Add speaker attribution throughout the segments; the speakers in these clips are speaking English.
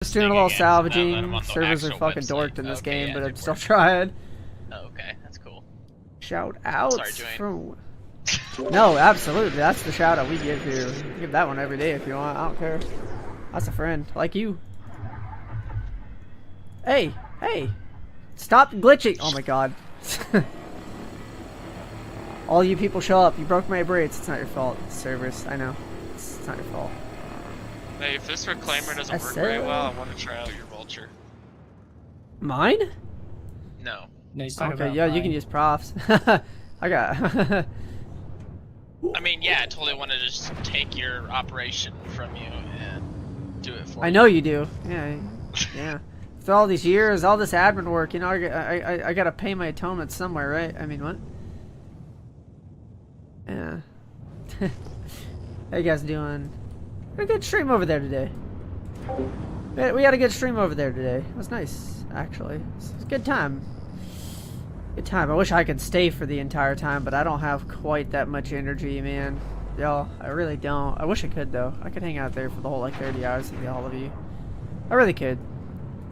Speaker 1: Just doing a little salvaging.
Speaker 2: the
Speaker 1: Servers are
Speaker 2: actual
Speaker 1: fucking
Speaker 2: website.
Speaker 1: dorked in this
Speaker 2: Okay,
Speaker 1: game,
Speaker 2: yeah,
Speaker 1: but
Speaker 2: they
Speaker 1: I'm still
Speaker 2: work.
Speaker 1: trying.
Speaker 2: Oh, okay, that's cool.
Speaker 1: Shout outs
Speaker 2: Sorry, Joanne.
Speaker 1: from. No, absolutely. That's the shout out we give here. You give that one every day if you want. I don't care. That's a friend. Like you. Hey, hey. Stop glitching. Oh my god. All you people show up. You broke my braids. It's not your fault. It's servers. I know. It's not your fault.
Speaker 3: Hey, if this reclaimer doesn't work very well, I want to try out your vulture.
Speaker 1: Mine?
Speaker 3: No.
Speaker 4: No, he's talking
Speaker 1: Okay,
Speaker 4: about
Speaker 1: yeah, you
Speaker 4: mine.
Speaker 1: can use profs. I got.
Speaker 2: I mean, yeah, I totally want to just take your operation from you and do it for you.
Speaker 1: I know you do. Yeah, yeah. After all these years, all this admin work, you know, I gotta pay my atonement somewhere, right? I mean, what? Yeah. How you guys doing? We had a good stream over there today. We had a good stream over there today. It was nice, actually. It was a good time. Good time. I wish I could stay for the entire time, but I don't have quite that much energy, man. Y'all, I really don't. I wish I could, though. I could hang out there for the whole, like, 30 hours and get all of you. I really could.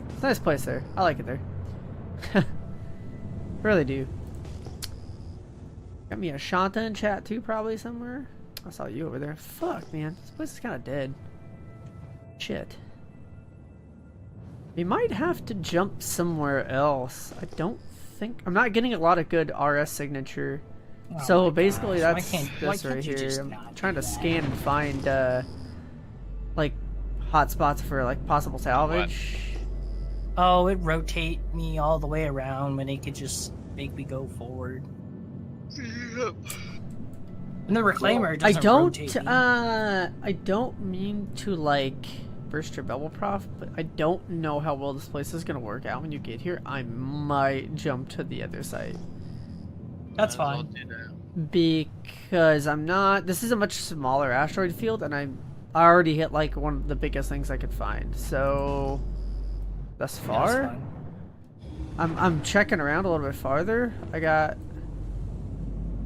Speaker 1: It's a nice place there. I like it there. Really do. Got me a Shanta in chat, too, probably, somewhere. I saw you over there. Fuck, man. This place is kind of dead. Shit. We might have to jump somewhere else. I don't think... I'm not getting a lot of good RS signature.
Speaker 4: Oh
Speaker 1: So
Speaker 4: my
Speaker 1: basically
Speaker 4: gosh,
Speaker 1: that's
Speaker 4: why
Speaker 1: this
Speaker 4: can't
Speaker 1: right
Speaker 4: you
Speaker 1: here.
Speaker 4: just
Speaker 1: I'm
Speaker 4: not
Speaker 1: trying
Speaker 4: do
Speaker 1: to
Speaker 4: that?
Speaker 1: scan and find like hot spots for like possible salvage.
Speaker 4: Oh, it rotate me all the way around when it could just make me go forward. And the reclaimer
Speaker 1: I
Speaker 4: doesn't
Speaker 1: don't
Speaker 4: rotate me.
Speaker 1: I don't mean to like burst your bubble prof, but I don't know how well this place is gonna work out when you get here. I might jump to the other side.
Speaker 4: That's
Speaker 2: Might as well
Speaker 4: fine.
Speaker 2: do that.
Speaker 1: Because I'm not. This is a much smaller asteroid field, and I already hit like one of the biggest things I could find. So thus
Speaker 4: That's
Speaker 1: far,
Speaker 4: fine.
Speaker 1: I'm checking around a little bit farther. I got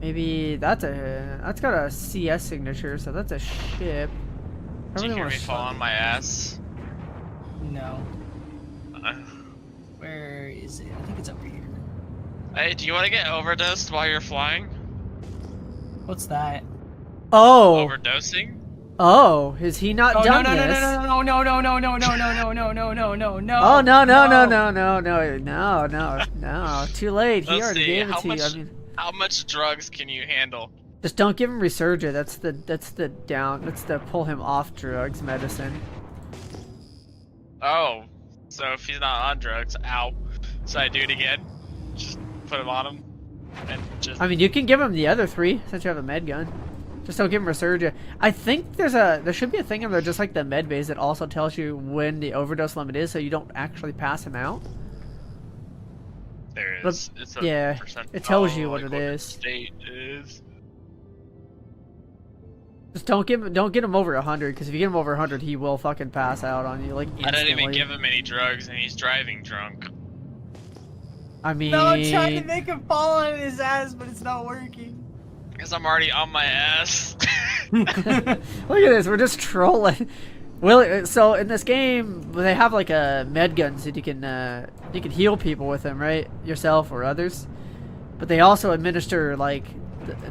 Speaker 1: maybe that's got a CS signature, so that's a ship. I
Speaker 3: Did you
Speaker 1: really
Speaker 3: hear
Speaker 1: wanna
Speaker 3: me fall on my ass?
Speaker 4: No.
Speaker 3: Uh,
Speaker 4: Where is it? I think it's over here.
Speaker 3: Hey, do you want to get overdosed while you're flying?
Speaker 4: What's that?
Speaker 1: Oh,
Speaker 3: Overdosing?
Speaker 1: oh, is he not
Speaker 4: Oh,
Speaker 1: done
Speaker 4: no, no,
Speaker 1: this?
Speaker 4: no, no, no, no, no, no, no, no, no, no, no, no, no.
Speaker 1: Oh no no no no no no no no no! Too late. He
Speaker 3: Let's
Speaker 1: already
Speaker 3: see,
Speaker 1: gave it
Speaker 3: how
Speaker 1: to you. I
Speaker 3: much-
Speaker 1: mean,
Speaker 3: How much drugs can you handle?
Speaker 1: just don't give him Resurgit. That's the pull him off drugs medicine.
Speaker 3: Oh, so if he's not on drugs, ow. So I do it again? Just put him on him? And just...
Speaker 1: I mean, you can give him the other three since you have a med gun. Just don't give him Resurgit. I think there should be a thing in there just like the med base that also tells you when the overdose limit is, so you don't actually pass him out.
Speaker 3: There
Speaker 1: But-
Speaker 3: is. It's a
Speaker 1: yeah,
Speaker 3: percent.
Speaker 1: it tells you
Speaker 3: like
Speaker 1: what it is.
Speaker 3: State is.
Speaker 1: Just don't get him over 100, because if you get him over 100, he will fucking pass out on you like instantly.
Speaker 3: I didn't even give him any drugs, and he's driving drunk.
Speaker 1: I mean,
Speaker 4: No, I'm trying to make him fall on his ass, but it's not working.
Speaker 3: Because I'm already on my ass.
Speaker 1: look at this. We're just trolling. Well, so in this game, they have like a med gun so you can heal people with them, right? Yourself or others. But they also administer like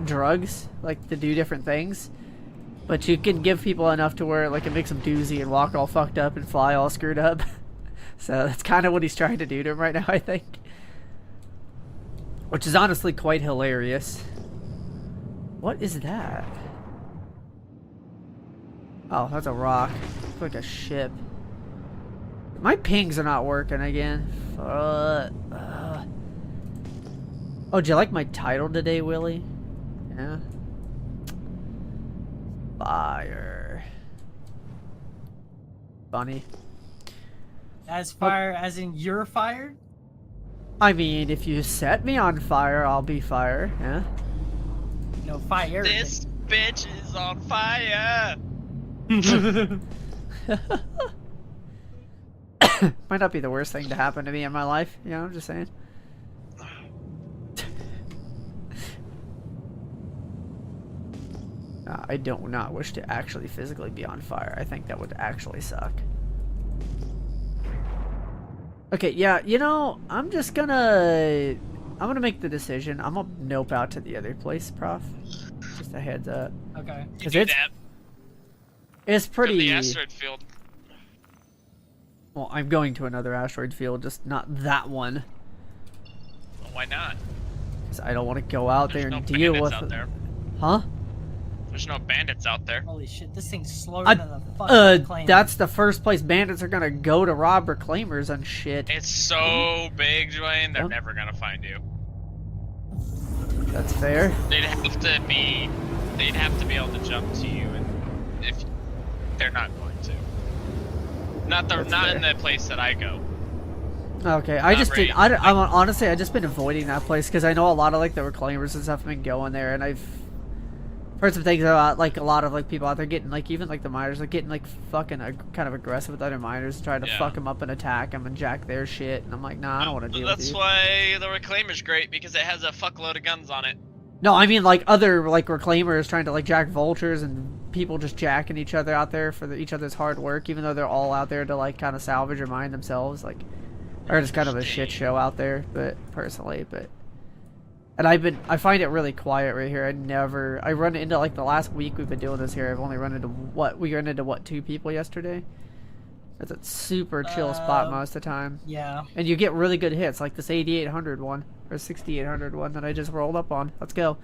Speaker 1: drugs, like to do different things. But you can give people enough to where like it makes them doozy and walk all fucked up and fly all screwed up. So that's kind of what he's trying to do to him right now, I think. Which is honestly quite hilarious. What is that? Oh, that's a rock. It's like a ship. My pings are not working again. Oh, do you like my title today, Willie? Yeah. Fire. Funny.
Speaker 4: As fire, as in you're fired?
Speaker 1: I mean, if you set me on fire, I'll be fire. Yeah.
Speaker 4: No, fire.
Speaker 3: This bitch is on fire.
Speaker 1: Might not be the worst thing to happen to me in my life, you know, I'm just saying. I don't not wish to actually physically be on fire. I think that would actually suck. Okay, yeah, you know, I'm gonna make the decision. I'm gonna nope out to the other place, Prof. Just a heads up.
Speaker 4: Okay.
Speaker 3: You
Speaker 1: 'Cause
Speaker 3: do
Speaker 1: it's
Speaker 3: that.
Speaker 1: It's
Speaker 3: Go to
Speaker 1: pretty.
Speaker 3: the asteroid field.
Speaker 1: Well, I'm going to another asteroid field, just not that one.
Speaker 3: Well, why not?
Speaker 1: 'Cause I don't want to go out
Speaker 3: There's
Speaker 1: there
Speaker 3: no
Speaker 1: and deal
Speaker 3: bandits
Speaker 1: with
Speaker 3: out there.
Speaker 1: Huh?
Speaker 3: There's no bandits out there.
Speaker 4: Holy shit, this thing's slower
Speaker 1: I-
Speaker 4: than the fucking reclaimer.
Speaker 1: That's the first place bandits are gonna go to rob reclaimers and shit.
Speaker 3: It's so big, Dwayne. They're
Speaker 1: Yep.
Speaker 3: never gonna find you.
Speaker 1: That's fair.
Speaker 3: They'd have to be able to jump to you, and if they're not going to. Not
Speaker 1: That's
Speaker 3: in the place that I go.
Speaker 1: Okay, I just
Speaker 3: Ray,
Speaker 1: did. I'm honestly, I just been avoiding that place because I know a lot of like the reclaimers and stuff have been going there, and I've heard some things about like a lot of like people out there getting like even like the miners like getting like fucking kind of aggressive with other miners, trying to
Speaker 3: Yeah.
Speaker 1: fuck them up and attack them and jack their shit. And I'm like, nah, I don't want to deal with
Speaker 3: That's
Speaker 1: you.
Speaker 3: why the Reclaimer's great, because it has a fuckload of guns on it.
Speaker 1: No, I mean like other like reclaimers trying to like jack vultures and people just jacking each other out there for each other's hard work, even though they're all out there to like kind of salvage or mine themselves. Like, or just kind of a shit show out there. But personally, and I find it really quiet right here. I run into like the last week we've been doing this here. I've only run into 2 people yesterday. It's a super chill spot most of the time.
Speaker 4: Yeah.
Speaker 1: And you get really good hits, like this 8800 one, or 6800 one that I just rolled up on. Let's go.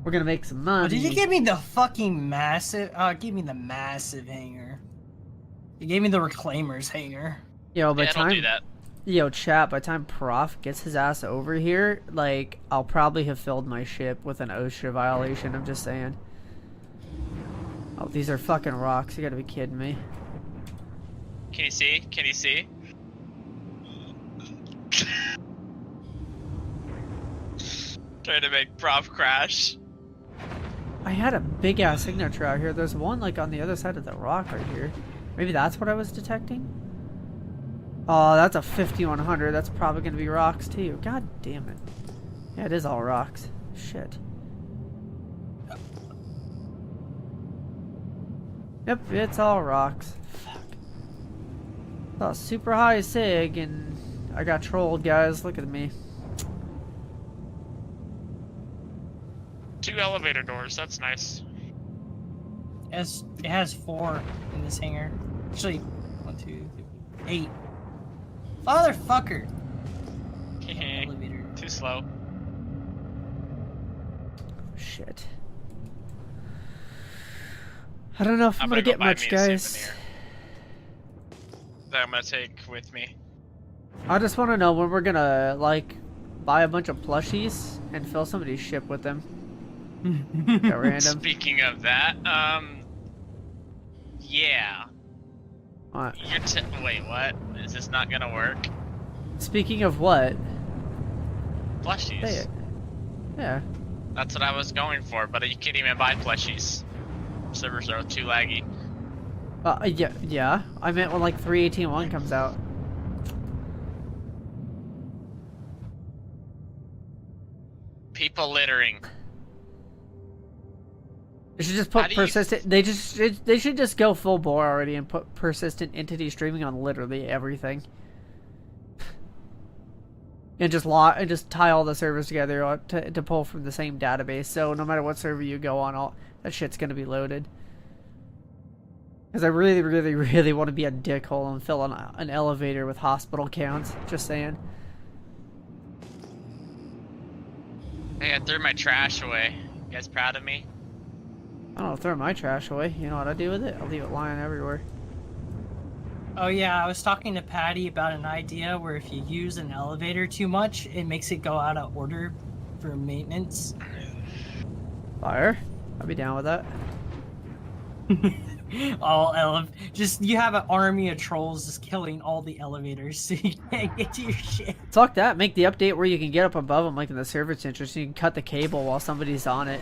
Speaker 1: We're gonna make some money.
Speaker 4: Oh, did you give me the fucking massive... give me the massive hanger. You gave me the Reclaimer's hanger.
Speaker 1: Yo, by
Speaker 3: Yeah, don't
Speaker 1: time,
Speaker 3: do that.
Speaker 1: yo, chat, by the time Prof gets his ass over here, like, I'll probably have filled my ship with an OSHA violation, I'm just saying. Oh, these are fucking rocks, you gotta be kidding me.
Speaker 3: Can you see? Can you see? Trying to make Prof crash.
Speaker 1: I had a big ass signature out here. There's one, like, on the other side of the rock right here. Maybe that's what I was detecting? Oh, that's a 5100. That's probably gonna be rocks too. God damn it. Yeah, it is all rocks. Shit. Yep, it's all rocks. Fuck. Oh, super high sig, and I got trolled, guys. Look at me.
Speaker 3: 2 elevator doors. That's nice.
Speaker 4: It has 4 in this hanger. Actually, 1, 2, 3, 8. Motherfucker! Elevator.
Speaker 3: Too slow.
Speaker 1: Shit. I don't know if I'm gonna
Speaker 3: go
Speaker 1: get
Speaker 3: buy
Speaker 1: much,
Speaker 3: me a
Speaker 1: guys.
Speaker 3: souvenir that I'm gonna take with me.
Speaker 1: I just want to know when we're gonna like buy a bunch of plushies and fill somebody's ship with them. That random.
Speaker 3: Speaking of that, yeah.
Speaker 1: What?
Speaker 3: Wait, what? Is this not gonna work?
Speaker 1: Speaking of what?
Speaker 3: Plushies.
Speaker 1: Say it. Yeah.
Speaker 3: That's what I was going for, but you can't even buy plushies. Servers are too laggy.
Speaker 1: Yeah. I meant when like 3.18.1 comes out.
Speaker 3: People littering.
Speaker 1: They should just
Speaker 3: How
Speaker 1: put
Speaker 3: do you-
Speaker 1: persistent. They should just go full bore already and put persistent entity streaming on literally everything. And just tie all the servers together to pull from the same database. So no matter what server you go on, all that shit's gonna be loaded. Because I really, really, really want to be a dickhole and fill an elevator with hospital counts. Just saying.
Speaker 3: Hey, I threw my trash away. You guys proud of me?
Speaker 1: I don't know, throw my trash away. You know what I do with it? I'll leave it lying everywhere.
Speaker 4: Oh yeah, I was talking to Patty about an idea where if you use an elevator too much, it makes it go out of order for maintenance.
Speaker 1: Fire. I'll be down with that.
Speaker 4: Just you have an army of trolls just killing all the elevators so you can't get to your shit.
Speaker 1: Fuck that. Make the update where you can get up above them like in the server's interest. You can cut the cable while somebody's on it.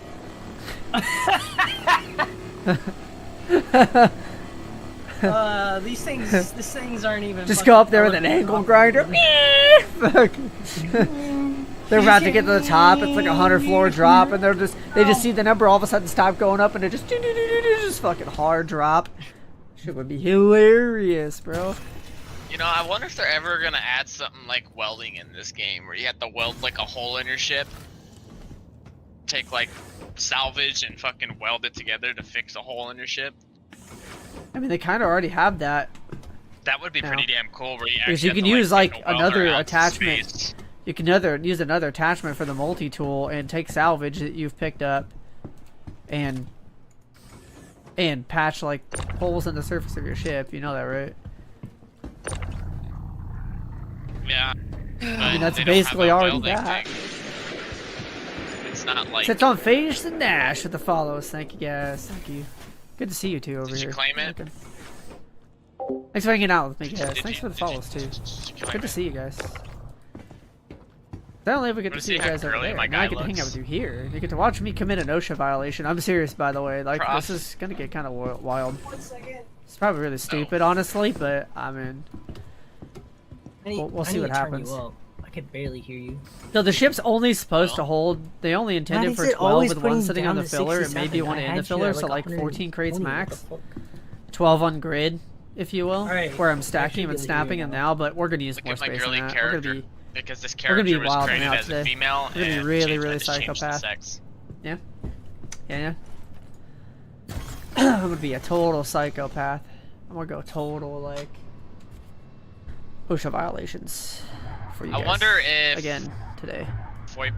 Speaker 4: These things aren't even.
Speaker 1: Just go up there with an angle grinder. Fuck. They're about to get to the top. It's like a 100-floor drop, and they just see the number all of a sudden stop going up, and it just fucking hard drop. Shit would be hilarious, bro.
Speaker 2: You know, I wonder if they're ever gonna add something like welding in this game, where you have to weld like a hole in your ship. Take like salvage and fucking weld it together to fix a hole in your ship.
Speaker 1: I mean, they kind of already have that.
Speaker 2: That would be
Speaker 1: Yeah.
Speaker 2: pretty damn cool. Where you
Speaker 1: Because
Speaker 2: actually
Speaker 1: you can
Speaker 2: have to,
Speaker 1: use
Speaker 2: take
Speaker 1: like
Speaker 2: a welder
Speaker 1: another
Speaker 2: out to
Speaker 1: attachment.
Speaker 2: space.
Speaker 1: You can use another attachment for the multi-tool and take salvage that you've picked up, and patch like holes in the surface of your ship. You know that, right?
Speaker 2: Yeah.
Speaker 1: I mean, that's basically already that.
Speaker 2: It's not like.
Speaker 1: Sits on Phage and Nash with the follows. Thank you guys. Thank you. Good to see you two over
Speaker 2: Did
Speaker 1: here.
Speaker 2: you claim it?
Speaker 1: Okay. Thanks for hanging out with me, guys.
Speaker 2: Did
Speaker 1: Thanks
Speaker 2: you-
Speaker 1: for the
Speaker 2: did you-
Speaker 1: follows too.
Speaker 2: did you claim
Speaker 1: Good to
Speaker 2: it?
Speaker 1: see you guys. Not only we get to
Speaker 2: Wanna
Speaker 1: see
Speaker 2: see
Speaker 1: you
Speaker 2: how
Speaker 1: guys over
Speaker 2: girly
Speaker 1: there,
Speaker 2: my
Speaker 1: now I
Speaker 2: guy
Speaker 1: get to hang out
Speaker 2: looks?
Speaker 1: with you here. You get to watch me commit an OSHA violation. I'm serious, by the way. Like,
Speaker 2: Prof.
Speaker 1: this is gonna get kind of wild. It's probably really stupid, honestly, but I mean, we'll see what happens.
Speaker 4: I could barely hear you.
Speaker 1: So the ship's only supposed to hold. They only intended
Speaker 4: Why
Speaker 1: for
Speaker 4: is it
Speaker 1: 12
Speaker 4: always
Speaker 1: with one
Speaker 4: putting
Speaker 1: sitting on
Speaker 4: down
Speaker 1: the
Speaker 4: to
Speaker 1: filler and
Speaker 4: 67?
Speaker 1: maybe one
Speaker 4: I
Speaker 1: in the
Speaker 4: had you
Speaker 1: filler,
Speaker 4: at,
Speaker 1: so like
Speaker 4: 120.
Speaker 1: 14 crates
Speaker 4: What the
Speaker 1: max.
Speaker 4: fuck?
Speaker 1: 12 on grid, if you will,
Speaker 4: Alright,
Speaker 1: where I'm
Speaker 4: I
Speaker 1: stacking
Speaker 4: should
Speaker 1: them and
Speaker 4: be able to
Speaker 1: snapping
Speaker 4: hear
Speaker 1: them
Speaker 4: you
Speaker 1: now, but we're gonna use
Speaker 2: Look
Speaker 1: more
Speaker 2: at my
Speaker 1: space
Speaker 2: girly
Speaker 1: than that. We're
Speaker 2: character.
Speaker 1: gonna be,
Speaker 2: Because this
Speaker 1: gonna be
Speaker 2: character was
Speaker 1: wilding
Speaker 2: created
Speaker 1: out
Speaker 2: as a
Speaker 1: today.
Speaker 2: female
Speaker 1: We're gonna be
Speaker 2: and
Speaker 1: really,
Speaker 2: changed-
Speaker 1: really
Speaker 2: I just changed the
Speaker 1: psychopath.
Speaker 2: sex.
Speaker 1: yeah. I'm gonna be a total psychopath. I'm gonna go total like OSHA violations for you
Speaker 2: I
Speaker 1: guys.
Speaker 2: wonder if
Speaker 1: Again today.
Speaker 2: Voip,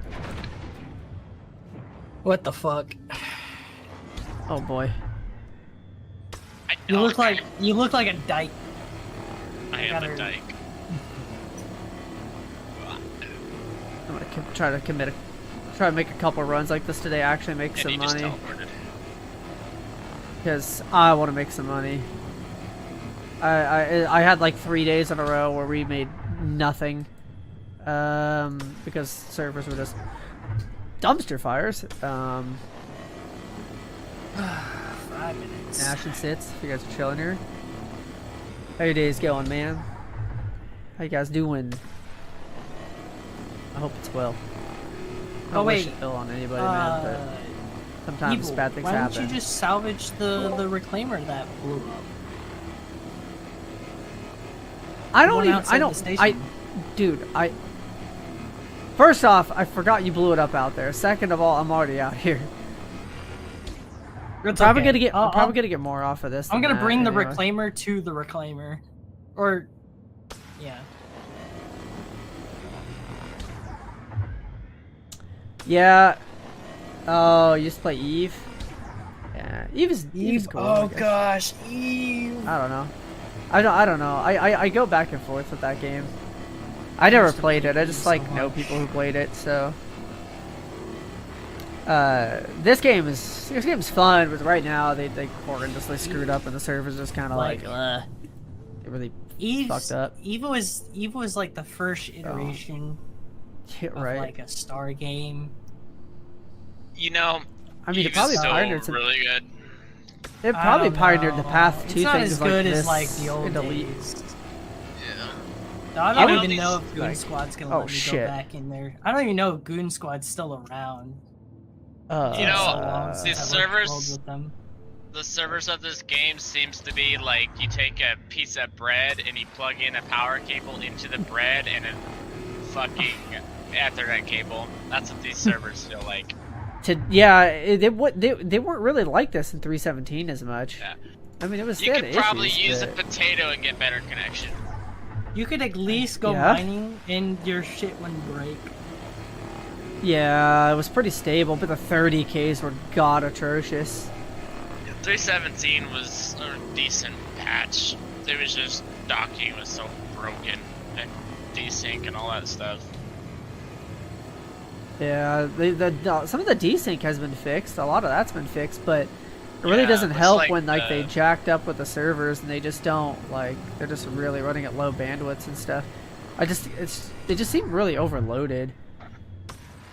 Speaker 4: What the fuck?
Speaker 1: Oh boy.
Speaker 2: I
Speaker 4: You
Speaker 2: know,
Speaker 4: look like a dyke.
Speaker 2: I am a
Speaker 4: gotta-
Speaker 2: dyke.
Speaker 1: I'm gonna try to make a couple runs like this today. Actually make
Speaker 2: And
Speaker 1: some
Speaker 2: he just
Speaker 1: money
Speaker 2: teleported.
Speaker 1: because I want to make some money. I had like 3 days in a row where we made nothing, because servers were just dumpster fires.
Speaker 4: 5 minutes.
Speaker 1: Ash and Sits, if you guys are chilling here. How your days going, man? How you guys doing? I hope it's well. I
Speaker 4: Oh,
Speaker 1: don't wish
Speaker 4: wait.
Speaker 1: it ill on anybody, man, but sometimes
Speaker 4: Evil,
Speaker 1: bad things
Speaker 4: why
Speaker 1: happen.
Speaker 4: don't you just salvage the reclaimer that blew up?
Speaker 1: I
Speaker 4: The
Speaker 1: don't
Speaker 4: one
Speaker 1: even.
Speaker 4: outside
Speaker 1: I
Speaker 4: the
Speaker 1: don't.
Speaker 4: station.
Speaker 1: Dude. First off, I forgot you blew it up out there. Second of all, I'm already out here.
Speaker 4: It's
Speaker 1: Probably
Speaker 4: okay.
Speaker 1: gonna get. I'm
Speaker 4: I'll-
Speaker 1: probably gonna get more off of this.
Speaker 4: I'm
Speaker 1: than
Speaker 4: gonna
Speaker 1: that
Speaker 4: bring the
Speaker 1: anyway.
Speaker 4: reclaimer to the reclaimer, or yeah.
Speaker 1: Yeah. Oh, you just play Eve. Yeah, Eve's cool. I
Speaker 4: Oh
Speaker 1: guess.
Speaker 4: gosh, Eve.
Speaker 1: I don't know. I don't know. I go back and forth with that game. I never
Speaker 4: used to
Speaker 1: played
Speaker 4: play
Speaker 1: it. I just
Speaker 4: so
Speaker 1: like know
Speaker 4: much.
Speaker 1: people who played it. So this game's fun, but right now they horrendously screwed up and the servers just kind of like they really fucked up.
Speaker 4: Eve was like the first iteration
Speaker 1: Yeah,
Speaker 4: of
Speaker 1: right.
Speaker 4: like a star game.
Speaker 2: You know,
Speaker 1: I mean, it
Speaker 2: Eve's
Speaker 1: probably
Speaker 2: still
Speaker 1: pioneered some.
Speaker 2: really good.
Speaker 1: It probably
Speaker 4: I don't
Speaker 1: pioneered the
Speaker 4: know.
Speaker 1: path
Speaker 4: It's
Speaker 1: to
Speaker 4: not
Speaker 1: things
Speaker 4: as
Speaker 1: like
Speaker 4: good
Speaker 1: this
Speaker 4: as like the old
Speaker 1: in Elite.
Speaker 4: days.
Speaker 2: Yeah.
Speaker 4: I
Speaker 1: I
Speaker 4: don't
Speaker 1: would-
Speaker 4: even know if Goon
Speaker 1: like-
Speaker 4: Squad's gonna
Speaker 1: oh,
Speaker 4: let me
Speaker 1: shit.
Speaker 4: go back in there. I don't even know if Goon Squad's still around.
Speaker 2: You know,
Speaker 4: So long
Speaker 2: these
Speaker 4: since I
Speaker 2: servers-
Speaker 4: rolled with them.
Speaker 2: The servers of this game seems to be like you take a piece of bread and you plug in a power cable into the bread and a fucking Ethernet cable. That's what these servers feel like.
Speaker 1: They weren't really like this in 3.17 as much.
Speaker 2: Yeah.
Speaker 1: I mean, it was.
Speaker 2: You
Speaker 1: they had
Speaker 2: could probably
Speaker 1: issues,
Speaker 2: use a
Speaker 1: but-
Speaker 2: potato and get better connection.
Speaker 4: You could at least go
Speaker 1: Yeah.
Speaker 4: mining and your shit wouldn't break.
Speaker 1: Yeah, it was pretty stable, but the 30Ks were god atrocious.
Speaker 2: 317 was a decent patch. It was just docking was so broken and desync and all that stuff.
Speaker 1: Yeah, some of the desync has been fixed. A lot of that's been fixed, but it really
Speaker 2: Yeah,
Speaker 1: doesn't
Speaker 2: it's
Speaker 1: help
Speaker 2: like
Speaker 1: when like they
Speaker 2: the-
Speaker 1: jacked up with the servers and they just don't like they're just really running at low bandwidths and stuff. They just seem really overloaded.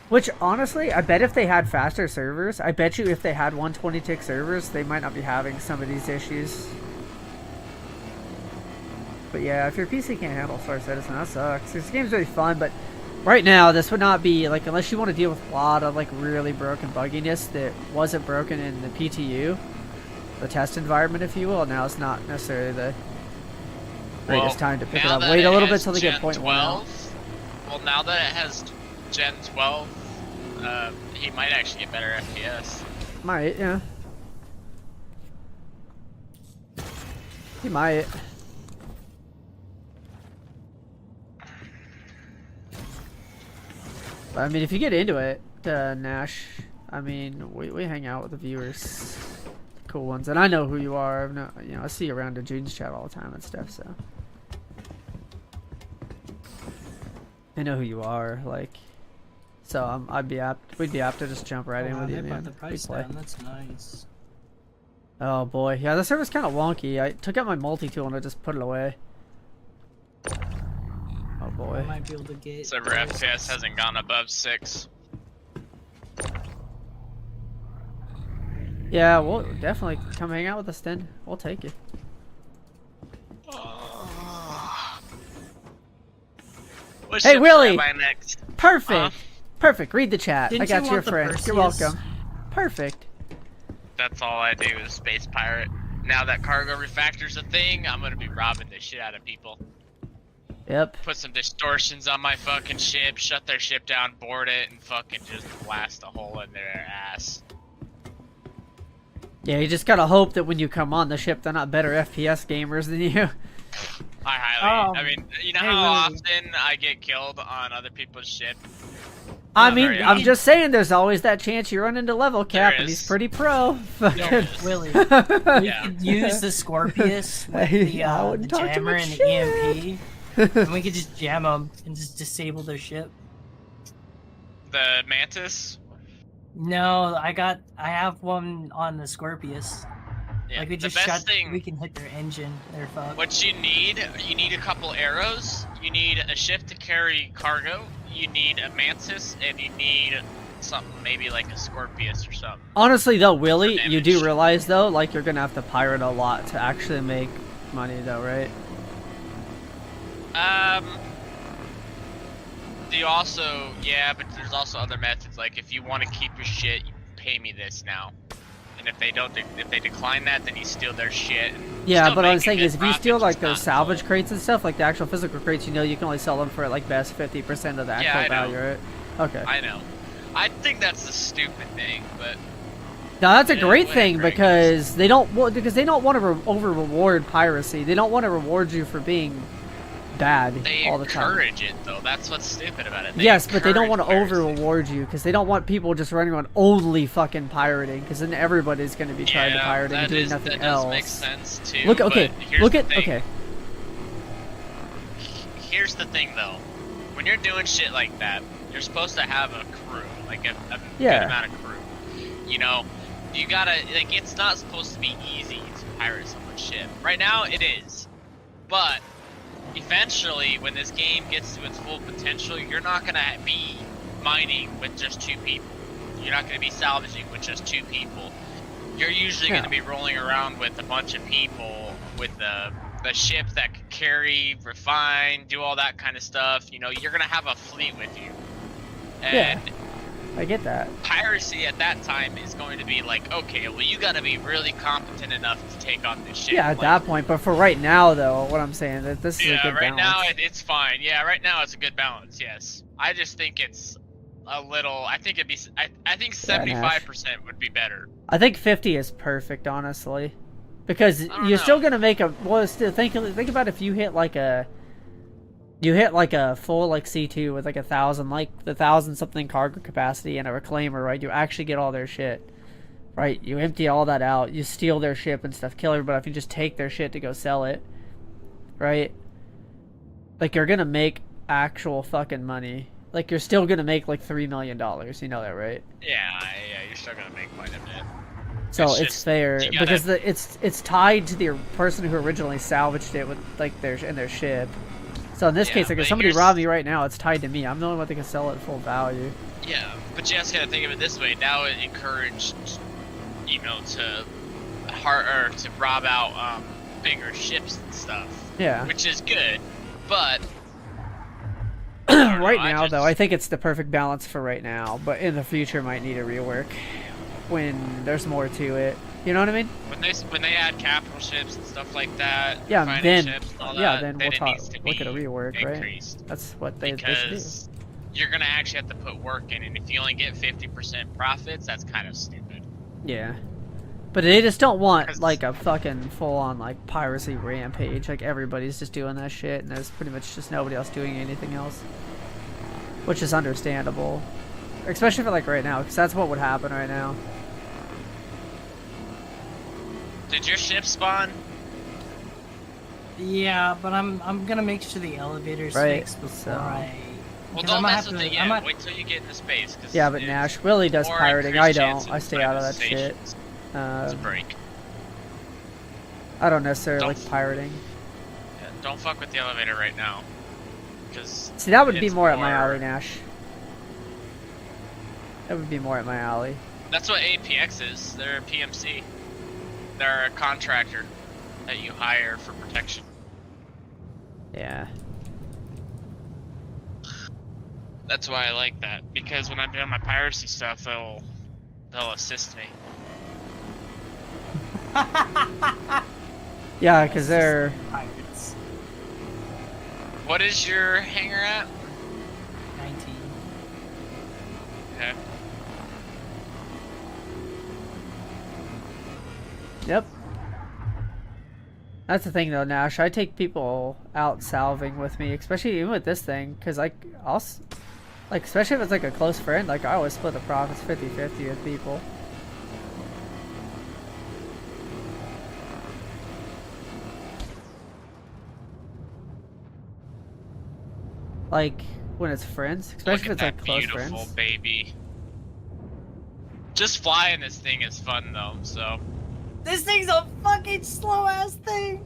Speaker 1: Which honestly, I bet if they had faster servers, I bet you if they had 120 tick servers, they might not be having some of these issues. But yeah, if your PC can't handle Star Citizen, that sucks. This game's really fun, but right now this would not be like unless you want to deal with a lot of like really broken bugginess that wasn't broken in the PTU, the test environment, if you will. Now it's not necessarily Great,
Speaker 2: Well,
Speaker 1: it's time to pick it
Speaker 2: now
Speaker 1: up.
Speaker 2: that
Speaker 1: Wait a
Speaker 2: it
Speaker 1: little bit
Speaker 2: has
Speaker 1: till they get
Speaker 2: Gen
Speaker 1: point 1 out.
Speaker 2: 12, well, now that it has Gen 12, he might actually get better FPS.
Speaker 1: Might, yeah. He might. But, I mean, if you get into it, Nash, I mean, we hang out with the viewers, cool ones, and I know who you are. I see you around in June's chat all the time and stuff, so I know who you are. Like, so we'd be apt to just jump right in with you,
Speaker 4: They
Speaker 1: man.
Speaker 4: brought the price
Speaker 1: Big play.
Speaker 4: down. That's nice.
Speaker 1: Oh boy, yeah, the server's kind of wonky. I took out my multi-tool and I just put it away. Oh
Speaker 4: I
Speaker 1: boy.
Speaker 4: might be able to get.
Speaker 2: Server FPS hasn't gone above 6.
Speaker 1: Yeah, we'll definitely come hang out with us then. We'll take it.
Speaker 2: What
Speaker 1: Hey,
Speaker 2: ship
Speaker 1: Willie!
Speaker 2: should I buy next?
Speaker 1: Perfect.
Speaker 2: Huh?
Speaker 1: Perfect. Read the chat.
Speaker 4: Didn't
Speaker 1: I got
Speaker 4: you
Speaker 1: your
Speaker 4: want the
Speaker 1: friend. You're
Speaker 4: Perseus?
Speaker 1: welcome. Perfect.
Speaker 2: That's all I do is Space Pirate. Now that cargo refactor's a thing, I'm gonna be robbing the shit out of people.
Speaker 1: Yep.
Speaker 2: Put some distortions on my fucking ship, shut their ship down, board it, and fucking just blast a hole in their ass.
Speaker 1: Yeah, you just gotta hope that when you come on the ship, they're not better FPS gamers than you.
Speaker 2: I highly.
Speaker 4: Oh,
Speaker 2: I mean, you know
Speaker 4: hey,
Speaker 2: how
Speaker 4: Willie.
Speaker 2: often I get killed on other people's ship?
Speaker 1: I
Speaker 2: Not
Speaker 1: mean,
Speaker 2: very
Speaker 1: I'm
Speaker 2: often.
Speaker 1: just saying, there's always that chance you run into level cap,
Speaker 2: There
Speaker 1: and he's
Speaker 2: is.
Speaker 1: pretty pro. Fucking.
Speaker 4: Willie,
Speaker 1: yeah.
Speaker 4: you could use the Scorpius with the,
Speaker 1: I
Speaker 4: the
Speaker 1: wouldn't talk too
Speaker 4: jammer
Speaker 1: much
Speaker 4: and the
Speaker 1: shit.
Speaker 4: EMP, and we could just jam them and just disable their ship.
Speaker 2: The Mantis?
Speaker 4: No, I have one on the Scorpius.
Speaker 2: Yeah,
Speaker 4: Like we
Speaker 2: the
Speaker 4: just
Speaker 2: best thing.
Speaker 4: we can hit their engine. They're fucked.
Speaker 2: What you need a couple arrows, you need a ship to carry cargo, you need a Mantis, and you need something maybe like a Scorpius or something.
Speaker 1: Honestly, though, Willie,
Speaker 2: For
Speaker 1: you do
Speaker 2: damage.
Speaker 1: realize, though, like, you're gonna have to pirate a lot to actually make money, though, right?
Speaker 2: You also, yeah, but there's also other methods. Like if you want to keep your shit, you pay me this now. And if they don't, if they decline that, then you steal their shit. and
Speaker 1: Yeah,
Speaker 2: still
Speaker 1: but what I'm
Speaker 2: make a
Speaker 1: saying
Speaker 2: good
Speaker 1: is, if you
Speaker 2: profit,
Speaker 1: steal, like,
Speaker 2: just
Speaker 1: those
Speaker 2: not
Speaker 1: salvage
Speaker 2: full.
Speaker 1: crates and stuff, like the actual physical crates, you know you can only sell them for, like, best 50% of the actual
Speaker 2: I know.
Speaker 1: value, right? Okay.
Speaker 2: I know. I think that's a stupid thing, but
Speaker 1: Now that's a
Speaker 2: Yeah,
Speaker 1: great
Speaker 2: whatever,
Speaker 1: thing
Speaker 2: I
Speaker 1: because they don't want to over reward piracy. They don't want to reward you for being bad
Speaker 2: they
Speaker 1: all the time.
Speaker 2: encourage it though. That's what's stupid about it. They
Speaker 1: Yes, but they don't want to
Speaker 2: encourage
Speaker 1: over
Speaker 2: piracy.
Speaker 1: reward you because they don't want people just running around only fucking pirating because then everybody's going to be trying to
Speaker 2: Yeah,
Speaker 1: pirate and
Speaker 2: that
Speaker 1: doing
Speaker 2: is-
Speaker 1: nothing
Speaker 2: that does
Speaker 1: else.
Speaker 2: make sense too.
Speaker 1: Look, okay,
Speaker 2: but here's
Speaker 1: look
Speaker 2: the
Speaker 1: at
Speaker 2: thing.
Speaker 1: okay.
Speaker 2: Here's the thing though, when you're doing shit like that, you're supposed to have a crew, like a
Speaker 1: Yeah.
Speaker 2: good amount of crew. You know, you gotta like it's not supposed to be easy to pirate someone's ship. Right now it is, but eventually when this game gets to its full potential, you're not gonna be mining with just 2 people. You're not gonna be salvaging with just 2 people. You're usually
Speaker 1: Yeah.
Speaker 2: gonna be rolling around with a bunch of people with the ship that can carry, refine, do all that kind of stuff. You know, you're gonna have a fleet with you. And
Speaker 1: I get that.
Speaker 2: piracy at that time is going to be like, okay, well you gotta be really competent enough to take on this ship.
Speaker 1: Yeah, at
Speaker 2: Like,
Speaker 1: that point. But for right now, though, what I'm saying that this is a
Speaker 2: yeah,
Speaker 1: good
Speaker 2: right
Speaker 1: balance.
Speaker 2: now it's fine. Yeah, right now it's a good balance. Yes, I just think it's a little. I think it'd be. I think 75% would be better.
Speaker 1: I think 50 is perfect, honestly, because
Speaker 2: I don't
Speaker 1: you're
Speaker 2: know.
Speaker 1: still gonna make a. Well, still think about if you hit like a. You hit like a full like C2 with like 1,000, like the 1,000 something cargo capacity and a reclaimer, right? You actually get all their shit, right? You empty all that out, you steal their ship and stuff, kill everybody. If you just take their shit to go sell it, right? Like you're gonna make actual fucking money. Like you're still gonna make like $3 million. You know that, right?
Speaker 2: Yeah, you're still gonna make quite a bit.
Speaker 1: So
Speaker 2: It's
Speaker 1: it's,
Speaker 2: just-
Speaker 1: fair
Speaker 2: you gotta-
Speaker 1: because it's tied to the person who originally salvaged it with like their ship. So in this
Speaker 2: Yeah,
Speaker 1: case, like if
Speaker 2: but
Speaker 1: somebody
Speaker 2: here's-
Speaker 1: robbed me right now, it's tied to me. I'm the only one that can sell it at full value.
Speaker 2: Yeah, but you just gotta think of it this way. Now it encouraged, you know, to rob out bigger ships and stuff,
Speaker 1: Yeah.
Speaker 2: which is good. But I don't know,
Speaker 1: Right
Speaker 2: I
Speaker 1: now,
Speaker 2: just-
Speaker 1: though, I think it's the perfect balance for right now. But in the future, might need a rework when there's more to it. You know what I mean?
Speaker 2: When they add capital ships and stuff like that,
Speaker 1: Yeah,
Speaker 2: refining
Speaker 1: then
Speaker 2: ships and all
Speaker 1: yeah,
Speaker 2: that,
Speaker 1: then
Speaker 2: then
Speaker 1: we'll
Speaker 2: it needs to
Speaker 1: look at a
Speaker 2: be
Speaker 1: rework, right?
Speaker 2: increased.
Speaker 1: That's what they should do.
Speaker 2: Because you're gonna actually have to put work in, and if you only get 50% profits, that's kind of stupid.
Speaker 1: Yeah. But they just don't want
Speaker 2: 'Cause-
Speaker 1: like a fucking full-on like piracy rampage. Like everybody's just doing that shit, and there's pretty much just nobody else doing anything else, which is understandable, especially for like right now, because that's what would happen right now.
Speaker 2: Did your ship spawn?
Speaker 4: Yeah, but I'm gonna make sure the elevator's
Speaker 1: Right,
Speaker 4: fixed before
Speaker 1: so-
Speaker 4: I.
Speaker 2: Well,
Speaker 4: because I
Speaker 2: don't
Speaker 4: might
Speaker 2: mess
Speaker 4: have
Speaker 2: with
Speaker 4: to-
Speaker 2: it
Speaker 4: I
Speaker 2: yet.
Speaker 4: might-
Speaker 2: Wait till you get into space. 'Cause
Speaker 1: Yeah, but
Speaker 2: it's
Speaker 1: Nash Willie does
Speaker 2: more
Speaker 1: pirating.
Speaker 2: increased
Speaker 1: I
Speaker 2: chance
Speaker 1: don't.
Speaker 2: of
Speaker 1: I stay out of that shit.
Speaker 2: stations. It's a break.
Speaker 1: I don't necessarily
Speaker 2: Don't
Speaker 1: like
Speaker 2: f-
Speaker 1: pirating.
Speaker 2: Yeah, don't fuck with the elevator right now. Because
Speaker 1: See, that would be
Speaker 2: it's
Speaker 1: more at my alley, Nash. That would be more at my alley.
Speaker 2: That's what APX is. They're a PMC. They're a contractor that you hire for protection.
Speaker 1: Yeah.
Speaker 2: That's why I like that, because when I'm doing my piracy stuff, they'll assist me.
Speaker 1: Yeah, because they're
Speaker 4: Pirates.
Speaker 2: What is your hangar at?
Speaker 4: 19.
Speaker 2: Okay.
Speaker 1: Yep. That's the thing though, Nash. I take people out salving with me, especially even with this thing, because like like especially if it's like a close friend, like I always split the profits 50-50 with people. Like when it's friends, especially
Speaker 2: Look
Speaker 1: if
Speaker 2: at
Speaker 1: it's like
Speaker 2: that
Speaker 1: close
Speaker 2: beautiful
Speaker 1: friends.
Speaker 2: baby. Just flying this thing is fun though, so
Speaker 4: This thing's a fucking slow ass thing.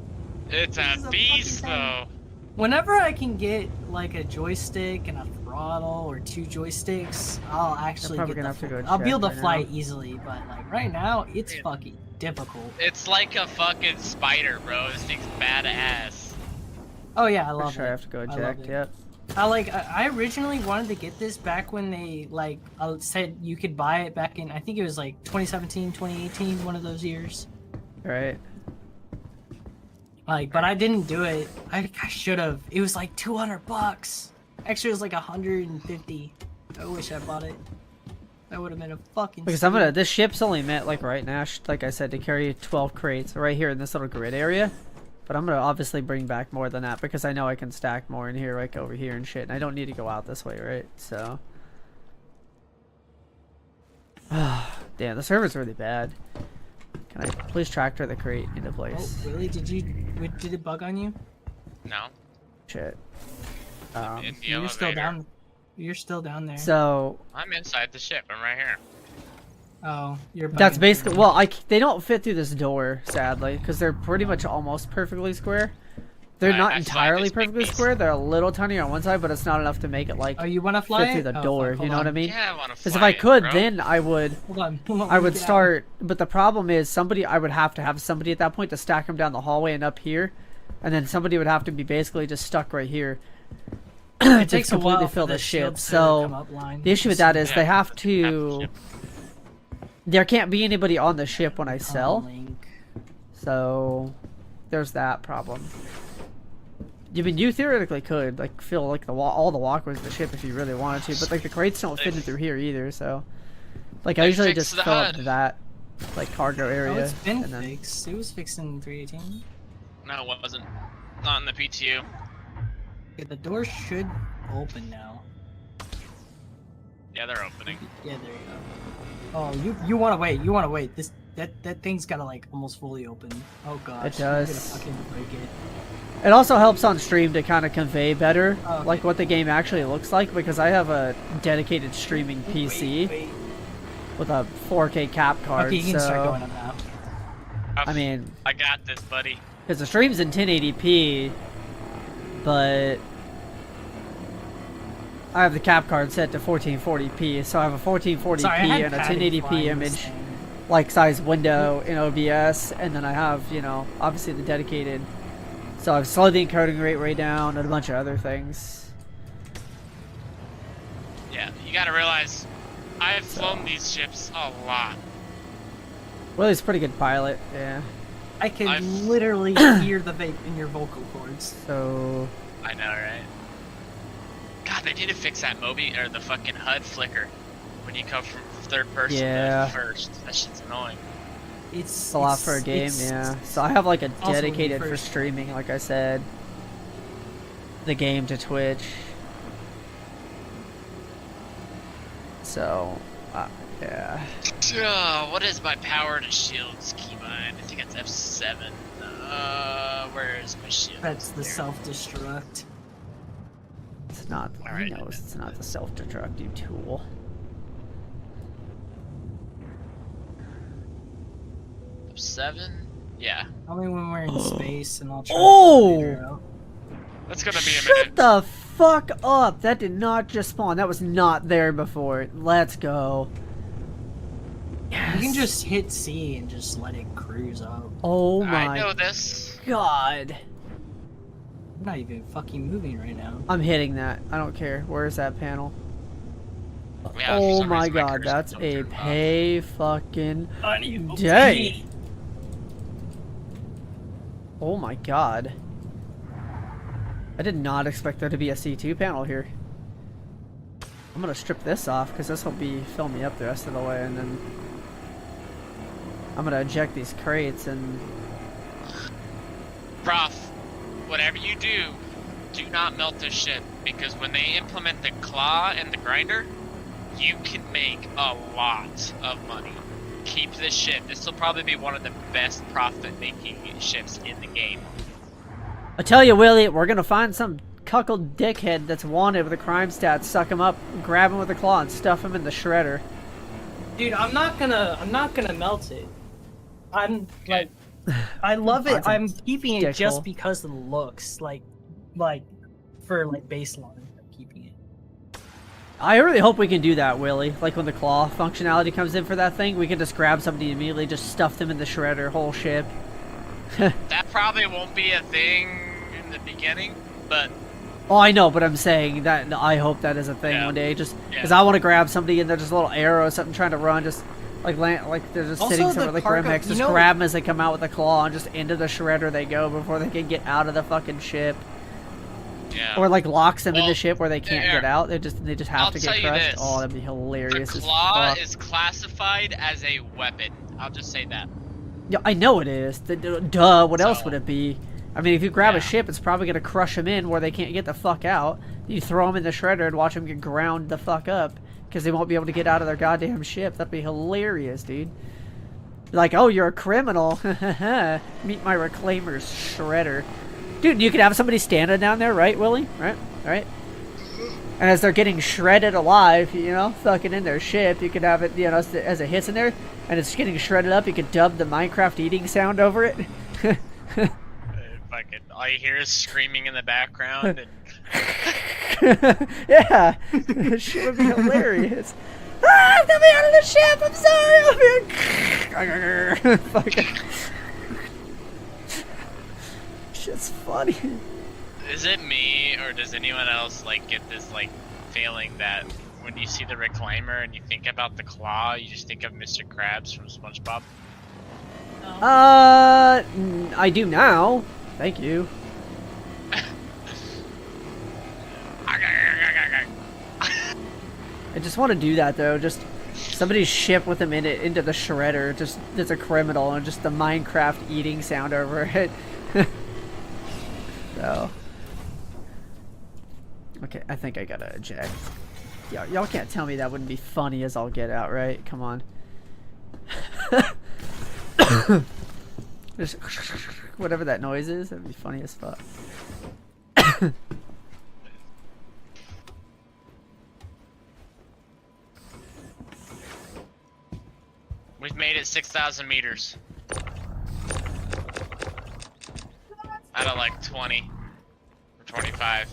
Speaker 2: it's
Speaker 4: This
Speaker 2: a
Speaker 4: is a
Speaker 2: beast
Speaker 4: fucking
Speaker 2: though.
Speaker 4: Whenever I can get like a joystick and a throttle or 2 joysticks, I'll actually
Speaker 1: probably
Speaker 4: get
Speaker 1: gonna
Speaker 4: the
Speaker 1: have to go
Speaker 4: I'll be able
Speaker 1: check
Speaker 4: to
Speaker 1: right
Speaker 4: fly
Speaker 1: now.
Speaker 4: it easily, but like right now, it's
Speaker 2: Yeah.
Speaker 4: fucking difficult.
Speaker 2: It's like a fucking spider, bro. This thing's badass.
Speaker 4: Oh yeah, I
Speaker 1: For
Speaker 4: love
Speaker 1: sure,
Speaker 4: it.
Speaker 1: I have to go
Speaker 4: I love
Speaker 1: check.
Speaker 4: it.
Speaker 1: Yep.
Speaker 4: I originally wanted to get this back when they like said you could buy it back in, I think it was like 2017, 2018, one of those years.
Speaker 1: Right.
Speaker 4: Like, but I didn't do it. I should have. It was like $200. Actually, it was like 150. I wish I bought it. That would have been a fucking.
Speaker 1: Because I'm gonna. This ship's only meant like right now, like I said, to carry 12 crates right here in this little grid area. But I'm gonna obviously bring back more than that because I know I can stack more in here, like over here and shit. And I don't need to go out this way, right? So. Damn, the server's really bad. Can I please tractor the crate into
Speaker 4: Oh,
Speaker 1: place?
Speaker 4: really? Did it bug on you?
Speaker 2: No.
Speaker 1: Shit.
Speaker 2: In the
Speaker 4: You're still
Speaker 2: elevator.
Speaker 4: down. You're still down there.
Speaker 1: So
Speaker 2: I'm inside the ship. I'm right here.
Speaker 4: Oh, you're.
Speaker 1: that's
Speaker 4: bugging
Speaker 1: basically
Speaker 4: through.
Speaker 1: well, they don't fit through this door, sadly, because they're pretty much almost perfectly square. They're
Speaker 2: I
Speaker 1: not
Speaker 2: fly
Speaker 1: entirely
Speaker 2: this big
Speaker 1: perfectly
Speaker 2: piece.
Speaker 1: square. They're a little tiny on one side, but it's not enough to make it like
Speaker 4: Oh, you want to fly
Speaker 1: fit through
Speaker 4: it?
Speaker 1: the
Speaker 4: Oh,
Speaker 1: door.
Speaker 4: fuck,
Speaker 1: You
Speaker 4: hold
Speaker 1: know what I
Speaker 4: on.
Speaker 1: mean?
Speaker 2: Yeah, I want to fly.
Speaker 1: Because if I
Speaker 2: it,
Speaker 1: could,
Speaker 2: bro.
Speaker 1: then I would.
Speaker 4: Hold on. Hold on,
Speaker 1: I
Speaker 4: let me
Speaker 1: would
Speaker 4: get out.
Speaker 1: start, but the problem is I would have to have somebody at that point to stack them down the hallway and up here, and then somebody would have to be basically just stuck right here
Speaker 4: It
Speaker 1: to
Speaker 4: takes a
Speaker 1: completely
Speaker 4: while
Speaker 1: fill
Speaker 4: for
Speaker 1: the ship.
Speaker 4: shields to come
Speaker 1: So
Speaker 4: up line.
Speaker 1: the issue with that is
Speaker 2: Yeah,
Speaker 1: they have
Speaker 2: half the
Speaker 1: to.
Speaker 2: ship.
Speaker 1: There can't be anybody on the ship when I sell,
Speaker 4: Link.
Speaker 1: so there's that problem. I mean, you theoretically could like fill like all the walkways of the ship if you really wanted to, but like the crates don't fit in through here either. So, like I
Speaker 2: They
Speaker 1: usually
Speaker 2: fixed
Speaker 1: just
Speaker 2: the
Speaker 1: fill up
Speaker 2: HUD.
Speaker 1: to that like cargo
Speaker 4: Oh,
Speaker 1: area.
Speaker 4: it's been
Speaker 1: and then,
Speaker 4: fixed. It was fixed in 318.
Speaker 2: No, it wasn't. Not in the PTU.
Speaker 4: Okay, the door should open now.
Speaker 2: Yeah, they're opening.
Speaker 4: Yeah, there you go. Oh, you want to wait. You want to wait. That thing's gotta like almost fully open. Oh gosh.
Speaker 1: It
Speaker 4: I'm
Speaker 1: does.
Speaker 4: gonna fucking break it.
Speaker 1: It also helps on stream to kind of convey better
Speaker 4: Oh, okay.
Speaker 1: like what the game actually looks like because I have a dedicated streaming PC
Speaker 4: Wait.
Speaker 1: with a 4K cap card.
Speaker 4: Okay, you can start
Speaker 1: so
Speaker 4: going on now.
Speaker 1: I mean,
Speaker 2: I got this, buddy.
Speaker 1: because the stream's in 1080p, but I have the cap card set to 1440p, so I have a 1440p
Speaker 4: Sorry, I had
Speaker 1: and a
Speaker 4: Patty
Speaker 1: 1080p
Speaker 4: flying this
Speaker 1: image
Speaker 4: thing.
Speaker 1: like size window in OBS, and then I have, you know, obviously the dedicated. So I've slowed the encoding rate way down and a bunch of other things.
Speaker 2: Yeah, you gotta realize, I have flown these ships a lot.
Speaker 1: Willie's a pretty good pilot, yeah.
Speaker 4: I can
Speaker 2: I've-
Speaker 4: literally hear the vape in your vocal cords.
Speaker 1: So
Speaker 2: I know, right? God, they need to fix that Moby or the fucking HUD flicker when you come from third person
Speaker 1: Yeah.
Speaker 2: to first. That shit's annoying.
Speaker 4: It's
Speaker 1: a lot for a game,
Speaker 4: it's-
Speaker 1: yeah. So I have like a
Speaker 4: also when you
Speaker 1: dedicated for
Speaker 4: first-
Speaker 1: streaming, like I said. The game to Twitch. So, yeah.
Speaker 2: What is my power to shields keybind? I think it's F7. Where is my shield?
Speaker 4: That's the
Speaker 2: There.
Speaker 4: self-destruct.
Speaker 1: It's not, he
Speaker 2: Alright.
Speaker 1: knows it's not the self-destruct, you tool.
Speaker 2: F7? Yeah.
Speaker 4: Tell me when we're in space and I'll try
Speaker 1: Oh!
Speaker 4: to figure it out.
Speaker 2: That's gonna be a
Speaker 1: Shut
Speaker 2: minute.
Speaker 1: the fuck up! That did not just spawn. That was not there before. Let's go. Yes.
Speaker 4: You can just hit C and just let it cruise up.
Speaker 1: Oh
Speaker 2: I
Speaker 1: my
Speaker 2: know this.
Speaker 1: god.
Speaker 4: I'm not even fucking moving right now.
Speaker 1: I'm hitting that. I don't care. Where's that panel?
Speaker 2: Yeah, for
Speaker 1: Oh
Speaker 2: some
Speaker 1: my
Speaker 2: reason
Speaker 1: god,
Speaker 2: cursor
Speaker 1: that's
Speaker 2: jumped
Speaker 1: a
Speaker 2: through.
Speaker 1: pay fucking
Speaker 4: I need
Speaker 1: day. Oh my god. I did not expect there to be a C2 panel here. I'm gonna strip this off because this will fill me up the rest of the way, and then I'm gonna eject these crates and
Speaker 2: Prof, whatever you do not melt this shit, because when they implement the claw and the grinder, you can make a lot of money. Keep this ship. This will probably be one of the best profit-making ships in the game.
Speaker 1: I tell you, Willie, we're gonna find some cuckold dickhead that's wanted with a crime stat, suck him up, grab him with a claw, and stuff him in the shredder.
Speaker 4: Dude, I'm not gonna melt it. I'm
Speaker 2: Okay.
Speaker 4: like, I love it.
Speaker 1: That's a
Speaker 4: I'm keeping it
Speaker 1: dickhole.
Speaker 4: just because of the looks, like for like baseline. I'm keeping it.
Speaker 1: I really hope we can do that, Willie. Like when the claw functionality comes in for that thing, we can just grab somebody and immediately just stuff them in the shredder, whole ship.
Speaker 2: That probably won't be a thing in the beginning, but
Speaker 1: Oh, I know, but I'm saying that I hope that is a thing
Speaker 2: Yeah.
Speaker 1: one day. Just because
Speaker 2: Yeah.
Speaker 1: I want to grab somebody and they're just a little arrow or something trying to run, just like land, like they're just
Speaker 4: Also,
Speaker 1: sitting
Speaker 4: the
Speaker 1: somewhere like
Speaker 4: cargo-
Speaker 1: Grimhex,
Speaker 4: you
Speaker 1: just
Speaker 4: know-
Speaker 1: grab them as they come out with a claw and just into the shredder they go before they can get out of the fucking ship,
Speaker 2: yeah.
Speaker 1: or like locks them in
Speaker 2: Well,
Speaker 1: the ship where they can't
Speaker 2: yeah.
Speaker 1: get out. They just have
Speaker 2: I'll
Speaker 1: to
Speaker 2: tell
Speaker 1: get
Speaker 2: you
Speaker 1: crushed.
Speaker 2: this.
Speaker 1: Oh, that'd be
Speaker 2: The
Speaker 1: hilarious as
Speaker 2: claw
Speaker 1: fuck.
Speaker 2: is classified as a weapon. I'll just say that.
Speaker 1: Yeah, I know it is. Duh. What else
Speaker 2: So-
Speaker 1: would it be? I mean, if you grab a
Speaker 2: Yeah.
Speaker 1: ship, it's probably gonna crush them in where they can't get the fuck out. You throw them in the shredder and watch them get ground the fuck up because they won't be able to get out of their goddamn ship. That'd be hilarious, dude. Like, oh, you're a criminal. Meet my reclaimers shredder. Dude, you could have somebody standing down there, right, Willie? Right? And as they're getting shredded alive, you know, fucking in their ship, you could have it, you know, as it hits in there, and it's getting shredded up, you could dub the Minecraft eating sound over it.
Speaker 2: Fucking, all you hear is screaming in the background. And
Speaker 1: Yeah, shit would be hilarious. Ah, let me out of the ship. I'm sorry. I'm Fucking shit's funny.
Speaker 2: is it me, or does anyone else like get this like feeling that when you see the reclaimer and you think about the claw, you just think of Mr. Krabs from SpongeBob?
Speaker 1: I do now. Thank you. I just want to do that though. Just somebody's ship with them in it into the shredder. Just there's a criminal and just the Minecraft eating sound over it. So, okay, I think I gotta eject. Y'all can't tell me that wouldn't be funny as all get out, right? Come on. Just whatever that noise is, that'd be funny as fuck.
Speaker 2: We've made it 6,000 meters. Out of like 20 or 25.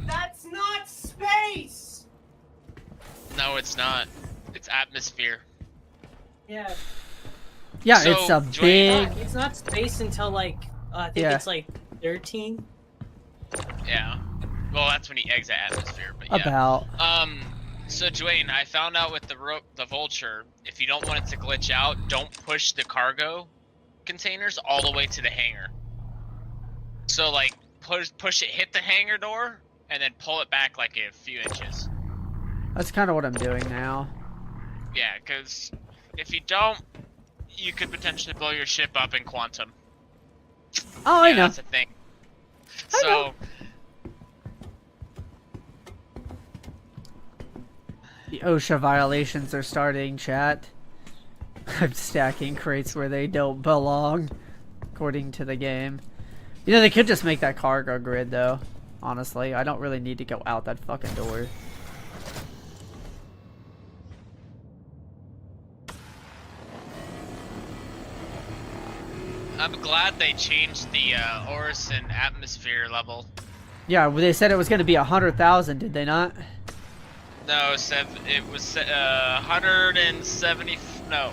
Speaker 4: That's not space.
Speaker 2: No, it's not. It's atmosphere.
Speaker 4: Yeah,
Speaker 1: Yeah,
Speaker 2: So,
Speaker 1: it's a
Speaker 2: Dwayne-
Speaker 1: big.
Speaker 4: it's not space until like I think
Speaker 1: Yeah.
Speaker 4: it's like 13.
Speaker 2: Yeah. Well, that's when you exit atmosphere, but yeah.
Speaker 1: About.
Speaker 2: So Dwayne, I found out with the Vulture, if you don't want it to glitch out, don't push the cargo containers all the way to the hangar. So like push it, hit the hangar door, and then pull it back like a few inches.
Speaker 1: That's kind of what I'm doing now.
Speaker 2: Yeah, because if you don't, you could potentially blow your ship up in quantum.
Speaker 1: Oh, I
Speaker 2: Yeah,
Speaker 1: know.
Speaker 2: that's a thing.
Speaker 1: I
Speaker 2: So.
Speaker 1: know. The OSHA violations are starting, chat. I'm stacking crates where they don't belong, according to the game. You know, they could just make that cargo grid, though. Honestly, I don't really need to go out that fucking door.
Speaker 2: I'm glad they changed the Orison atmosphere level.
Speaker 1: Yeah, well, they said it was going to be 100,000, did they not?
Speaker 2: No, it was 170. No,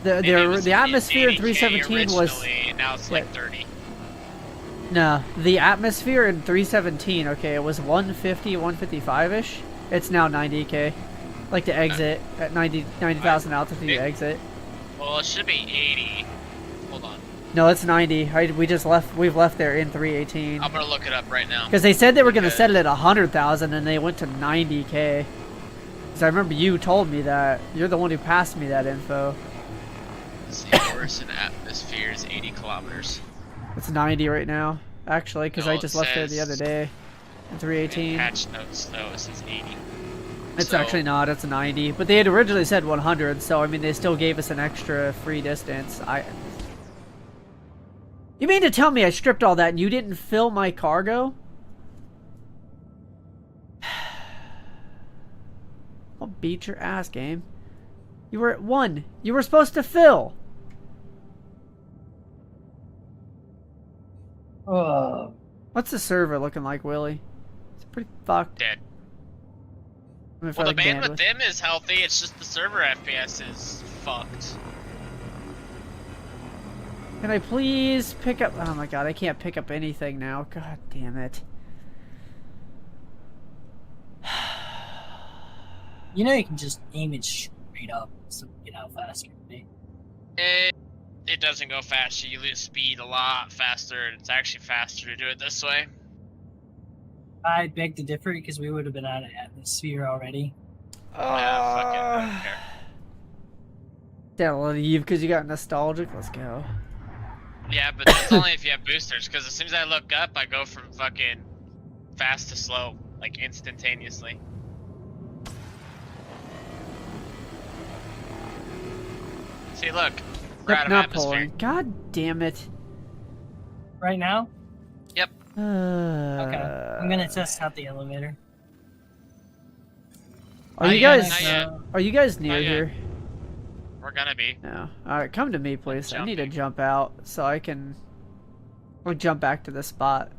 Speaker 1: The atmosphere in
Speaker 2: 80K
Speaker 1: 317 was...
Speaker 2: originally, and now it's like 30.
Speaker 1: No, the atmosphere in 317, okay, it was 150, 155-ish. It's now 90k. Like the exit at 90,000 altitude exit.
Speaker 2: Well, it should be 80. Hold on.
Speaker 1: No, it's 90. We've left there in 318.
Speaker 2: I'm gonna look it up right now.
Speaker 1: Because they said they were going to
Speaker 2: Okay.
Speaker 1: set it at 100,000 and they went to 90k. Because I remember you told me that. You're the one who passed me that info.
Speaker 2: The Orison atmosphere is 80 kilometers.
Speaker 1: It's 90 right now, actually, because
Speaker 2: No,
Speaker 1: I
Speaker 2: it
Speaker 1: just left there the other
Speaker 2: says-
Speaker 1: day. In
Speaker 2: In
Speaker 1: 318.
Speaker 2: patch notes, though, it says 80.
Speaker 1: It's
Speaker 2: So-
Speaker 1: actually not, it's 90. But they had originally said 100, so I mean, they still gave us an extra free distance. You mean to tell me I stripped all that and you didn't fill my cargo? I'll beat your ass, game. You were at 1. You were supposed to fill. What's the server looking like, Willie? It's pretty fucked.
Speaker 2: Dead.
Speaker 1: I mean, for,
Speaker 2: Well, the
Speaker 1: like,
Speaker 2: bandwidth them is healthy. It's just the server FPS is fucked.
Speaker 1: Can I please pick up... Oh my god, I can't pick up anything now. God damn it.
Speaker 4: You know you can just aim it straight up so you get out faster, right?
Speaker 2: It doesn't go fast. You lose speed a lot faster, and it's actually faster to do it this way.
Speaker 4: I beg to differ because we would have been out of atmosphere already.
Speaker 2: I don't care.
Speaker 1: That'll leave because you got nostalgic. Let's go.
Speaker 2: Yeah, but that's only if you have boosters, because as soon as I look up, I go from fucking fast to slow, like instantaneously. See, look. We're out of
Speaker 1: Not
Speaker 2: atmosphere.
Speaker 1: pulling. God damn it.
Speaker 4: Right now?
Speaker 2: Yep.
Speaker 4: Okay. I'm gonna test out the elevator.
Speaker 1: Are
Speaker 2: Not
Speaker 1: you
Speaker 2: yet,
Speaker 1: guys?
Speaker 2: not yet.
Speaker 1: Are you guys near
Speaker 2: Not yet.
Speaker 1: here?
Speaker 2: We're gonna be.
Speaker 1: No. All right, come to me, please. I need to
Speaker 2: jumping.
Speaker 1: jump out so I can. I'll jump back to the spot.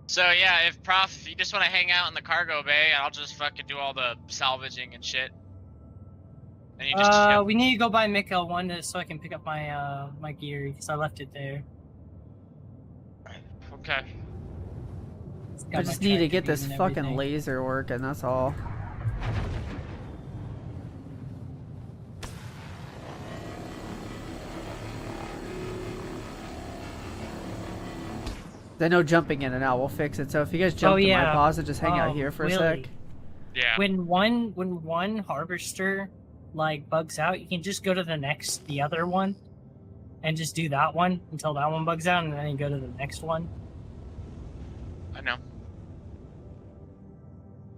Speaker 2: So yeah, if you just want to hang out in the cargo bay, I'll just fucking do all the salvaging and shit. And you just chill.
Speaker 4: We need to go by Mika 1 so I can pick up my my gear because I left it there.
Speaker 2: Okay.
Speaker 4: It's
Speaker 1: I
Speaker 4: got
Speaker 1: just
Speaker 4: my
Speaker 1: need to
Speaker 4: tracker
Speaker 1: get this
Speaker 4: and
Speaker 1: fucking
Speaker 4: everything.
Speaker 1: laser working. That's all. I know jumping in and out will fix it. So if you guys jump to my
Speaker 4: yeah.
Speaker 1: pause and just hang out here for a
Speaker 4: Willie,
Speaker 1: sec.
Speaker 2: Yeah.
Speaker 4: When one harvester like bugs out, you can just go to the other one, and just do that one until that one bugs out, and then you go to the next one.
Speaker 2: I know.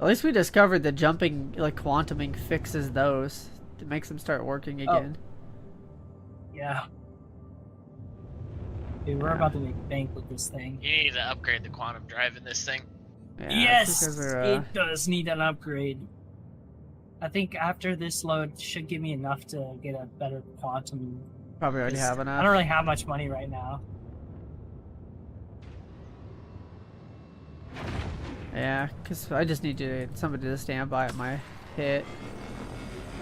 Speaker 1: At least we discovered that jumping, like quantuming, fixes those. It makes them start working again.
Speaker 4: Yeah. Dude, we're about to make bank with this thing.
Speaker 2: You need to upgrade the quantum drive in this thing.
Speaker 1: Yeah,
Speaker 4: Yes,
Speaker 1: because they're,
Speaker 4: it does need an upgrade. I think after this load should give me enough to get a better quantum.
Speaker 1: probably already have
Speaker 4: I
Speaker 1: enough.
Speaker 4: don't really have much money right now.
Speaker 1: Yeah, because I just need somebody to stand by at my hit.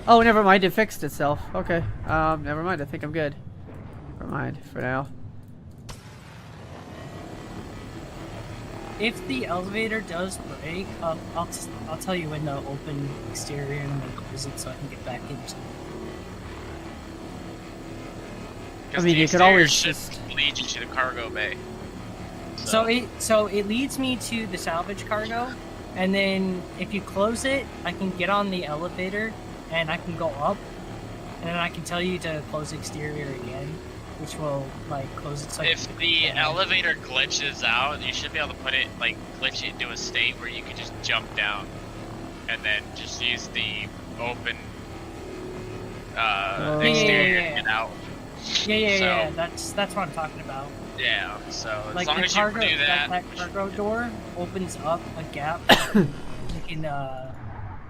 Speaker 1: Oh, never mind. It fixed itself. Okay. Never mind. I think I'm good. Never mind for now.
Speaker 4: if the elevator does break, I'll tell you when to open exterior and then close it so I can get back into it.
Speaker 1: I mean, you could always just
Speaker 2: lead you to the cargo bay.
Speaker 4: So it leads me to the salvage cargo, and then if you close it, I can get on the elevator and I can go up, and then I can tell you to close exterior again, which will like close it. So
Speaker 2: if the elevator glitches out, you should be able to put it like glitch it into a state where you can just jump down, and then just use the open exterior to get out.
Speaker 4: Yeah. That's what I'm talking about.
Speaker 2: Yeah, so as
Speaker 4: Like
Speaker 2: long
Speaker 4: the
Speaker 2: as
Speaker 4: cargo,
Speaker 2: you do that,
Speaker 4: that cargo door opens up a gap.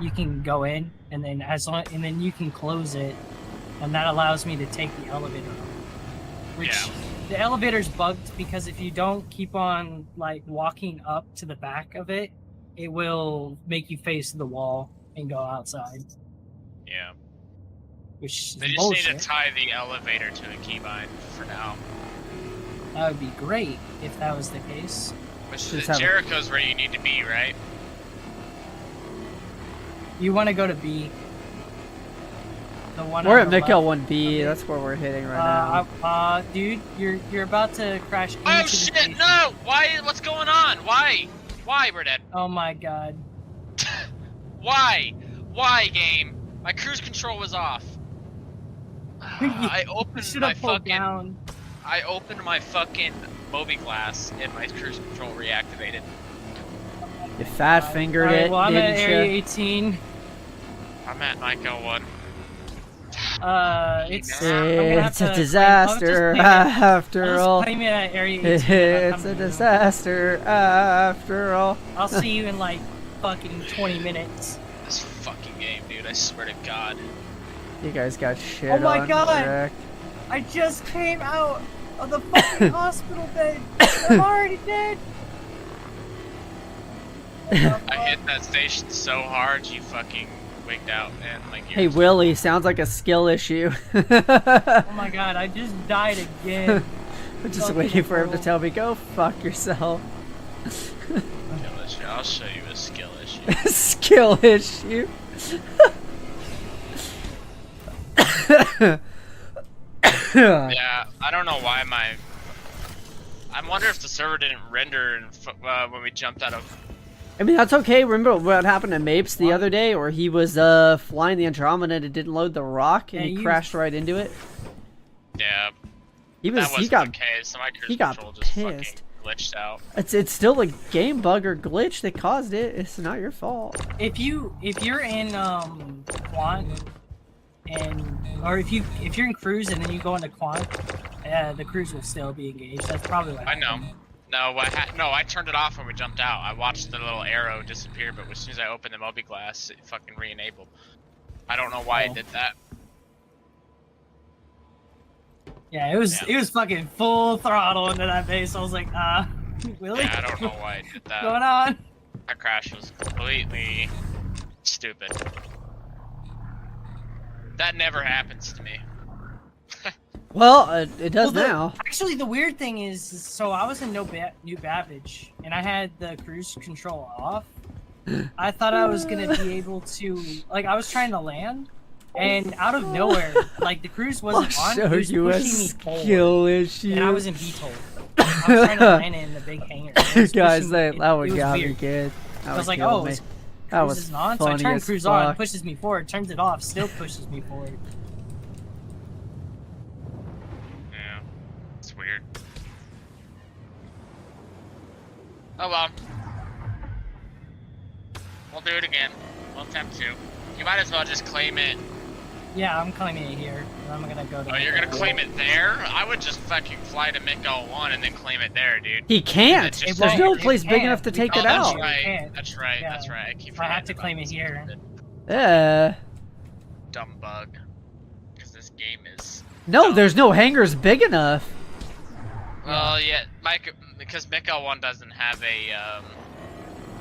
Speaker 4: You can go in, and then then you can close it, and that allows me to take the elevator up. Which the elevator's bugged because if you don't keep on like walking up to the back of it, it will make you face the wall and go outside.
Speaker 2: Yeah.
Speaker 4: Which
Speaker 2: They
Speaker 4: is
Speaker 2: just
Speaker 4: bullshit.
Speaker 2: need to tie the elevator to a keybind for now.
Speaker 4: That would be great if that was the case.
Speaker 2: Which
Speaker 1: Just
Speaker 2: is
Speaker 1: have it.
Speaker 2: Jericho's where you need to be, right?
Speaker 4: You want to go to B. The one
Speaker 1: we're
Speaker 4: on
Speaker 1: at
Speaker 4: the
Speaker 1: Mikkel
Speaker 4: left.
Speaker 1: 1B. That's where we're hitting right now.
Speaker 4: Dude, you're about to crash into
Speaker 2: Oh
Speaker 4: the
Speaker 2: shit!
Speaker 4: station.
Speaker 2: No! Why? What's going on? Why? Why we're dead?
Speaker 4: Oh my god.
Speaker 2: Why? Why, game? My cruise control was off. I
Speaker 4: You
Speaker 2: opened
Speaker 4: should
Speaker 2: my
Speaker 4: have pulled
Speaker 2: fucking.
Speaker 4: down.
Speaker 2: I opened my fucking Moby glass and my cruise control reactivated.
Speaker 1: You fat fingered
Speaker 4: Alright,
Speaker 1: it,
Speaker 4: well, I'm at
Speaker 1: didn't
Speaker 4: Area
Speaker 1: you?
Speaker 4: 18.
Speaker 2: I'm at Michael 1.
Speaker 4: It's I'm gonna have
Speaker 1: It's
Speaker 4: to
Speaker 1: a disaster after
Speaker 4: I'll
Speaker 1: all.
Speaker 4: just claim it at Area 18.
Speaker 1: It's a disaster after all.
Speaker 4: I'll see you in like fucking 20 minutes.
Speaker 2: This fucking game, dude. I swear to God.
Speaker 1: You guys got shit
Speaker 4: Oh my
Speaker 1: on.
Speaker 4: God.
Speaker 1: wrecked.
Speaker 4: I just came out of the fucking hospital bed. I'm already dead.
Speaker 2: I hit that station so hard, you fucking wigged out, man. Like
Speaker 1: Hey
Speaker 2: you're
Speaker 1: Willie, sounds like a skill issue.
Speaker 4: Oh my god, I just died again.
Speaker 1: I'm just
Speaker 4: Fucking
Speaker 1: waiting for him to
Speaker 4: cool.
Speaker 1: tell me, go fuck yourself.
Speaker 2: skill issue. I'll show you a skill issue.
Speaker 1: Skill issue.
Speaker 2: Yeah, I don't know why my. I wonder if the server didn't render when we jumped out of.
Speaker 1: I mean, that's okay. Remember what happened to Mapes the other day, where he was flying the Andromeda and it didn't load the rock, and
Speaker 4: Yeah,
Speaker 1: he
Speaker 4: you-
Speaker 1: crashed right into it.
Speaker 2: Yeah,
Speaker 1: He
Speaker 2: that
Speaker 1: was
Speaker 2: wasn't
Speaker 1: he got
Speaker 2: the case. So my cruise
Speaker 1: he got
Speaker 2: control just fucking
Speaker 1: pissed.
Speaker 2: glitched out.
Speaker 1: it's still a game bug or glitch that caused it. It's not your fault.
Speaker 4: If you're in Quant or if you're in cruise and then you go into Quant, the cruise will still be engaged. That's probably what
Speaker 2: I know.
Speaker 4: happened.
Speaker 2: No, I turned it off when we jumped out. I watched the little arrow disappear, but as soon as I opened the Moby glass, it fucking re-enabled. I don't know why it did that.
Speaker 4: Yeah, it was fucking full throttle into that base. I was like, Willie,
Speaker 2: Yeah, I don't know why it did
Speaker 4: what's
Speaker 2: that.
Speaker 4: going on?
Speaker 2: That crash was completely stupid. That never happens to me.
Speaker 1: Well, it does
Speaker 4: Well,
Speaker 1: now.
Speaker 4: Actually, the weird thing is, so I was in New Babbage, and I had the cruise control off. I thought I was gonna be able to, like, I was trying to land, and out of nowhere, like, the cruise
Speaker 1: I'll
Speaker 4: wasn't on.
Speaker 1: show
Speaker 4: It was
Speaker 1: you a
Speaker 4: pushing me forward,
Speaker 1: skill issue.
Speaker 4: and I was in VTOL. I was trying to land it in the big hangar. and it was
Speaker 1: Guys,
Speaker 4: pushing
Speaker 1: that
Speaker 4: me-
Speaker 1: one
Speaker 4: it was
Speaker 1: got me
Speaker 4: weird.
Speaker 1: good. That
Speaker 4: I was like,
Speaker 1: killed
Speaker 4: oh,
Speaker 1: me.
Speaker 4: it's
Speaker 1: That
Speaker 4: cruise
Speaker 1: was
Speaker 4: isn't on, so I
Speaker 1: funny
Speaker 4: turn
Speaker 1: as
Speaker 4: cruise on,
Speaker 1: fuck.
Speaker 4: pushes me forward, turns it off, still pushes me forward.
Speaker 2: Yeah, it's weird. Oh well. We'll do it again. We'll attempt to. You might as well just claim it.
Speaker 4: Yeah, I'm claiming it here, and I'm gonna go to.
Speaker 2: Oh, you're gonna claim it there? I would just fucking fly to Mikko 1 and then claim it there, dude.
Speaker 1: He can't.
Speaker 2: It just
Speaker 1: There's
Speaker 2: won't.
Speaker 1: no
Speaker 2: It
Speaker 1: place big
Speaker 4: can't.
Speaker 1: enough to
Speaker 4: We
Speaker 1: take
Speaker 4: can't.
Speaker 1: it
Speaker 2: Oh, that's
Speaker 1: out.
Speaker 2: right.
Speaker 4: can't.
Speaker 2: That's right.
Speaker 4: Yeah.
Speaker 2: That's right. I keep
Speaker 4: I have
Speaker 2: forgetting
Speaker 4: to
Speaker 2: about
Speaker 4: claim it
Speaker 2: this
Speaker 4: here.
Speaker 2: stupid
Speaker 1: Yeah.
Speaker 2: Dumb bug. Because this game is.
Speaker 1: No,
Speaker 2: dumb.
Speaker 1: there's no hangars big enough.
Speaker 2: Well, yeah, because Mikko 1 doesn't have a.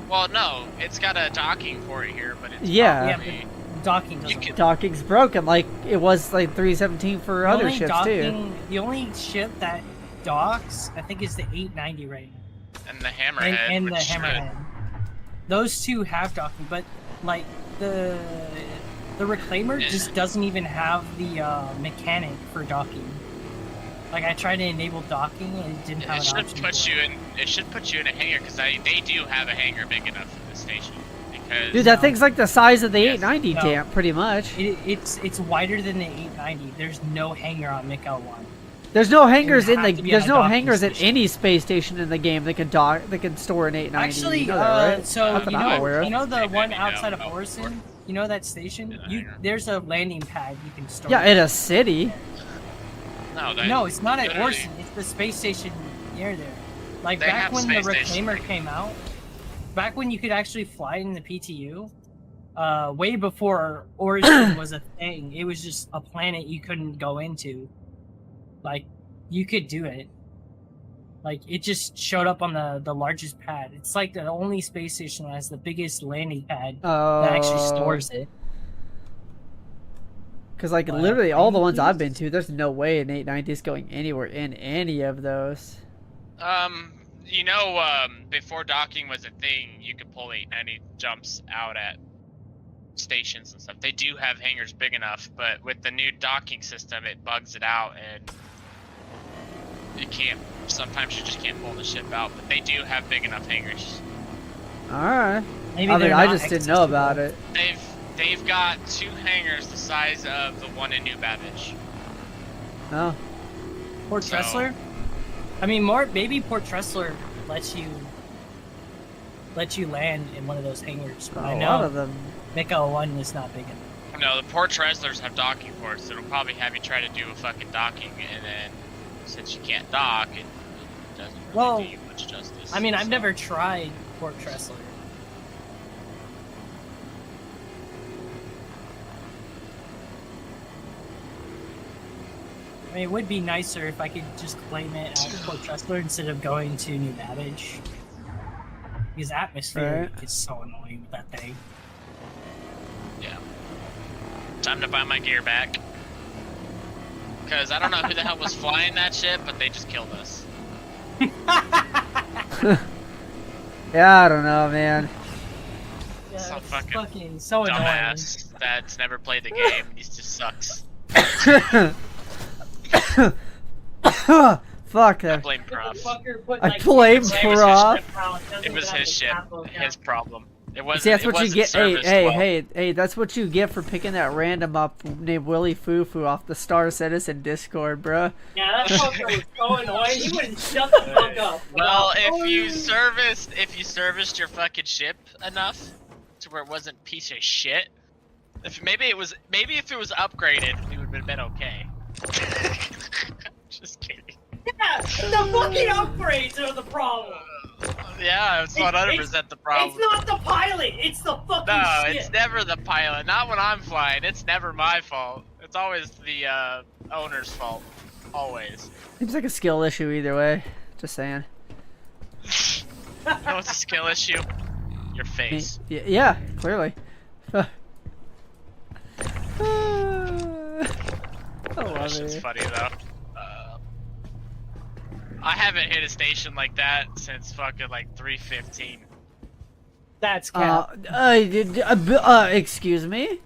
Speaker 2: Well, no, it's got a docking port here, but it's
Speaker 1: Yeah.
Speaker 4: Yeah,
Speaker 2: probably-
Speaker 4: but docking doesn't.
Speaker 2: You
Speaker 4: work.
Speaker 2: can-
Speaker 1: Docking's broken, like it was like 317 for
Speaker 4: The
Speaker 1: other
Speaker 4: only
Speaker 1: ships too.
Speaker 4: The only ship that docks, I think, is the 890 right now.
Speaker 2: And the hammerhead.
Speaker 4: and the
Speaker 2: which should-
Speaker 4: hammerhead. Those two have docking, but like the reclaimer just doesn't even have the mechanic for docking. Like I tried to enable docking and it didn't have
Speaker 2: It
Speaker 4: an
Speaker 2: should
Speaker 4: option
Speaker 2: put
Speaker 4: for
Speaker 2: you
Speaker 4: it.
Speaker 2: in. It should put you in a hangar because they do have a hangar big enough for the station. Because
Speaker 1: Dude, that thing's like the size of the
Speaker 2: Yes.
Speaker 1: 890
Speaker 4: No.
Speaker 1: damn, pretty much.
Speaker 4: It's wider than the 890. There's no hangar on MiG-L1.
Speaker 1: There's no hangars
Speaker 4: would
Speaker 1: in
Speaker 4: have
Speaker 1: the.
Speaker 4: to be
Speaker 1: There's
Speaker 4: on a
Speaker 1: no
Speaker 4: docking
Speaker 1: hangars at
Speaker 4: station.
Speaker 1: any space station in the game that can dock. That can store an 890.
Speaker 4: Actually,
Speaker 1: you know that, right?
Speaker 4: so
Speaker 1: Not that
Speaker 4: you
Speaker 1: I'm aware
Speaker 4: know,
Speaker 1: of.
Speaker 4: you know the one
Speaker 2: 890
Speaker 4: outside of
Speaker 2: no,
Speaker 4: Orson? You know that station?
Speaker 2: In a
Speaker 4: You
Speaker 2: hangar.
Speaker 4: there's a landing pad you can store.
Speaker 1: Yeah, in a city.
Speaker 4: No, it's not at
Speaker 2: literally-
Speaker 4: Orson. It's the space station near there. Like
Speaker 2: They
Speaker 4: back
Speaker 2: have
Speaker 4: when the
Speaker 2: space stations.
Speaker 4: Reclaimer came out, back when you could actually fly in the PTU, way before Orson was a thing. It was just a planet you couldn't go into. Like you could do it. Like it just showed up on the largest pad. It's like the only space station that has the biggest landing pad that actually stores it.
Speaker 1: Because like
Speaker 4: Wow.
Speaker 1: literally all the ones I've been to, there's no way an 890 is going anywhere in any of those.
Speaker 2: You know, before docking was a thing, you could pull 890 jumps out at stations and stuff. They do have hangars big enough, but with the new docking system, it bugs it out and you can't. Sometimes you just can't pull the ship out, but they do have big enough hangars.
Speaker 1: All right.
Speaker 4: Maybe
Speaker 1: I mean,
Speaker 4: they're
Speaker 1: I
Speaker 4: not
Speaker 1: just didn't know about
Speaker 4: accessible.
Speaker 1: it.
Speaker 2: They've got 2 hangars the size of the one in New Babbage.
Speaker 1: No.
Speaker 4: Port
Speaker 2: So-
Speaker 4: Tressler? I mean, maybe Port Tressler lets you land in one of those hangars, but I
Speaker 1: A lot of
Speaker 4: know
Speaker 1: them.
Speaker 4: MiG-L1 is not big enough.
Speaker 2: No, the Port Treslers have docking ports, so it'll probably have you try to do a fucking docking, and then since you can't dock, it doesn't really
Speaker 4: Well,
Speaker 2: do you much justice.
Speaker 4: I mean, I've
Speaker 2: so.
Speaker 4: never tried Port Tressler. I mean, it would be nicer if I could just claim it at Port Tressler instead of going to New Babbage. Because atmosphere
Speaker 1: Right.
Speaker 4: is so annoying with that thing.
Speaker 2: Yeah. Time to buy my gear back. Because I don't know who the hell was flying that ship, but they just killed us.
Speaker 1: Yeah, I don't know, man.
Speaker 4: Yeah,
Speaker 2: So
Speaker 4: it's
Speaker 2: fucking
Speaker 4: so annoying.
Speaker 2: Dumbass that's never played the game. He just sucks.
Speaker 1: Fuck
Speaker 2: I
Speaker 1: that.
Speaker 2: blame Prof.
Speaker 1: I blame
Speaker 2: It
Speaker 1: Prof.
Speaker 2: was his ship. His problem. It wasn't.
Speaker 1: See, that's
Speaker 2: it
Speaker 1: what you
Speaker 2: wasn't
Speaker 1: get. Hey,
Speaker 2: serviced
Speaker 1: hey,
Speaker 2: well.
Speaker 1: hey, that's what you get for picking that random up named Willie Fufu off the Star Citizen Discord, bruh.
Speaker 4: Yeah, that fucker was so annoying. He wouldn't shut the fuck up.
Speaker 2: Well, if you serviced your fucking ship enough to where it wasn't a piece of shit, maybe if it was upgraded, it would have been okay. Just kidding.
Speaker 4: Yeah, the fucking upgrades are the problem.
Speaker 2: Yeah, it's 100% the problem.
Speaker 4: It's not the pilot. It's the fucking
Speaker 2: No,
Speaker 4: shit.
Speaker 2: it's never the pilot. Not when I'm flying. It's never my fault. It's always the owner's fault. Always.
Speaker 1: Seems like a skill issue either way. Just saying.
Speaker 2: You know what's a skill issue? Your face.
Speaker 1: Yeah, clearly. I
Speaker 2: That
Speaker 1: love
Speaker 2: shit's
Speaker 1: it.
Speaker 2: funny though. I haven't hit a station like that since fucking like 315.
Speaker 4: That's cap.
Speaker 1: Excuse me?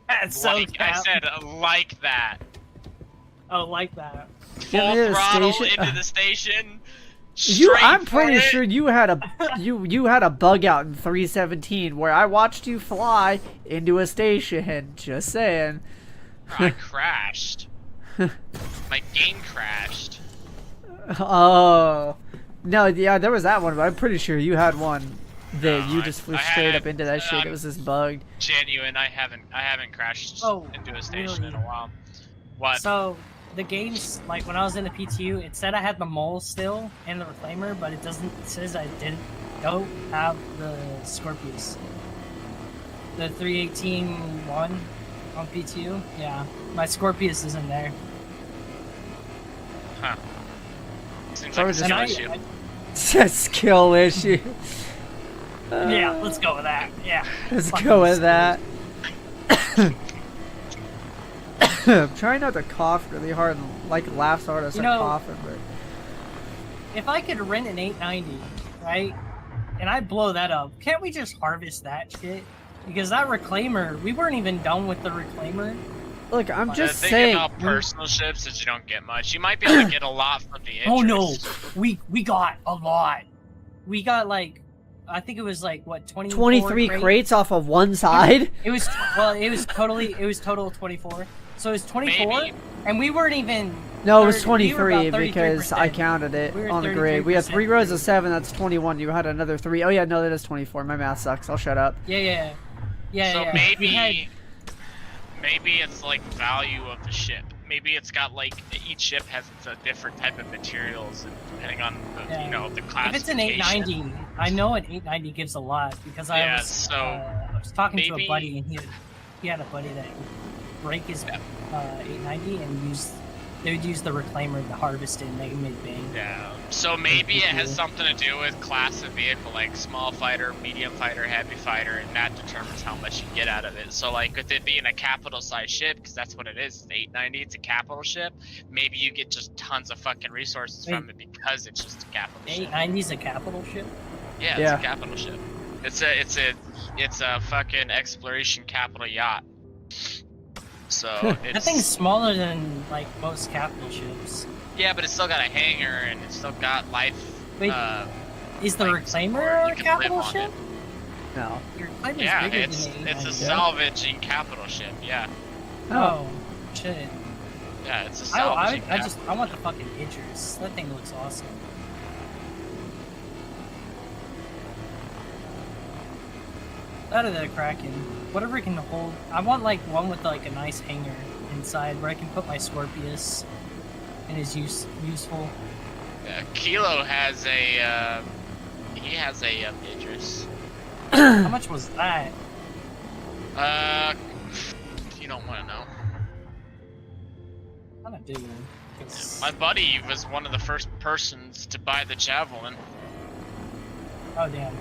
Speaker 4: That's so
Speaker 2: Like I
Speaker 4: cap.
Speaker 2: said, like that.
Speaker 4: Oh, like that.
Speaker 2: Full
Speaker 1: hit a
Speaker 2: throttle
Speaker 1: station?
Speaker 2: into the station.
Speaker 1: I'm
Speaker 2: straight
Speaker 1: pretty
Speaker 2: for it.
Speaker 1: sure you had a you had a bug out in 317 where I watched you fly into a station. Just saying.
Speaker 2: I crashed. My game crashed.
Speaker 1: Oh no, yeah, there was that one, but I'm pretty sure you had one that
Speaker 2: No,
Speaker 1: you just flew
Speaker 2: I
Speaker 1: straight
Speaker 2: had-
Speaker 1: up into that shit. It was just bugged.
Speaker 2: Genuine. I haven't crashed
Speaker 4: Oh,
Speaker 2: into a station
Speaker 4: really?
Speaker 2: in a while. What?
Speaker 4: So, the games, like when I was in the PTU, it said I had the mole still and the reclaimer, but it says I don't have the Scorpius. The 318-1 on PTU? Yeah. My Scorpius isn't there.
Speaker 2: Huh. Seems
Speaker 1: Or
Speaker 2: like a
Speaker 1: just-
Speaker 2: skill
Speaker 4: And
Speaker 2: issue.
Speaker 1: It's a skill issue.
Speaker 4: yeah, let's go with that. Yeah.
Speaker 1: Let's
Speaker 4: Fucking
Speaker 1: go with
Speaker 4: skill.
Speaker 1: that. I'm trying not to cough really hard and like laugh so hard as
Speaker 4: You
Speaker 1: I'm
Speaker 4: know-
Speaker 1: coughing, but
Speaker 4: if I could rent an 890, right, and I blow that up, can't we just harvest that shit? Because that reclaimer, we weren't even done with the reclaimer.
Speaker 1: Look, I'm just
Speaker 2: the thing
Speaker 1: saying.
Speaker 2: about personal ships is you don't get much. You might be able to get a lot from the interest.
Speaker 4: Oh no, we got a lot. We got like, I think it was like what
Speaker 1: 23 crates off of one side.
Speaker 4: It was total 24. So it was 24,
Speaker 2: Maybe.
Speaker 4: and we weren't even.
Speaker 1: No, it was
Speaker 4: we were
Speaker 1: 23
Speaker 4: about
Speaker 1: because I
Speaker 4: 33%.
Speaker 1: counted it
Speaker 4: We were
Speaker 1: on the grid. We had
Speaker 4: 33%
Speaker 1: 3 rows of 7. That's 21. You had another 3. Oh yeah, no, that is 24. My math sucks. I'll shut up.
Speaker 4: Yeah.
Speaker 2: So
Speaker 4: We
Speaker 2: maybe,
Speaker 4: had-
Speaker 2: maybe it's like value of the ship. Maybe it's got like each ship has a different type of materials, and depending on the
Speaker 4: Yeah.
Speaker 2: you know the
Speaker 4: if
Speaker 2: classification.
Speaker 4: it's an 890, I know an 890 gives a lot because I
Speaker 2: Yeah,
Speaker 4: was
Speaker 2: so
Speaker 4: I was talking to a
Speaker 2: maybe-
Speaker 4: buddy and he had a buddy that would break his 890 and they would use the reclaimer to harvest it and they made bang.
Speaker 2: Yeah. So maybe it has something to do with class of vehicle, like small fighter, medium fighter, heavy fighter, and that determines how much you get out of it. So like with it being a capital size ship, because that's what it is, it's 890, it's a capital ship. Maybe you get just tons of fucking resources from it because it's just a capital ship.
Speaker 4: 890 is a capital ship.
Speaker 2: Yeah, it's
Speaker 1: Yeah.
Speaker 2: a capital ship. It's a fucking exploration capital yacht. So it's
Speaker 4: That thing's smaller than like most capital ships.
Speaker 2: yeah, but it's still got a hangar and it's still got life.
Speaker 4: Wait, is the
Speaker 2: like,
Speaker 4: reclaimer
Speaker 2: you
Speaker 4: a
Speaker 2: can
Speaker 4: capital
Speaker 2: live on
Speaker 4: ship?
Speaker 1: No.
Speaker 4: Your reclaimer's
Speaker 2: Yeah,
Speaker 4: bigger
Speaker 2: it's
Speaker 4: than the
Speaker 2: a
Speaker 4: 890.
Speaker 2: salvaging capital ship. Yeah,
Speaker 4: Oh, shit.
Speaker 2: yeah, it's a salvaging.
Speaker 4: I want the fucking Idris. That thing looks awesome. Out of the Kraken. Whatever can hold. I want like one with like a nice hangar inside where I can put my Scorpius and is useful.
Speaker 2: Kilo has a he has a Idris.
Speaker 4: How much was that?
Speaker 2: You don't want to know.
Speaker 4: I'm not digging. 'Cause-
Speaker 2: My buddy was one of the first persons to buy the Javelin.
Speaker 4: Oh damn!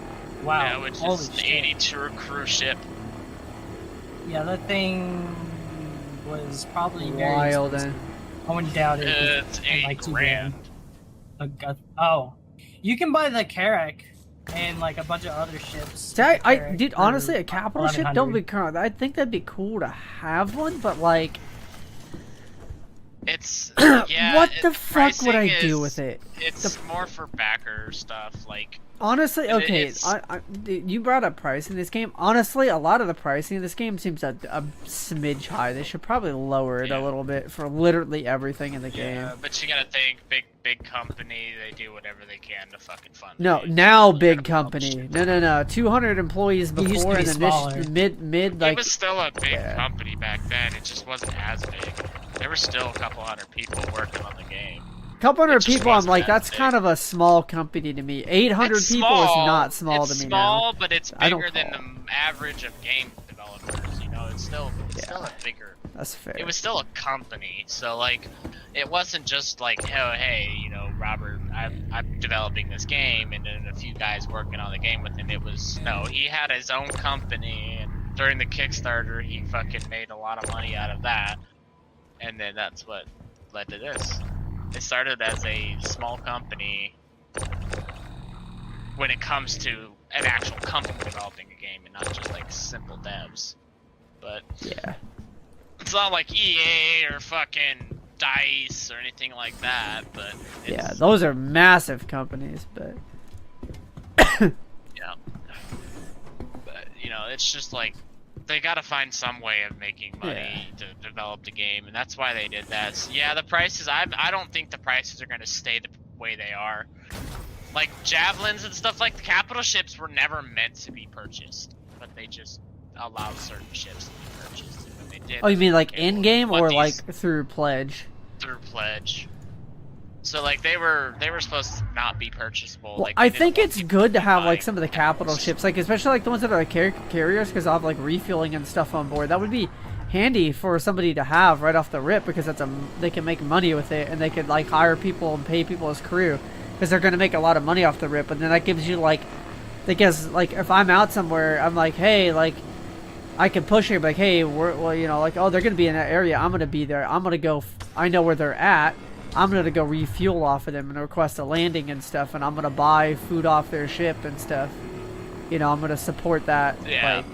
Speaker 4: Wow.
Speaker 2: Yeah, which
Speaker 4: Holy
Speaker 2: is an
Speaker 4: shit.
Speaker 2: 82 crew ship.
Speaker 4: Yeah, that thing was probably very
Speaker 1: Wild.
Speaker 4: expensive. I wouldn't doubt it.
Speaker 2: It's
Speaker 4: It's
Speaker 2: 8
Speaker 4: like $2
Speaker 2: grand.
Speaker 4: Oh, you can buy the Carrack and like a bunch of other ships.
Speaker 1: See, I
Speaker 4: Carrack
Speaker 1: dude,
Speaker 4: for
Speaker 1: honestly, a capital ship don't
Speaker 4: 1100.
Speaker 1: be current. I think that'd be cool to have one, but like,
Speaker 2: It's yeah.
Speaker 1: what the fuck would I
Speaker 2: pricing
Speaker 1: do
Speaker 2: is-
Speaker 1: with it?
Speaker 2: It's more for backer stuff. Like
Speaker 1: Honestly, okay,
Speaker 2: it's-
Speaker 1: you brought up pricing in this game. Honestly, a lot of the pricing in this game seems a smidge high. They should probably lower it
Speaker 2: Yeah.
Speaker 1: a little bit for literally everything in the game.
Speaker 2: yeah, but you gotta think big company. They do whatever they can to fucking fund.
Speaker 1: No,
Speaker 2: the game.
Speaker 1: now
Speaker 2: They're
Speaker 1: big
Speaker 2: gonna develop
Speaker 1: company.
Speaker 2: shit.
Speaker 1: No. 200 employees
Speaker 4: It used to
Speaker 1: before,
Speaker 4: be
Speaker 1: and then
Speaker 4: smaller.
Speaker 1: this mid
Speaker 2: It
Speaker 1: like
Speaker 2: was still a big
Speaker 1: yeah.
Speaker 2: company back then. It just wasn't as big. There were still a couple hundred people working on the game.
Speaker 1: couple hundred
Speaker 2: it just
Speaker 1: people. I'm
Speaker 2: wasn't
Speaker 1: like,
Speaker 2: that
Speaker 1: that's
Speaker 2: big.
Speaker 1: kind of a small company to me. 800
Speaker 2: It's
Speaker 1: people
Speaker 2: small.
Speaker 1: is not small
Speaker 2: It's
Speaker 1: to me
Speaker 2: small,
Speaker 1: now.
Speaker 2: but it's
Speaker 1: I don't
Speaker 2: bigger than
Speaker 1: call.
Speaker 2: the average of game developers. You know, it's still a bigger.
Speaker 1: That's fair.
Speaker 2: It was still a company, so like, it wasn't just like, oh hey, you know, Robert, I'm developing this game, and then a few guys working on the game with him. It was no, he had his own company, and during the Kickstarter, he fucking made a lot of money out of that, and then that's what led to this. It started as a small company when it comes to an actual company developing a game and not just like simple devs. But
Speaker 1: yeah.
Speaker 2: it's not like EA or fucking DICE or anything like that, but it's,
Speaker 1: Yeah, those are massive companies, but
Speaker 2: yeah. But you know, it's just like they gotta find some way of making money to develop the game, and that's why they did that. So, yeah, the prices. I don't think the prices are gonna stay the way they are. Like javelins and stuff, like the capital ships were never meant to be purchased, but they just allowed certain ships to be purchased. And when they did,
Speaker 1: oh, you mean like
Speaker 2: okay, well,
Speaker 1: in game
Speaker 2: what
Speaker 1: or
Speaker 2: these-
Speaker 1: like through pledge?
Speaker 2: through pledge. So like they were supposed to not be purchasable.
Speaker 1: Well,
Speaker 2: like, they
Speaker 1: I
Speaker 2: didn't
Speaker 1: think
Speaker 2: want
Speaker 1: it's
Speaker 2: people
Speaker 1: good to have
Speaker 2: buy
Speaker 1: like some of the capital
Speaker 2: capitals.
Speaker 1: ships, like especially like the ones that are like carriers, because I have like refueling and stuff on board. That would be handy for somebody to have right off the rip, because they can make money with it, and they could like hire people and pay people as crew, because they're gonna make a lot of money off the rip. And then that gives you like, if I'm out somewhere, I'm like, hey, like I can push it, like, hey, well, you know, like, oh, they're gonna be in that area, I'm gonna be there, I'm gonna go, I know where they're at. I'm gonna go refuel off of them and request a landing and stuff, and I'm gonna buy food off their ship and stuff. You know, I'm gonna support that.
Speaker 2: Yeah.
Speaker 1: Like,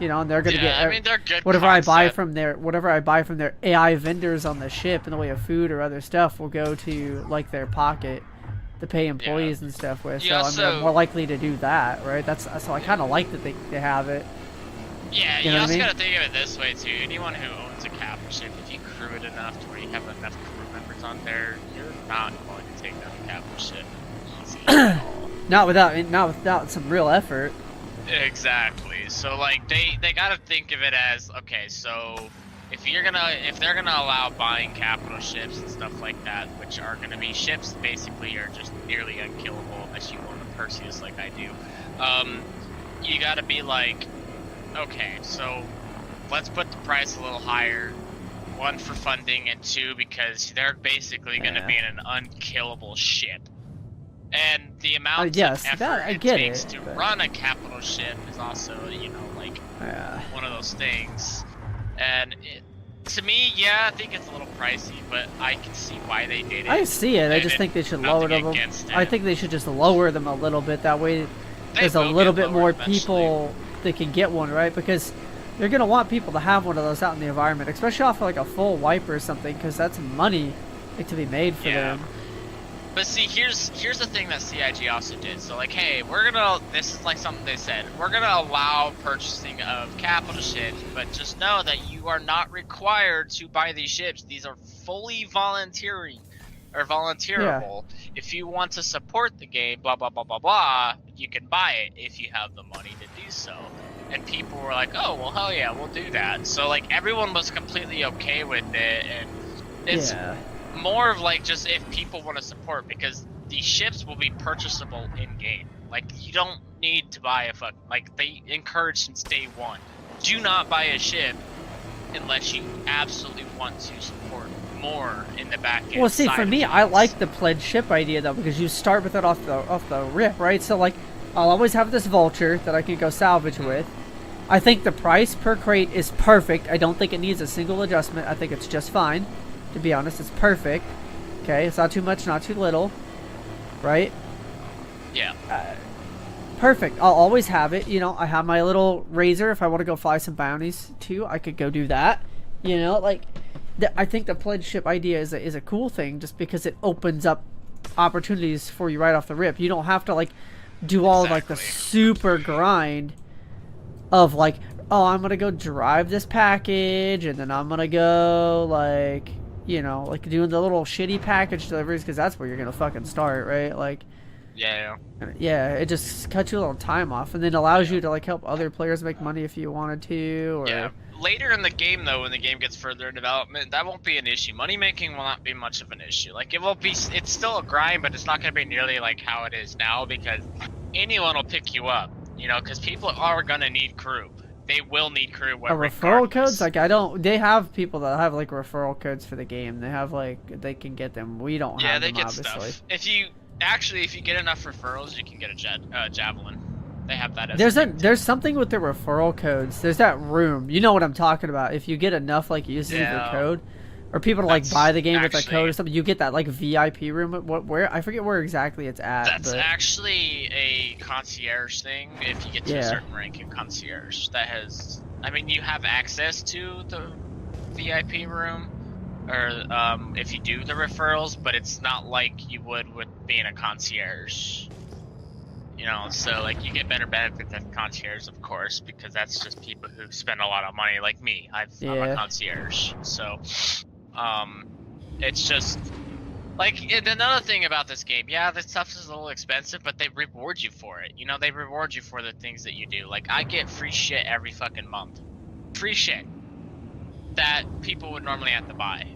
Speaker 1: you know, and they're gonna get.
Speaker 2: I mean, they're good.
Speaker 1: Whatever I buy
Speaker 2: concept.
Speaker 1: from their AI vendors on the ship in the way of food or other stuff will go to like their pocket to pay employees and stuff with.
Speaker 2: You
Speaker 1: So
Speaker 2: also-
Speaker 1: I'm more likely to do that, right? That's so I kind of like that they have it.
Speaker 2: Yeah,
Speaker 1: You
Speaker 2: you,
Speaker 1: know what I
Speaker 2: also
Speaker 1: mean?
Speaker 2: gotta think of it this way too. Anyone who owns a capital ship, if you crew it enough to where you have enough crew members on there, you're not going to take down a capital ship easy at all.
Speaker 1: Not without some real effort.
Speaker 2: Exactly. So like they gotta think of it as, okay, so if they're gonna allow buying capital ships and stuff like that, which are gonna be ships basically are just nearly unkillable unless you own a Perseus like I do. You gotta be like, okay, so let's put the price a little higher. One, for funding, and two, because they're basically going to
Speaker 1: Yeah.
Speaker 2: be in an unkillable ship. And the amount
Speaker 1: yes,
Speaker 2: of effort
Speaker 1: that- I
Speaker 2: it
Speaker 1: get
Speaker 2: takes
Speaker 1: it,
Speaker 2: to
Speaker 1: but-
Speaker 2: run a capital ship is also, you know, like
Speaker 1: Yeah.
Speaker 2: one of those things. And to me, yeah, I think it's a little pricey, but I can see why they did it.
Speaker 1: I see it. I
Speaker 2: And
Speaker 1: just think they should
Speaker 2: nothing
Speaker 1: lower them.
Speaker 2: against it.
Speaker 1: I think they should just lower them a little bit. That way,
Speaker 2: They
Speaker 1: there's a
Speaker 2: will
Speaker 1: little
Speaker 2: get
Speaker 1: bit more
Speaker 2: lowered eventually.
Speaker 1: people that can get one, right? Because you're gonna want people to have one of those out in the environment, especially off of like a full wiper or something, because that's money like, to be made for
Speaker 2: Yeah.
Speaker 1: them.
Speaker 2: But see, here's the thing that CIG also did. So like, hey, this is like something they said. We're gonna allow purchasing of capital ships, but just know that you are not required to buy these ships. These are fully volunteerable. If you want to support the game, blah blah blah blah blah, you can buy it if you have the money to do so. And people were like, oh well, hell yeah, we'll do that. So like everyone was completely okay with it, and it's
Speaker 1: Yeah.
Speaker 2: more of like just if people want to support, because these ships will be purchasable in game. Like you don't need to buy like they encourage since day one. Do not buy a ship unless you absolutely want to support more in the back end.
Speaker 1: Well, see,
Speaker 2: side
Speaker 1: for
Speaker 2: of
Speaker 1: me,
Speaker 2: things.
Speaker 1: I like the pledge ship idea though, because you start with it off the rip, right? So like, I'll always have this vulture that I can go salvage with. I think the price per crate is perfect. I don't think it needs a single adjustment. I think it's just fine. To be honest, it's perfect. Okay, it's not too much, not too little, right?
Speaker 2: Yeah.
Speaker 1: Perfect. I'll always have it. You know, I have my little razor. If I want to go fly some bounties too, I could go do that. You know, like, I think the pledge ship idea is a cool thing, just because it opens up opportunities for you right off the rip. You don't have to like do all of, like the
Speaker 2: Exactly.
Speaker 1: super grind of like, oh, I'm gonna go drive this package, and then I'm gonna go like, you know, like doing the little shitty package deliveries, because that's where you're gonna fucking start, right? Like.
Speaker 2: Yeah.
Speaker 1: Yeah, it just cuts you a little time off, and then allows you to like help other players make money if you wanted to. Or...
Speaker 2: Yeah. Later in the game, though, when the game gets further in development, that won't be an issue. Money making will not be much of an issue. Like, it will be. It's still a grind, but it's not going to be nearly like how it is now, because anyone will pick you up. You know, because people are going to need crew. They will need crew.
Speaker 1: referral codes, like I don't. They have people that have like referral codes for the game. They have like they can get them. We don't
Speaker 2: Yeah,
Speaker 1: have
Speaker 2: they
Speaker 1: them,
Speaker 2: get
Speaker 1: obviously.
Speaker 2: stuff. If you get enough referrals, you can get a javelin. They have that as
Speaker 1: There's something with the referral codes. There's that room. You know what I'm talking about. If you get enough like uses of your
Speaker 2: Yeah.
Speaker 1: code, or people to like
Speaker 2: That's
Speaker 1: buy the game with a
Speaker 2: actually-
Speaker 1: code or something, you get that like VIP room. Where I forget where exactly it's at.
Speaker 2: That's
Speaker 1: but
Speaker 2: actually a concierge thing. If you get to
Speaker 1: Yeah.
Speaker 2: a certain rank in concierge, that has. I mean, you have access to the VIP room, or if you do the referrals, but it's not like you would with being a concierge. You know, so like you get better benefits than concierge, of course, because that's just people who spend a lot of money, like me. I'm
Speaker 1: Yeah.
Speaker 2: a concierge, so it's just like another thing about this game. Yeah, this stuff is a little expensive, but they reward you for it. You know, they reward you for the things that you do. Like I get free shit every fucking month, free shit that people would normally have to buy.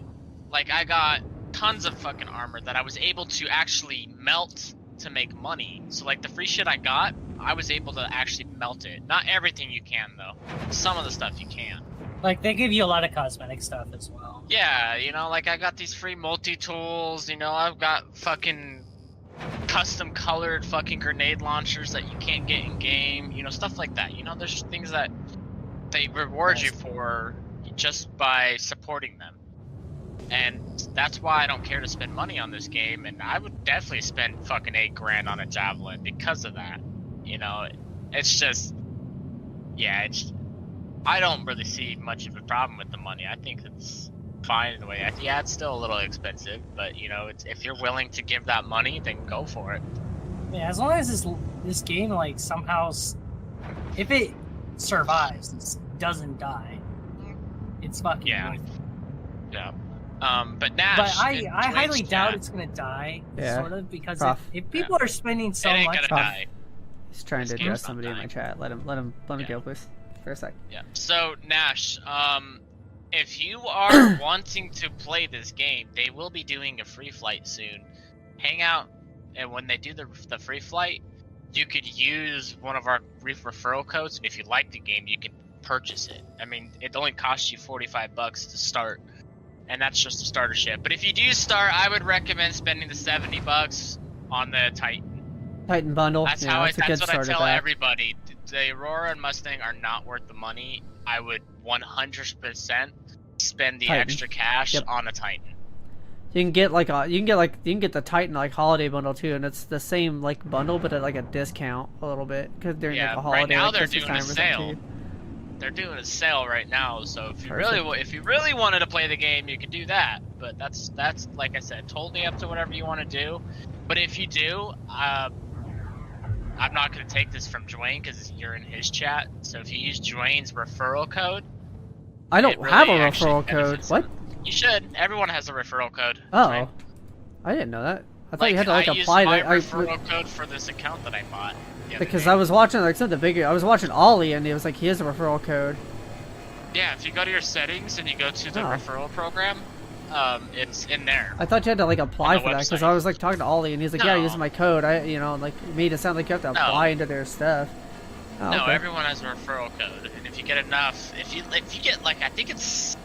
Speaker 2: Like I got tons of fucking armor that I was able to actually melt to make money. So like the free shit I got, I was able to actually melt it. Not everything you can though. Some of the stuff you can.
Speaker 4: Like they give you a lot of cosmetic stuff as well.
Speaker 2: Yeah, you know, like I got these free multi-tools, you know, I've got fucking custom colored fucking grenade launchers that you can't get in game, you know, stuff like that. You know, there's things that they reward you for just by supporting them. And that's why I don't care to spend money on this game, and I would definitely spend fucking $8,000 on a Javelin because of that. You know, it's just, yeah, I don't really see much of a problem with the money. I think it's fine in a way. Yeah, it's still a little expensive, but you know, if you're willing to give that money, then go for it.
Speaker 4: Yeah, as long as this game like somehow, if it survives, doesn't die, it's fucking
Speaker 2: Yeah.
Speaker 4: good.
Speaker 2: Yeah. But Nash.
Speaker 4: But I
Speaker 2: in
Speaker 4: highly
Speaker 2: Twitch
Speaker 4: doubt
Speaker 2: chat,
Speaker 4: it's gonna die,
Speaker 1: Yeah.
Speaker 4: sort of, because
Speaker 1: Prof.
Speaker 4: if people are spending so
Speaker 2: it ain't
Speaker 4: much,
Speaker 2: gonna die.
Speaker 1: He's trying
Speaker 2: This
Speaker 1: to
Speaker 2: game's
Speaker 1: address
Speaker 2: not
Speaker 1: somebody in my
Speaker 2: dying.
Speaker 1: chat. Let me
Speaker 2: Yeah.
Speaker 1: go, please, for a sec.
Speaker 2: Yeah. So Nash, if you are wanting to play this game, they will be doing a free flight soon. Hang out, and when they do the free flight, you could use one of our referral codes, and if you like the game, you can purchase it. I mean, it only costs you $45 to start, and that's just a starter ship. But if you do start, I would recommend spending the $70 on the Titan.
Speaker 1: Titan bundle.
Speaker 2: That's
Speaker 1: yeah,
Speaker 2: how
Speaker 1: that's a good
Speaker 2: that's what I
Speaker 1: starter
Speaker 2: tell
Speaker 1: pack.
Speaker 2: everybody. The Aurora and Mustang are not worth the money. I would 100% spend the
Speaker 1: Titan.
Speaker 2: extra cash
Speaker 1: Yep.
Speaker 2: on a Titan.
Speaker 1: You can get the Titan like holiday bundle too, and it's the same like bundle, but at like a discount a little bit because during
Speaker 2: Yeah,
Speaker 1: like a holiday.
Speaker 2: right now
Speaker 1: like
Speaker 2: they're
Speaker 1: Christmas
Speaker 2: doing a
Speaker 1: time or something,
Speaker 2: sale.
Speaker 1: too.
Speaker 2: They're doing a sale right now, so if you
Speaker 1: Perfect.
Speaker 2: really wanted to play the game, you could do that. But that's like I said, totally up to whatever you want to do. But if you do, I'm not going to take this from Dwayne because you're in his chat. So if you use Dwayne's referral code,
Speaker 1: I don't
Speaker 2: it really
Speaker 1: have a
Speaker 2: actually
Speaker 1: referral code.
Speaker 2: benefits
Speaker 1: What?
Speaker 2: them. You should. Everyone has a referral code.
Speaker 1: Oh,
Speaker 2: Dwayne.
Speaker 1: I didn't know that. I thought you had to like
Speaker 2: I
Speaker 1: apply
Speaker 2: used my
Speaker 1: that.
Speaker 2: referral code for this account that I bought. the other
Speaker 1: Because
Speaker 2: day.
Speaker 1: I was watching like some of the bigger. I was watching Ollie, and it was like he has a referral code.
Speaker 2: Yeah, if you go to your settings and you go to the
Speaker 1: Oh.
Speaker 2: referral program, it's in there.
Speaker 1: I thought you had to like apply
Speaker 2: On the
Speaker 1: for that because
Speaker 2: website.
Speaker 1: I was like talking to Ollie, and he's like, "Yeah,
Speaker 2: No.
Speaker 1: using my code." Like it made it sound like you have to
Speaker 2: No.
Speaker 1: apply into their stuff. Oh,
Speaker 2: No,
Speaker 1: okay.
Speaker 2: everyone has a referral code, and if you get enough, if you get like I think it's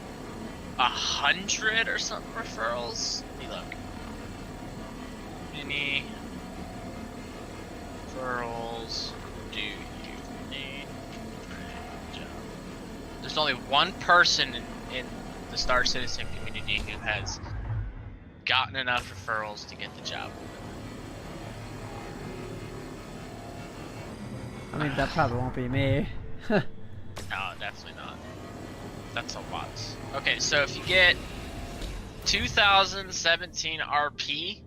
Speaker 2: 100 or something referrals. Let me look. Any referrals do you need? There's only one person in the Star Citizen community who has gotten enough referrals to get the job.
Speaker 1: I mean, that probably won't be me.
Speaker 2: No, definitely not. That's a lot. Okay, so if you get 2017 RP,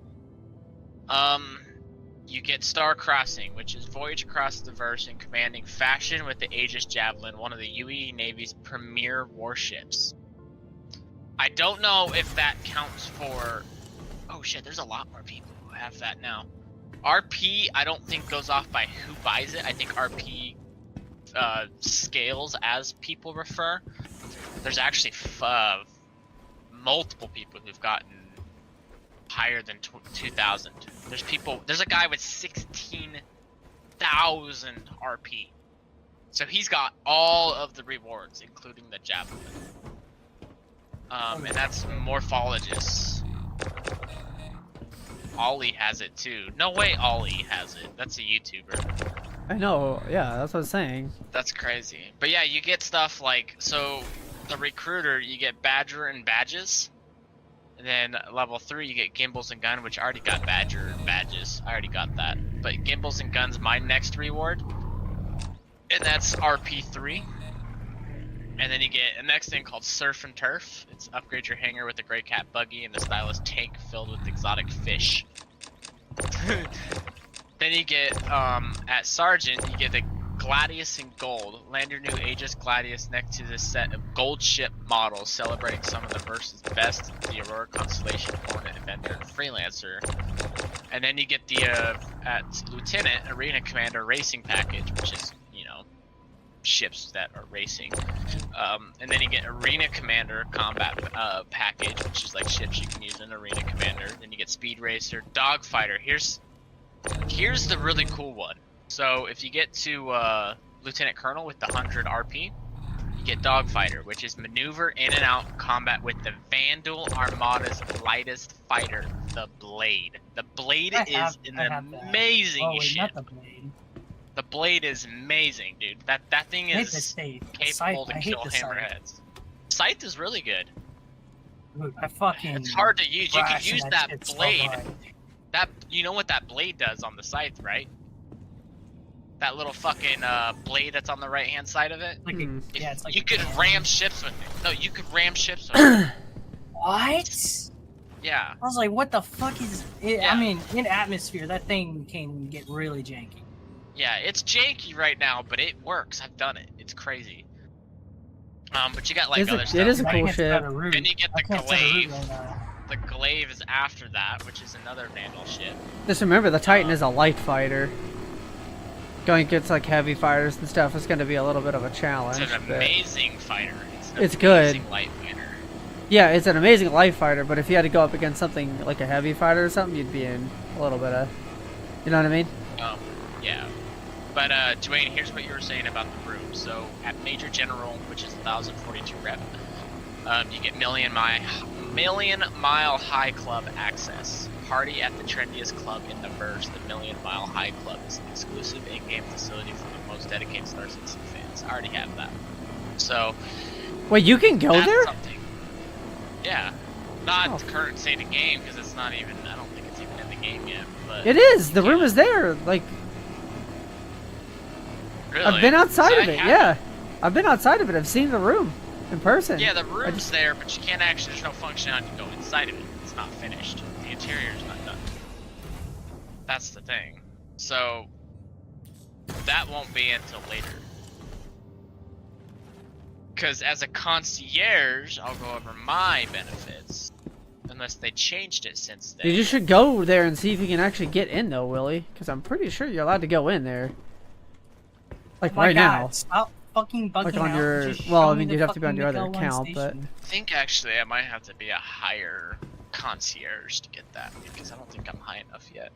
Speaker 2: you get Star Crossing, which is voyage across the verse in commanding faction with the Aegis Javelin, one of the UE Navy's premier warships. I don't know if that counts for... Oh shit, there's a lot more people who have that now. RP, I don't think goes off by who buys it. I think RP scales as people refer. There's actually multiple people who've gotten higher than 2,000. There's a guy with 16,000 RP. So he's got all of the rewards, including the Javelin. And that's Morphologist. Ollie has it too. No way Ollie has it. That's a YouTuber.
Speaker 1: I know. Yeah, that's what I was saying.
Speaker 2: That's crazy. But yeah, you get stuff like, so the recruiter, you get Badger and badges. And then level 3, you get Gimbals and Gun, which I already got Badger and badges. I already got that. But Gimbals and Gun's my next reward. And that's RP3. And then you get a next thing called Surf and Turf. It's upgrade your hangar with a Grey Cat buggy and a stylish tank filled with exotic fish. Then you get, at Sergeant, you get the Gladius in gold. Land your new Aegis Gladius next to this set of gold ship models, celebrating some of the verse's best, the Aurora Constellation, Hornet, Avenger, and Freelancer. And then you get the, at Lieutenant, Arena Commander Racing Package, which is, ships that are racing. And then you get Arena Commander Combat Package, which is like ships you can use in Arena Commander. Then you get Speed Racer, Dogfighter. Here's the really cool one. So if you get to Lieutenant Colonel with the 100 RP, you get Dogfighter, which is maneuver in and out combat with the Vandal Armada's lightest fighter, the Blade. The Blade is an amazing ship.
Speaker 4: Not the Blade.
Speaker 2: The Blade is amazing, dude. That thing
Speaker 4: I hate the
Speaker 2: is
Speaker 4: Scythe.
Speaker 2: capable
Speaker 4: I
Speaker 2: to
Speaker 4: hate
Speaker 2: kill
Speaker 4: the Scythe.
Speaker 2: hammerheads. Scythe is really good.
Speaker 4: Dude, I fucking.
Speaker 2: It's hard to use. You can
Speaker 4: thrashing
Speaker 2: use that
Speaker 4: shit so
Speaker 2: blade.
Speaker 4: hard.
Speaker 2: That you know what that blade does on the scythe, right? That little fucking blade that's on the right hand side of it.
Speaker 4: Like
Speaker 1: Hmm.
Speaker 4: yeah, it's like
Speaker 2: You
Speaker 4: a
Speaker 2: could
Speaker 4: cannon.
Speaker 2: ram ships with it. No, you could ram ships with it.
Speaker 4: What?
Speaker 2: Yeah.
Speaker 4: I was like, what the fuck is it?
Speaker 2: Yeah.
Speaker 4: I mean, in atmosphere, that thing can get really janky.
Speaker 2: Yeah, it's janky right now, but it works. I've done it. It's crazy. But you got like
Speaker 1: Is it-
Speaker 2: other
Speaker 1: it
Speaker 2: stuff.
Speaker 1: is a
Speaker 4: I
Speaker 1: cool
Speaker 4: can't start
Speaker 1: ship.
Speaker 4: a route.
Speaker 2: Then you get
Speaker 4: I
Speaker 2: the
Speaker 4: can't start a route
Speaker 2: glaive.
Speaker 4: right now.
Speaker 2: The glaive is after that, which is another Vandal ship.
Speaker 1: Just remember, the Titan is a light fighter. Going against like heavy fighters and stuff is going to be a little bit of a challenge.
Speaker 2: It's an
Speaker 1: but-
Speaker 2: amazing fighter. An
Speaker 1: It's good.
Speaker 2: amazing light fighter.
Speaker 1: Yeah, it's an amazing light fighter, but if you had to go up against something like a heavy fighter or something, you'd be in a little bit of, you know what I mean?
Speaker 2: Yeah. But Dwayne, here's what you were saying about the room. So at Major General, which is 1042 rep, you get Million Mile High Club access. Party at the trendiest club in the verse. The Million Mile High Club is an exclusive in-game facility for the most dedicated Star Citizen fans. I already have that. So
Speaker 1: Wait, you can go
Speaker 2: that's
Speaker 1: there?
Speaker 2: something. Yeah. Not
Speaker 1: Oh.
Speaker 2: the current state of game because it's not even. I don't think it's even in the game yet. But
Speaker 1: It is. The
Speaker 2: you
Speaker 1: room
Speaker 2: can.
Speaker 1: is there. Like,
Speaker 2: Really?
Speaker 1: I've been outside
Speaker 2: See,
Speaker 1: of
Speaker 2: I
Speaker 1: it.
Speaker 2: haven't.
Speaker 1: Yeah, I've been outside of it. I've seen the room in person.
Speaker 2: Yeah, the room's
Speaker 1: just-
Speaker 2: there, but you can't actually. There's no functionality to go inside of it. It's not finished. The interior's not done. That's the thing. So that won't be until later. Because as a concierge, I'll go over my benefits. Unless they changed it since then.
Speaker 1: You should go there and see if you can actually get in, though, Willie. Because I'm pretty sure you're allowed to go in there. Like
Speaker 4: Oh my
Speaker 1: right
Speaker 4: God,
Speaker 1: now.
Speaker 4: Stop fucking bugging
Speaker 1: Like on
Speaker 4: out.
Speaker 1: your-
Speaker 4: Just
Speaker 1: well,
Speaker 4: show
Speaker 1: I
Speaker 4: me
Speaker 1: mean,
Speaker 4: the
Speaker 1: you'd have to be on
Speaker 4: fucking
Speaker 1: your other
Speaker 4: Miguel
Speaker 1: account,
Speaker 4: One
Speaker 1: but-
Speaker 4: station.
Speaker 2: I think actually I might have to be a higher concierge to get that because I don't think I'm high enough yet.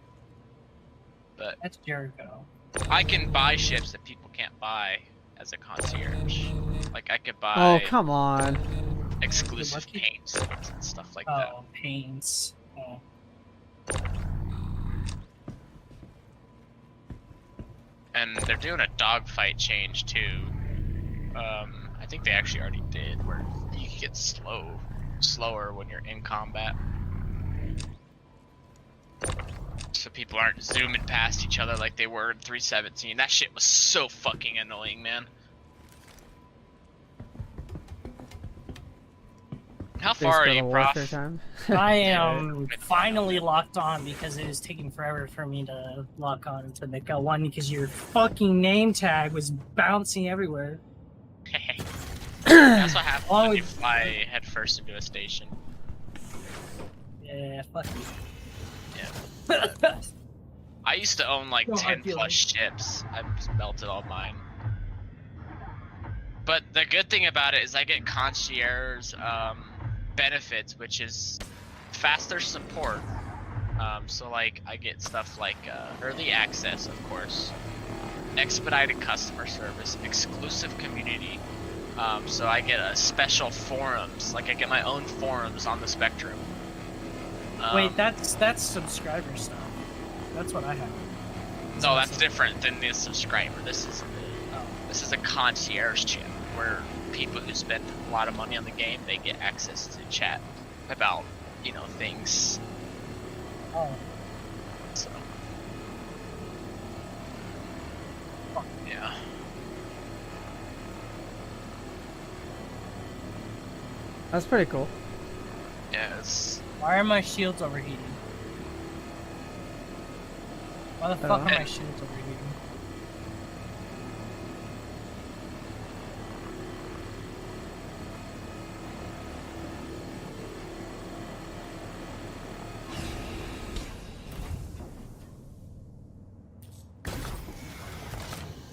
Speaker 2: But
Speaker 4: That's Jericho.
Speaker 2: I can buy ships that people can't buy as a concierge. Like I could buy
Speaker 1: Oh, come on.
Speaker 2: exclusive
Speaker 4: Lucky.
Speaker 2: paints and stuff like that.
Speaker 4: Oh, pains. Oh.
Speaker 2: And they're doing a dogfight change too. I think they actually already did, where you get slower when you're in combat. So people aren't zooming past each other like they were in 317. That shit was so fucking annoying, man. How far are
Speaker 1: Based
Speaker 2: you,
Speaker 1: on the
Speaker 2: Prof?
Speaker 1: warfare time.
Speaker 4: I am finally locked on because it was taking forever for me to lock on to Miguel 1 because your fucking name tag was bouncing everywhere.
Speaker 2: That's what happens
Speaker 4: Oh,
Speaker 2: when you fly headfirst into a station.
Speaker 4: Yeah, fuck
Speaker 2: Yeah.
Speaker 4: you.
Speaker 2: I used to own like
Speaker 4: No, I
Speaker 2: 10
Speaker 4: feel
Speaker 2: plus
Speaker 4: like-
Speaker 2: ships. I've just melted all mine. But the good thing about it is I get concierge benefits, which is faster support. So like I get stuff like early access, of course, expedited customer service, exclusive community. So I get a special forums. Like I get my own forums on the Spectrum.
Speaker 4: Wait, that's subscriber stuff. That's what I have.
Speaker 2: No, that's different than the subscriber. This is
Speaker 4: Oh.
Speaker 2: this is a concierge chip where people who spend a lot of money on the game, they get access to chat about, you know, things.
Speaker 4: Oh.
Speaker 2: So yeah.
Speaker 1: That's pretty cool.
Speaker 2: Yeah, it's
Speaker 4: Why are my shields overheating? Why the fuck are my shields overheating?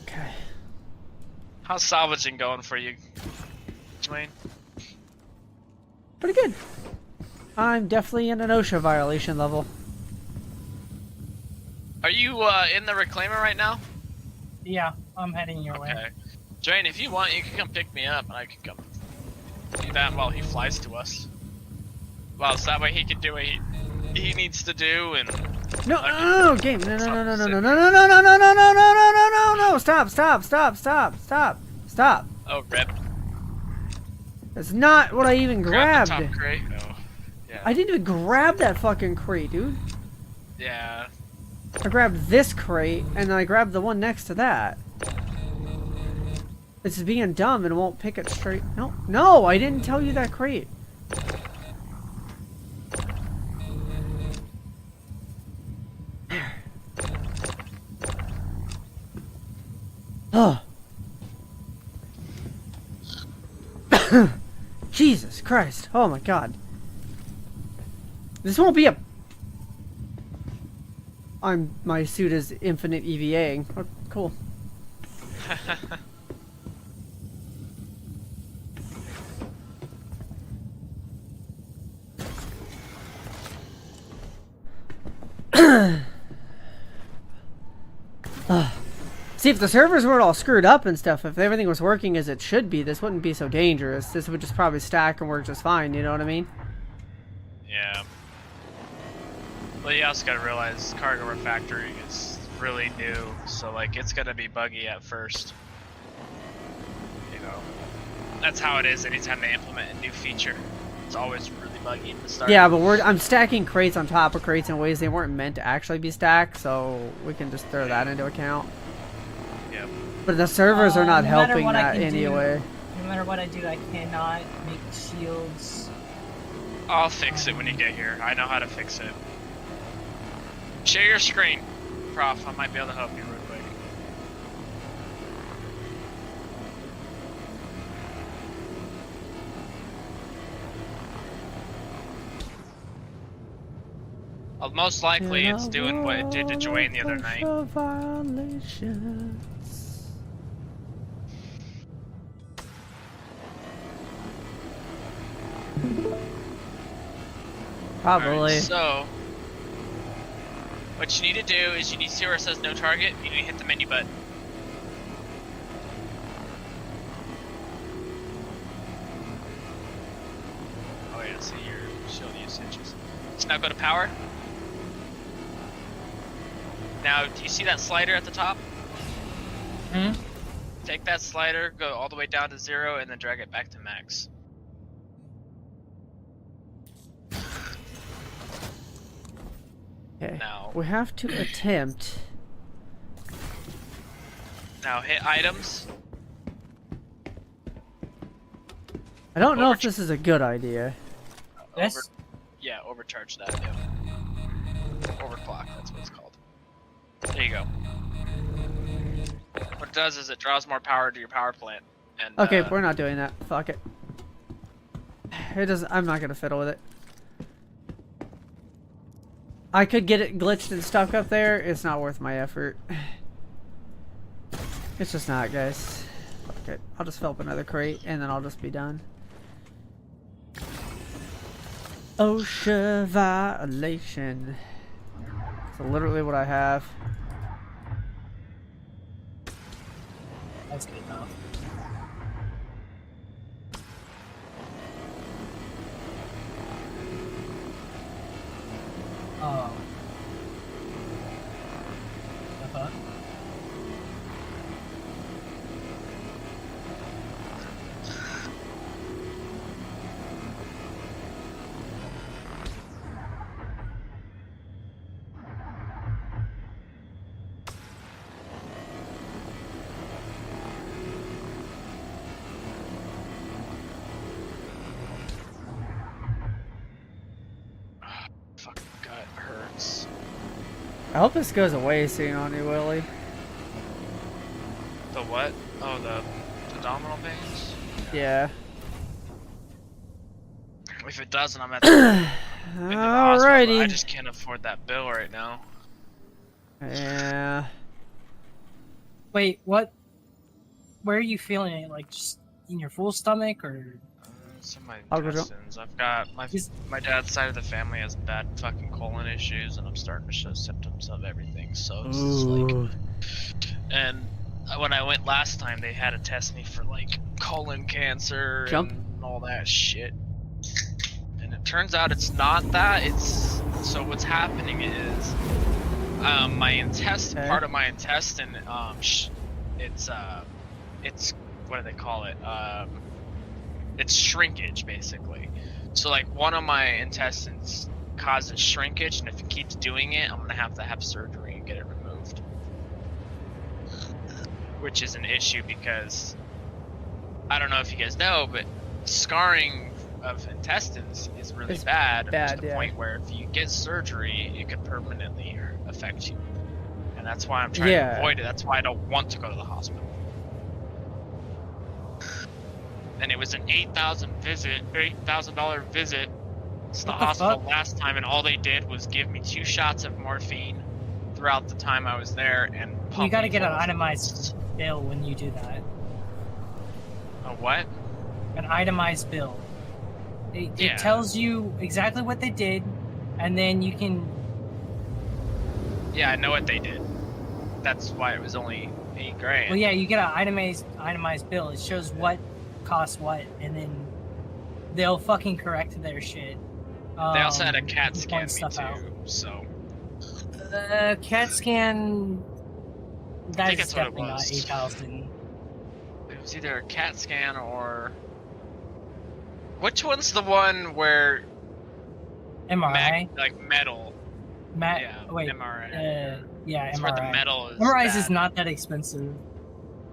Speaker 1: Okay.
Speaker 2: how's salvaging going for you, Dwayne?
Speaker 1: Pretty good. I'm definitely in an OSHA violation level.
Speaker 2: Are you in the reclaimer right now?
Speaker 4: Yeah, I'm heading your way.
Speaker 2: Okay. Dwayne, if you want, you can come pick me up, and I can come do that while he flies to us. Well, so that way he can do what he needs to do, and
Speaker 1: No,
Speaker 2: Okay.
Speaker 1: no, game. No, no, no, no, no, no, no, no, no, no, no, no, no, no, no, no, no, no. Stop, stop, stop, stop, stop, stop.
Speaker 2: oh, rip.
Speaker 1: That's not what I even
Speaker 2: Grab the
Speaker 1: grabbed.
Speaker 2: top crate. Oh. Yeah.
Speaker 1: I didn't even grab that fucking crate, dude.
Speaker 2: Yeah.
Speaker 1: I grabbed this crate, and then I grabbed the one next to that. It's being dumb and won't pick it straight. No, no, I didn't tell you that crate. There. Oh. Jesus Christ. Oh my God. This won't be a... my suit is infinite EVAing. Oh, cool. See, if the servers weren't all screwed up and stuff, if everything was working as it should be, this wouldn't be so dangerous. This would just probably stack and work just fine, you know what I mean?
Speaker 2: Yeah. Well, you also gotta realize cargo refactoring is really new, so like it's gonna be buggy at first. You know, that's how it is anytime they implement a new feature. It's always really buggy at the start.
Speaker 1: Yeah, but I'm stacking crates on top of crates in ways they weren't meant to actually be stacked, so we can just throw that into account.
Speaker 2: Yep.
Speaker 1: But the servers are not
Speaker 4: no matter
Speaker 1: helping
Speaker 4: what I
Speaker 1: that
Speaker 4: can do,
Speaker 1: anyway.
Speaker 4: No matter what I do, I cannot make shields.
Speaker 2: I'll fix it when you get here. I know how to fix it. Share your screen, Prof. I might be able to help you real quick. Well, most likely it's doing what it did to Dwayne the other night.
Speaker 1: Probably.
Speaker 2: Alright, so, what you need to do is you need to see where it says no target, you need to hit the menu button. Oh yeah, see your shield usages. So now go to power. Now, do you see that slider at the top?
Speaker 4: Hmm?
Speaker 2: Take that slider, go all the way down to 0, and then drag it back to max.
Speaker 1: Okay.
Speaker 2: Now,
Speaker 1: We have to attempt.
Speaker 2: now hit items.
Speaker 1: I don't know if this is a good idea.
Speaker 4: This?
Speaker 2: Yeah, overcharge that. Yeah. Overclock, that's what it's called. There you go. What it does is it draws more power to your power plant. And,
Speaker 1: Okay, we're not doing that. Fuck it. It does. I'm not gonna fiddle with it. I could get it glitched and stuck up there. It's not worth my effort. It's just not, guys. Fuck it. I'll just fill up another crate and then I'll just be done. OSHA violation. That's literally what I have.
Speaker 4: That's good enough. Oh. Uh-huh.
Speaker 2: fucking gut hurts.
Speaker 1: I hope this goes away soon on you, Willie.
Speaker 2: The what? Oh, the abdominal pains?
Speaker 1: Yeah.
Speaker 2: If it doesn't, I'm at the, in the hospital, but I
Speaker 1: Alrighty.
Speaker 2: just can't afford that bill right now.
Speaker 1: Yeah.
Speaker 4: Wait, what? Where are you feeling it? Like just in your full stomach, or?
Speaker 2: It's in my
Speaker 1: I'll go
Speaker 2: intestines. I've got my dad's side of the family has bad fucking colon issues, and I'm starting to show symptoms of everything. So it's just like,
Speaker 1: Ooh.
Speaker 2: and when I went last time, they had to test me for like colon cancer
Speaker 1: Jump.
Speaker 2: and all that shit. And it turns out it's not that. It's so what's happening is my intestine,
Speaker 1: Okay.
Speaker 2: part of my intestine, it's what do they call it? It's shrinkage basically. So like one of my intestines causes shrinkage, and if it keeps doing it, I'm gonna have to have surgery and get it removed. Which is an issue because I don't know if you guys know, but scarring of intestines is really
Speaker 1: It's
Speaker 2: bad
Speaker 1: bad,
Speaker 2: to the
Speaker 1: yeah.
Speaker 2: point where if you get surgery, it could permanently affect you. And that's why I'm trying
Speaker 1: Yeah.
Speaker 2: to avoid it. That's why I don't want to go to the hospital. And it was an $8,000 visit to the
Speaker 4: What the
Speaker 2: hospital
Speaker 4: fuck?
Speaker 2: last time, and all they did was give me 2 shots of morphine throughout the time I was there, and pump
Speaker 4: You gotta
Speaker 2: me
Speaker 4: get an
Speaker 2: full of
Speaker 4: itemized bill when you do that.
Speaker 2: A what?
Speaker 4: An itemized bill. It
Speaker 2: Yeah.
Speaker 4: tells you exactly what they did, and then you can.
Speaker 2: Yeah, I know what they did. That's why it was only $8,000.
Speaker 4: Well, yeah, you get an itemized bill. It shows what costs what, and then they'll fucking correct their shit.
Speaker 2: They also had a
Speaker 4: and
Speaker 2: CAT
Speaker 4: point
Speaker 2: scan me
Speaker 4: stuff
Speaker 2: too,
Speaker 4: out.
Speaker 2: so
Speaker 4: CAT scan. That's
Speaker 2: that's what it
Speaker 4: definitely not
Speaker 2: was.
Speaker 4: 8,000.
Speaker 2: it was either a CAT scan or which one's the one where
Speaker 4: MRI.
Speaker 2: like metal? Yeah,
Speaker 4: Wait.
Speaker 2: MRI.
Speaker 4: Yeah,
Speaker 2: It's where the
Speaker 4: MRI.
Speaker 2: metal is.
Speaker 4: MRIs is
Speaker 2: bad.
Speaker 4: not that expensive.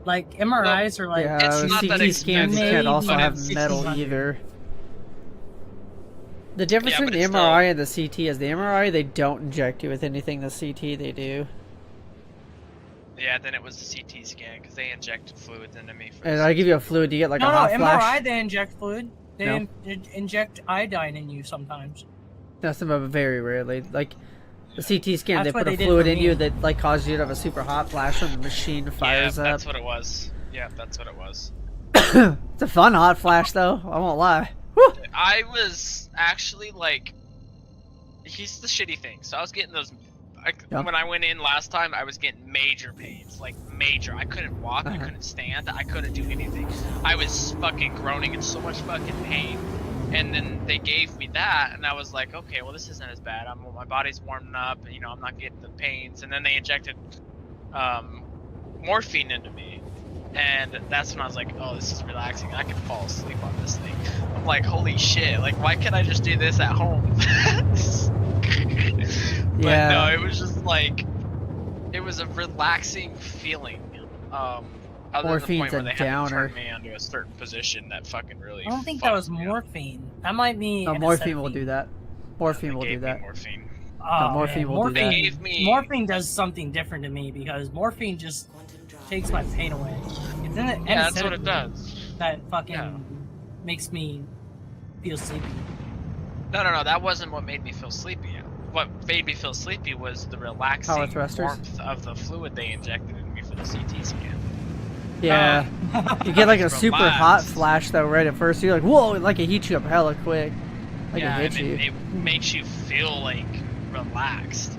Speaker 4: Like MRIs are like
Speaker 1: Yeah,
Speaker 2: it's not that
Speaker 1: CT scans
Speaker 2: expensive,
Speaker 1: can't also
Speaker 2: but
Speaker 1: have
Speaker 2: it's
Speaker 1: metal
Speaker 4: 1600.
Speaker 1: either. The difference
Speaker 2: Yeah, but
Speaker 1: between the
Speaker 2: it's
Speaker 1: MRI and the CT is the MRI, they don't inject you with anything. The CT, they do.
Speaker 2: Yeah, then it was the CT scan because they injected fluids into me. For
Speaker 1: And
Speaker 2: the
Speaker 1: I give you a fluid, you get like
Speaker 4: no,
Speaker 1: a hot
Speaker 4: MRI.
Speaker 1: flash.
Speaker 4: They inject fluid. They
Speaker 1: No.
Speaker 4: inject iodine in you sometimes.
Speaker 1: That's about very rarely. Like the CT scan,
Speaker 4: That's
Speaker 1: they
Speaker 4: what
Speaker 1: put
Speaker 4: they
Speaker 1: a
Speaker 4: did
Speaker 1: fluid
Speaker 4: for
Speaker 1: in
Speaker 4: me.
Speaker 1: you that like causes you to have a super hot flash when the machine fires
Speaker 2: yeah,
Speaker 1: up.
Speaker 2: that's what it was. Yeah, that's what it was.
Speaker 1: It's a fun hot flash though. I won't lie. Woo!
Speaker 2: I was actually like, here's the shitty thing. So I was getting those.
Speaker 1: Yeah.
Speaker 2: When I went in last time, I was getting major pains, like major. I couldn't walk, I
Speaker 1: Uh-huh.
Speaker 2: couldn't stand, I couldn't do anything. I was fucking groaning in so much fucking pain. And then they gave me that, and I was like, okay, well this isn't as bad. My body's warming up, you know, I'm not getting the pains. And then they injected morphine into me, and that's when I was like, oh, this is relaxing. I can fall asleep on this thing. I'm like, holy shit! Like, why can't I just do this at home? But
Speaker 1: Yeah.
Speaker 2: no, it was just like, it was a relaxing feeling. Other than the
Speaker 1: Morphine's
Speaker 2: point where
Speaker 1: a
Speaker 2: they had to
Speaker 1: downer.
Speaker 2: turn me onto a certain position that fucking really.
Speaker 4: I don't think that
Speaker 2: fucked
Speaker 4: was
Speaker 2: me up.
Speaker 4: morphine. That might be.
Speaker 1: No, morphine will do
Speaker 4: anesthetic.
Speaker 1: that. Morphine
Speaker 2: They
Speaker 1: will do
Speaker 2: gave me
Speaker 1: that.
Speaker 2: Morphine.
Speaker 4: Oh,
Speaker 1: morphine
Speaker 4: man.
Speaker 1: will do
Speaker 4: morphine,
Speaker 1: that.
Speaker 2: They gave me-
Speaker 4: Morphine does something different to me because morphine just takes my pain away. It's in the
Speaker 2: Yeah, that's what
Speaker 4: anesthetic
Speaker 2: it does.
Speaker 4: that fucking
Speaker 2: Yeah.
Speaker 4: makes me feel sleepy.
Speaker 2: No, that wasn't what made me feel sleepy. What made me feel sleepy was the relaxing
Speaker 1: Power thrusters?
Speaker 2: warmth of the fluid they injected in me for the CT scan.
Speaker 1: Yeah. You get like a
Speaker 2: Relaxed.
Speaker 1: super hot flash though right at first. You're like, whoa, like it heats you up hella quick. Like
Speaker 2: Yeah,
Speaker 1: it hits
Speaker 2: and
Speaker 1: you.
Speaker 2: it makes you feel like relaxed.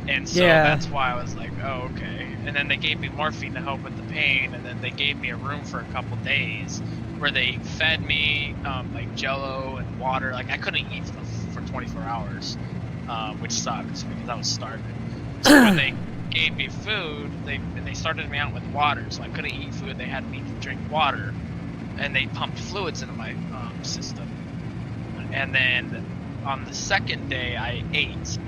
Speaker 2: And so
Speaker 1: Yeah.
Speaker 2: that's why I was like, oh, okay. And then they gave me morphine to help with the pain, and then they gave me a room for a couple days where they fed me like Jello and water. Like I couldn't eat for 24 hours, which sucks because I was starving. So when they gave me food, they started me out with water, so I couldn't eat food. They had me drink water, and they pumped fluids into my system. And then on the second day, I ate,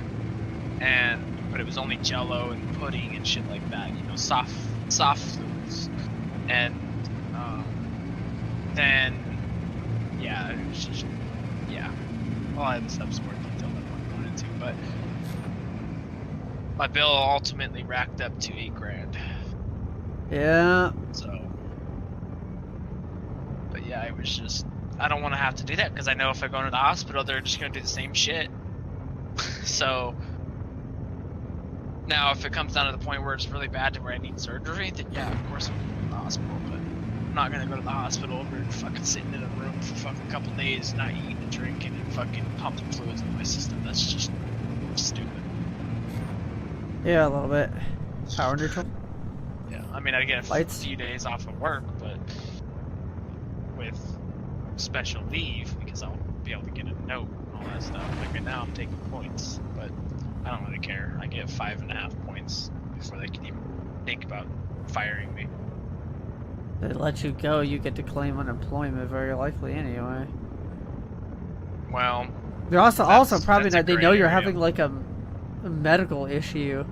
Speaker 2: but it was only Jello and pudding and shit like that, you know, soft foods. And then, yeah, it was just, yeah. Well, I had stuff more detail that I wanted to, but my bill ultimately racked up to $8,000.
Speaker 1: Yeah.
Speaker 2: So, but yeah, it was just, I don't want to have to do that because I know if I go into the hospital, they're just going to do the same shit. So, now if it comes down to the point where it's really bad to where I need surgery, then yeah, of course I'm going to go to the hospital, but I'm not going to go to the hospital over fucking sitting in a room for fucking a couple days, not eating and drinking and fucking pumping fluids into my system. That's just stupid.
Speaker 1: Yeah, a little bit. Power neutral.
Speaker 2: Yeah, I mean, I get a
Speaker 1: Lights.
Speaker 2: few days off of work, but with special leave, because I'll be able to get a note and all that stuff. Like right now, I'm taking points, but I don't really care. I get 5.5 points before they can even think about firing me.
Speaker 1: They let you go, you get to claim unemployment very likely anyway.
Speaker 2: Well,
Speaker 1: They're also probably
Speaker 2: that's a
Speaker 1: not. They
Speaker 2: gray
Speaker 1: know you're
Speaker 2: area.
Speaker 1: having like a medical issue.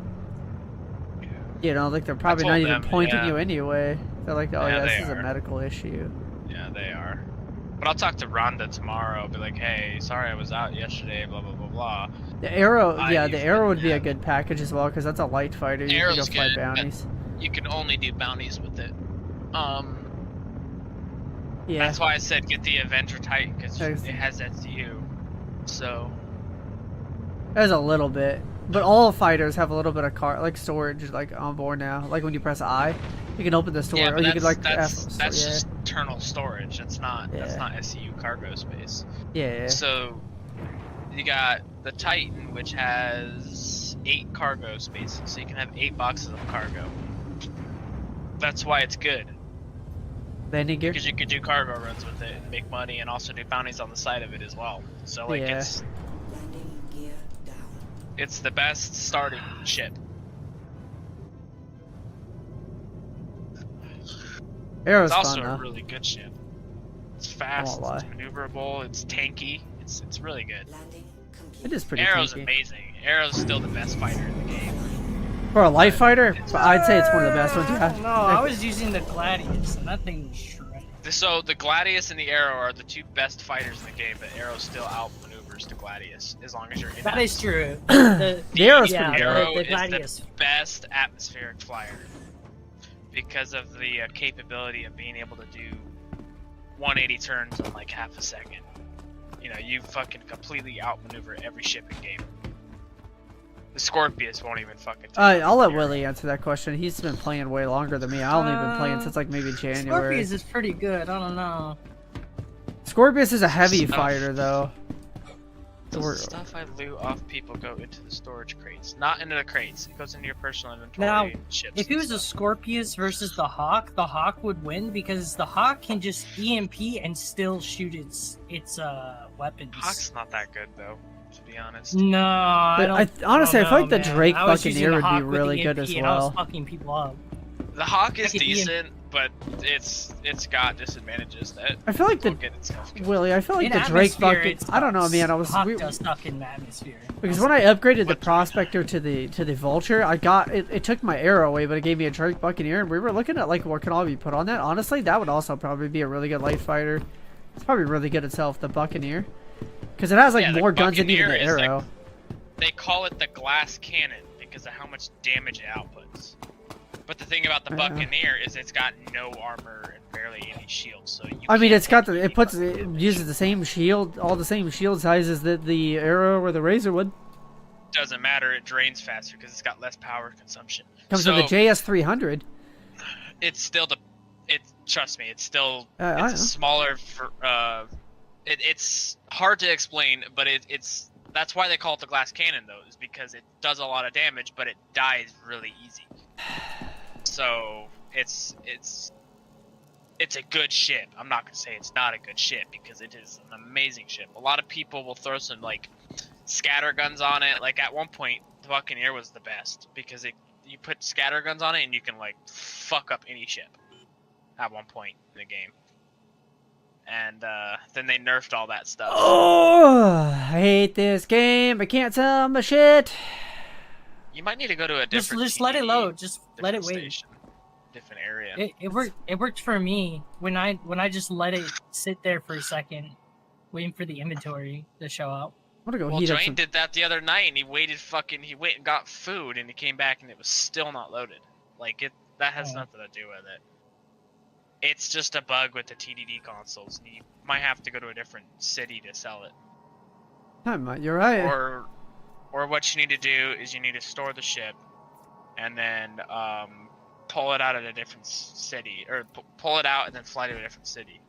Speaker 1: You know, like they're probably
Speaker 2: told
Speaker 1: not even
Speaker 2: them,
Speaker 1: pointing
Speaker 2: yeah.
Speaker 1: you anyway. They're like, oh
Speaker 2: Yeah,
Speaker 1: yeah,
Speaker 2: they
Speaker 1: this is a
Speaker 2: are.
Speaker 1: medical issue.
Speaker 2: Yeah, they are. But I'll talk to Rhonda tomorrow. Be like, hey, sorry I was out yesterday. Blah blah blah blah.
Speaker 1: The arrow, yeah,
Speaker 2: I've
Speaker 1: the arrow would be a
Speaker 2: had-
Speaker 1: good package as well because that's a light fighter. You can go
Speaker 2: Arrow's
Speaker 1: fly
Speaker 2: good, but-
Speaker 1: bounties.
Speaker 2: You can only do bounties with it.
Speaker 1: Yeah.
Speaker 2: That's why I said get the Avenger Titan because
Speaker 1: Thanks.
Speaker 2: it has SU. So
Speaker 1: There's a little bit, but all fighters have a little bit of storage like on board now. Like when you press I, you can open the storage,
Speaker 2: yeah,
Speaker 1: or
Speaker 2: but
Speaker 1: you can like
Speaker 2: that's
Speaker 1: F.
Speaker 2: that's
Speaker 1: yeah.
Speaker 2: just internal storage. That's not
Speaker 1: Yeah.
Speaker 2: SCU cargo space.
Speaker 1: Yeah.
Speaker 2: So you got the Titan, which has 8 cargo spaces, so you can have 8 boxes of cargo. That's why it's good,
Speaker 1: Landing gear.
Speaker 2: because you could do cargo runs with it and make money, and also do bounties on the side of it as well. So like
Speaker 1: Yeah.
Speaker 2: it's the best starting ship.
Speaker 1: Arrow's
Speaker 2: It's also
Speaker 1: fun though.
Speaker 2: a really good ship. It's
Speaker 1: I
Speaker 2: fast,
Speaker 1: won't
Speaker 2: it's maneuverable, it's tanky. It's really good.
Speaker 1: It is pretty
Speaker 2: Arrow's
Speaker 1: tanky.
Speaker 2: amazing. Arrow's still the best fighter in the game.
Speaker 1: For a light fighter, I'd say it's one of the best ones. Yeah.
Speaker 4: No, I was using the Gladius, and that thing was shredded.
Speaker 2: So the Gladius and the Arrow are the 2 best fighters in the game, but Arrow still outmaneuvers the Gladius as long as you're in
Speaker 4: That
Speaker 2: it.
Speaker 4: is true. The
Speaker 1: Arrow's
Speaker 4: yeah,
Speaker 1: pretty good.
Speaker 2: Arrow
Speaker 4: the
Speaker 2: is
Speaker 4: Gladius.
Speaker 2: the best atmospheric flyer because of the capability of being able to do 180 turns in like half a second. You know, you fucking completely outmaneuver every ship in game. The Scorpius won't even fucking. take
Speaker 1: I'll let
Speaker 2: Arrow.
Speaker 1: Willie answer that question. He's been playing way longer than me. I've only been playing since like maybe January.
Speaker 4: Scorpius is pretty good. I don't know.
Speaker 1: Scorpius is a heavy
Speaker 2: Stuff.
Speaker 1: fighter though.
Speaker 2: The stuff I loot off people go into the storage crates, not into the crates. It goes into your personal inventory.
Speaker 4: Now,
Speaker 2: and ships
Speaker 4: If it
Speaker 2: and
Speaker 4: was a
Speaker 2: stuff.
Speaker 4: Scorpius versus the Hawk would win because the Hawk can just EMP and still shoot its weapons.
Speaker 2: Hawk's not that good though, to be honest.
Speaker 4: No, I
Speaker 1: But
Speaker 4: don't.
Speaker 1: honestly, I
Speaker 4: don't
Speaker 1: feel
Speaker 4: know,
Speaker 1: like the
Speaker 4: man.
Speaker 1: Drake
Speaker 4: I was using
Speaker 1: Buccaneer
Speaker 4: the
Speaker 1: would be
Speaker 4: Hawk with
Speaker 1: really
Speaker 4: the
Speaker 1: good
Speaker 4: EMP
Speaker 1: as
Speaker 4: and I was
Speaker 1: well.
Speaker 4: fucking people up.
Speaker 2: The Hawk is
Speaker 4: Like,
Speaker 2: decent, but it's got disadvantages that
Speaker 1: I feel like
Speaker 2: will
Speaker 1: the
Speaker 2: get itself killed.
Speaker 1: Willie. I feel like
Speaker 4: In
Speaker 1: the Drake
Speaker 4: atmosphere,
Speaker 1: Bucket.
Speaker 4: it
Speaker 1: I don't know,
Speaker 4: sucks.
Speaker 1: man. I was
Speaker 4: The Hawk
Speaker 1: we-
Speaker 4: does suck in the atmosphere.
Speaker 1: because when I upgraded the
Speaker 2: What-
Speaker 1: Prospector to the Vulture, I got it. It took my arrow away, but it gave me a Drake Buccaneer, and we were looking at like what can all be put on that. Honestly, that would also probably be a really good light fighter. It's probably really good itself, the Buccaneer, because it has like
Speaker 2: Yeah, the
Speaker 1: more guns than even the
Speaker 2: Buccaneer is, like,
Speaker 1: arrow.
Speaker 2: They call it the glass cannon because of how much damage it outputs. But the thing about the
Speaker 1: Yeah.
Speaker 2: Buccaneer is it's got no armor and barely any shields, so you
Speaker 1: I mean,
Speaker 2: can't
Speaker 1: it's got
Speaker 2: take
Speaker 1: the
Speaker 2: any
Speaker 1: it uses the same shield, all the same shield sizes that the arrow or the razor would.
Speaker 2: Doesn't matter, it drains faster because it's got less power consumption.
Speaker 1: Comes
Speaker 2: so
Speaker 1: with the JS 300.
Speaker 2: it's still trust me, it's still
Speaker 1: I
Speaker 2: it's
Speaker 1: know.
Speaker 2: a smaller it's hard to explain, but it's that's why they call it the glass cannon though, is because it does a lot of damage, but it dies really easy. So it's a good ship. I'm not gonna say it's not a good ship because it is an amazing ship. A lot of people will throw some like scatter guns on it. Like at one point, the Buccaneer was the best because you put scatter guns on it and you can like fuck up any ship. At one point in the game, and then they nerfed all that stuff.
Speaker 1: Oh, I hate this game. I can't sell my shit.
Speaker 2: You might need to go to a different.
Speaker 4: Just let it
Speaker 2: TDD,
Speaker 4: load. Just let it
Speaker 2: different
Speaker 4: wait.
Speaker 2: station, different area.
Speaker 4: It worked. It worked for me when I just let it sit there for a second, waiting for the inventory to show up.
Speaker 1: I'm gonna go
Speaker 2: Well,
Speaker 1: heat up
Speaker 2: Dwayne
Speaker 1: some.
Speaker 2: did that the other night, and he went and got food, and he came back, and it was still not loaded. Like that has
Speaker 4: Oh.
Speaker 2: nothing to do with it. It's just a bug with the TDD consoles. You might have to go to a different city to sell it.
Speaker 1: You're right.
Speaker 2: Or what you need to do is you need to store the ship, and then pull it out at a different city, or pull it out and then fly to a different city.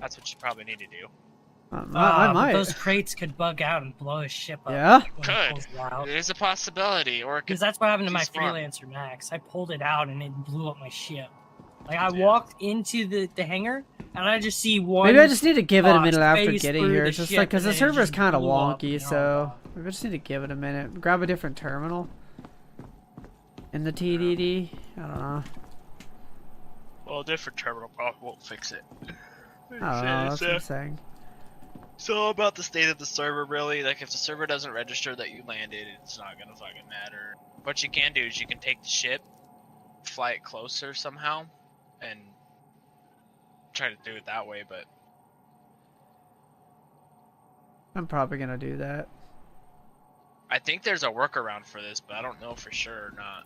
Speaker 2: That's what you probably need to do.
Speaker 1: I
Speaker 4: But
Speaker 1: might.
Speaker 4: those crates could bug out and blow his ship up.
Speaker 1: Yeah?
Speaker 4: when it
Speaker 2: Could.
Speaker 4: pulls it out.
Speaker 2: It is a possibility, or it could.
Speaker 4: Because that's what happened to my
Speaker 2: Too smart.
Speaker 4: Freelancer Max. I pulled it out and it blew up my ship. Like I
Speaker 2: Yeah.
Speaker 4: walked into the hangar and I just see one.
Speaker 1: Maybe I just need to give it a
Speaker 4: box
Speaker 1: minute after
Speaker 4: phase
Speaker 1: getting
Speaker 4: through
Speaker 1: here.
Speaker 4: the
Speaker 1: It's just
Speaker 4: ship
Speaker 1: like because the
Speaker 4: and then it
Speaker 1: server's
Speaker 4: just
Speaker 1: kind of
Speaker 4: blew up,
Speaker 1: wonky,
Speaker 4: you know?
Speaker 1: so maybe I just need to give it a minute. Grab a different terminal. In the TDD, I don't know.
Speaker 2: Well, a different terminal probably won't fix it.
Speaker 1: I don't know. That's what I'm saying.
Speaker 3: So about the state of the server, really. Like, if the server doesn't register that you landed, it's not gonna fucking matter. What you can do is you can take the ship, fly it closer somehow, and try to do it that way, but
Speaker 1: I'm probably gonna do that.
Speaker 3: I think there's a workaround for this, but I don't know for sure or not.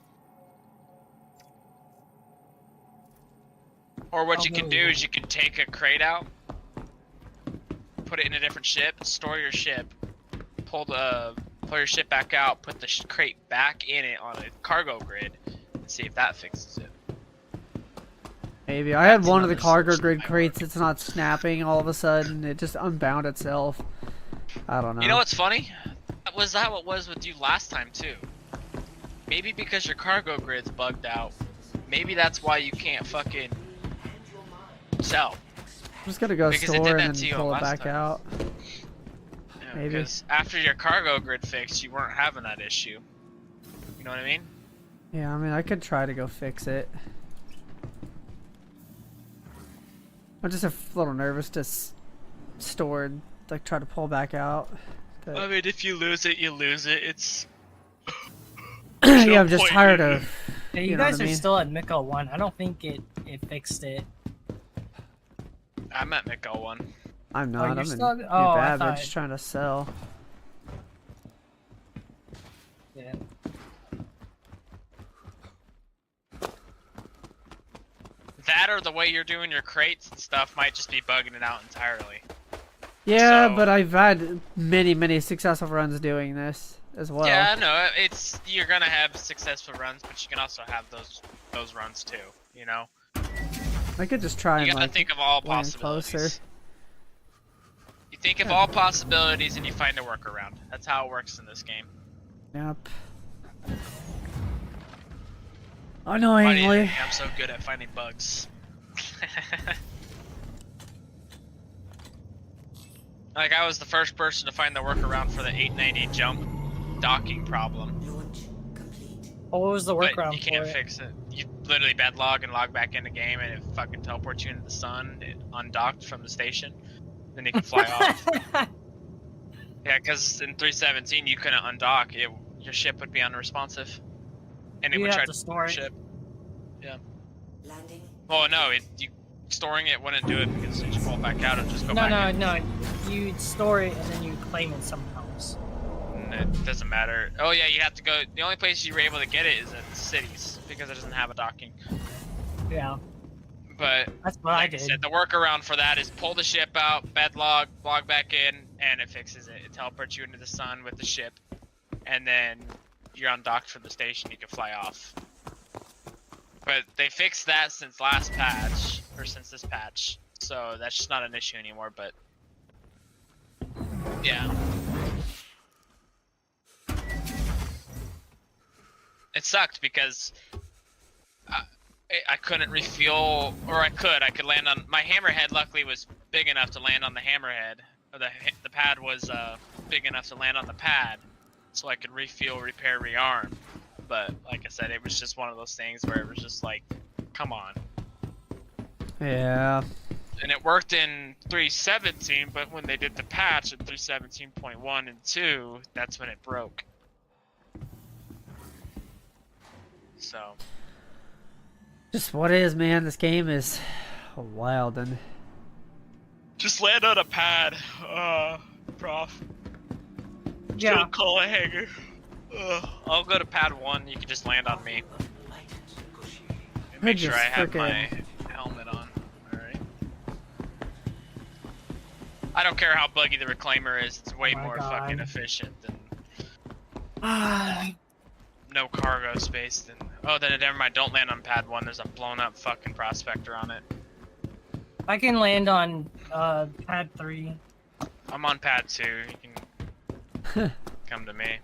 Speaker 3: Or what you can do is you can take a crate out, put it in a different ship, store your ship, pull your ship back out, put the crate back in it on a cargo grid, and see if that fixes it.
Speaker 1: Maybe. I had
Speaker 3: That's
Speaker 1: one of the
Speaker 3: another
Speaker 1: cargo
Speaker 3: solution
Speaker 1: grid
Speaker 3: might
Speaker 1: crates.
Speaker 3: work.
Speaker 1: It's not snapping all of a sudden. It just unbound itself. I don't know.
Speaker 3: You know what's funny? Was that what was with you last time too? Maybe because your cargo grid's bugged out. Maybe that's why you can't fucking sell.
Speaker 1: I'm just gonna go
Speaker 3: because it
Speaker 1: store
Speaker 3: did that
Speaker 1: and
Speaker 3: to
Speaker 1: then
Speaker 3: you
Speaker 1: pull it
Speaker 3: last
Speaker 1: back
Speaker 3: time.
Speaker 1: out.
Speaker 3: Yeah,
Speaker 1: Maybe.
Speaker 3: because after your cargo grid fixed, you weren't having that issue. You know what I mean?
Speaker 1: Yeah, I mean, I could try to go fix it. I'm just a little nervous to store and like try to pull back out. But
Speaker 3: I mean, if you lose it, you lose it. It's
Speaker 1: yeah, I'm just
Speaker 3: point
Speaker 1: tired
Speaker 3: in-
Speaker 1: of.
Speaker 4: Yeah,
Speaker 1: You
Speaker 4: you
Speaker 1: know
Speaker 4: guys
Speaker 1: what I
Speaker 4: are
Speaker 1: mean?
Speaker 4: still at Miko 1. I don't think it fixed it.
Speaker 3: I'm at Miko 1.
Speaker 1: I'm not.
Speaker 4: you're
Speaker 1: I'm
Speaker 4: still-
Speaker 1: in
Speaker 4: oh, I
Speaker 1: bad. I'm
Speaker 4: thought-
Speaker 1: just trying to sell.
Speaker 4: Yeah.
Speaker 3: That or the way you're doing your crates and stuff might just be bugging it out entirely.
Speaker 1: Yeah,
Speaker 3: So-
Speaker 1: but I've had many successful runs doing this as well.
Speaker 3: Yeah, I know. You're gonna have successful runs, but you can also have those runs too. You know,
Speaker 1: I could just try
Speaker 3: you
Speaker 1: and
Speaker 3: gotta
Speaker 1: like
Speaker 3: think of all
Speaker 1: land
Speaker 3: possibilities.
Speaker 1: closer.
Speaker 3: You think of all possibilities and you find a workaround. That's how it works in this game.
Speaker 1: Yep.
Speaker 3: Why do you
Speaker 1: Annoyingly.
Speaker 3: think I'm so good at finding bugs? Like, I was the first person to find the workaround for the 890 jump docking problem.
Speaker 4: What was the
Speaker 3: But
Speaker 4: workaround
Speaker 3: you can't
Speaker 4: for it?
Speaker 3: fix it. You literally bed log and log back in the game and it fucking teleports you into the sun. It undocked from the station. Then you can fly off. Yeah, because in 317 you couldn't undock. Your ship would be unresponsive. And it
Speaker 4: You
Speaker 3: would
Speaker 4: have
Speaker 3: try
Speaker 4: to
Speaker 3: to
Speaker 4: store it.
Speaker 3: ship. Yeah. Oh no, storing it wouldn't do it because you just pull it back out and just go back in.
Speaker 4: No. You'd store it and then you claim it somewhere else.
Speaker 3: And it doesn't matter. Oh yeah, you have to go. The only place you were able to get it is in cities because it doesn't have a docking.
Speaker 4: Yeah,
Speaker 3: But
Speaker 4: that's what I
Speaker 3: like
Speaker 4: did.
Speaker 3: said, the workaround for that is pull the ship out, bed log back in, and it fixes it. It teleports you into the sun with the ship, and then you're undocked from the station. You can fly off. But they fixed that since last patch, or since this patch, so that's just not an issue anymore. But yeah, it sucked because I couldn't refuel, or I could land on my hammerhead. Luckily, was big enough to land on the hammerhead, or the pad was big enough to land on the pad, so I could refuel, repair, rearm. But like I said, it was just one of those things where it was just like, come on.
Speaker 1: Yeah.
Speaker 3: And it worked in 3.17, but when they did the patch in 3.17.1 and 2, that's when it broke. So.
Speaker 1: Just what it is, man. This game is wild and
Speaker 3: Just land on a pad, prof.
Speaker 4: Yeah.
Speaker 3: Don't call a hanger. I'll go to pad 1, you can just land on me. And make sure I
Speaker 1: just
Speaker 3: have my
Speaker 1: frickin-
Speaker 3: helmet on. Alright. I don't care how buggy the reclaimer is, it's way
Speaker 4: Oh my
Speaker 3: more
Speaker 4: God.
Speaker 3: fucking efficient than
Speaker 4: Ah,
Speaker 3: no cargo space than. Oh, then never mind, don't land on pad 1, there's a blown up fucking prospector on it.
Speaker 4: I can land on pad 3.
Speaker 3: I'm on pad 2, you can come to me.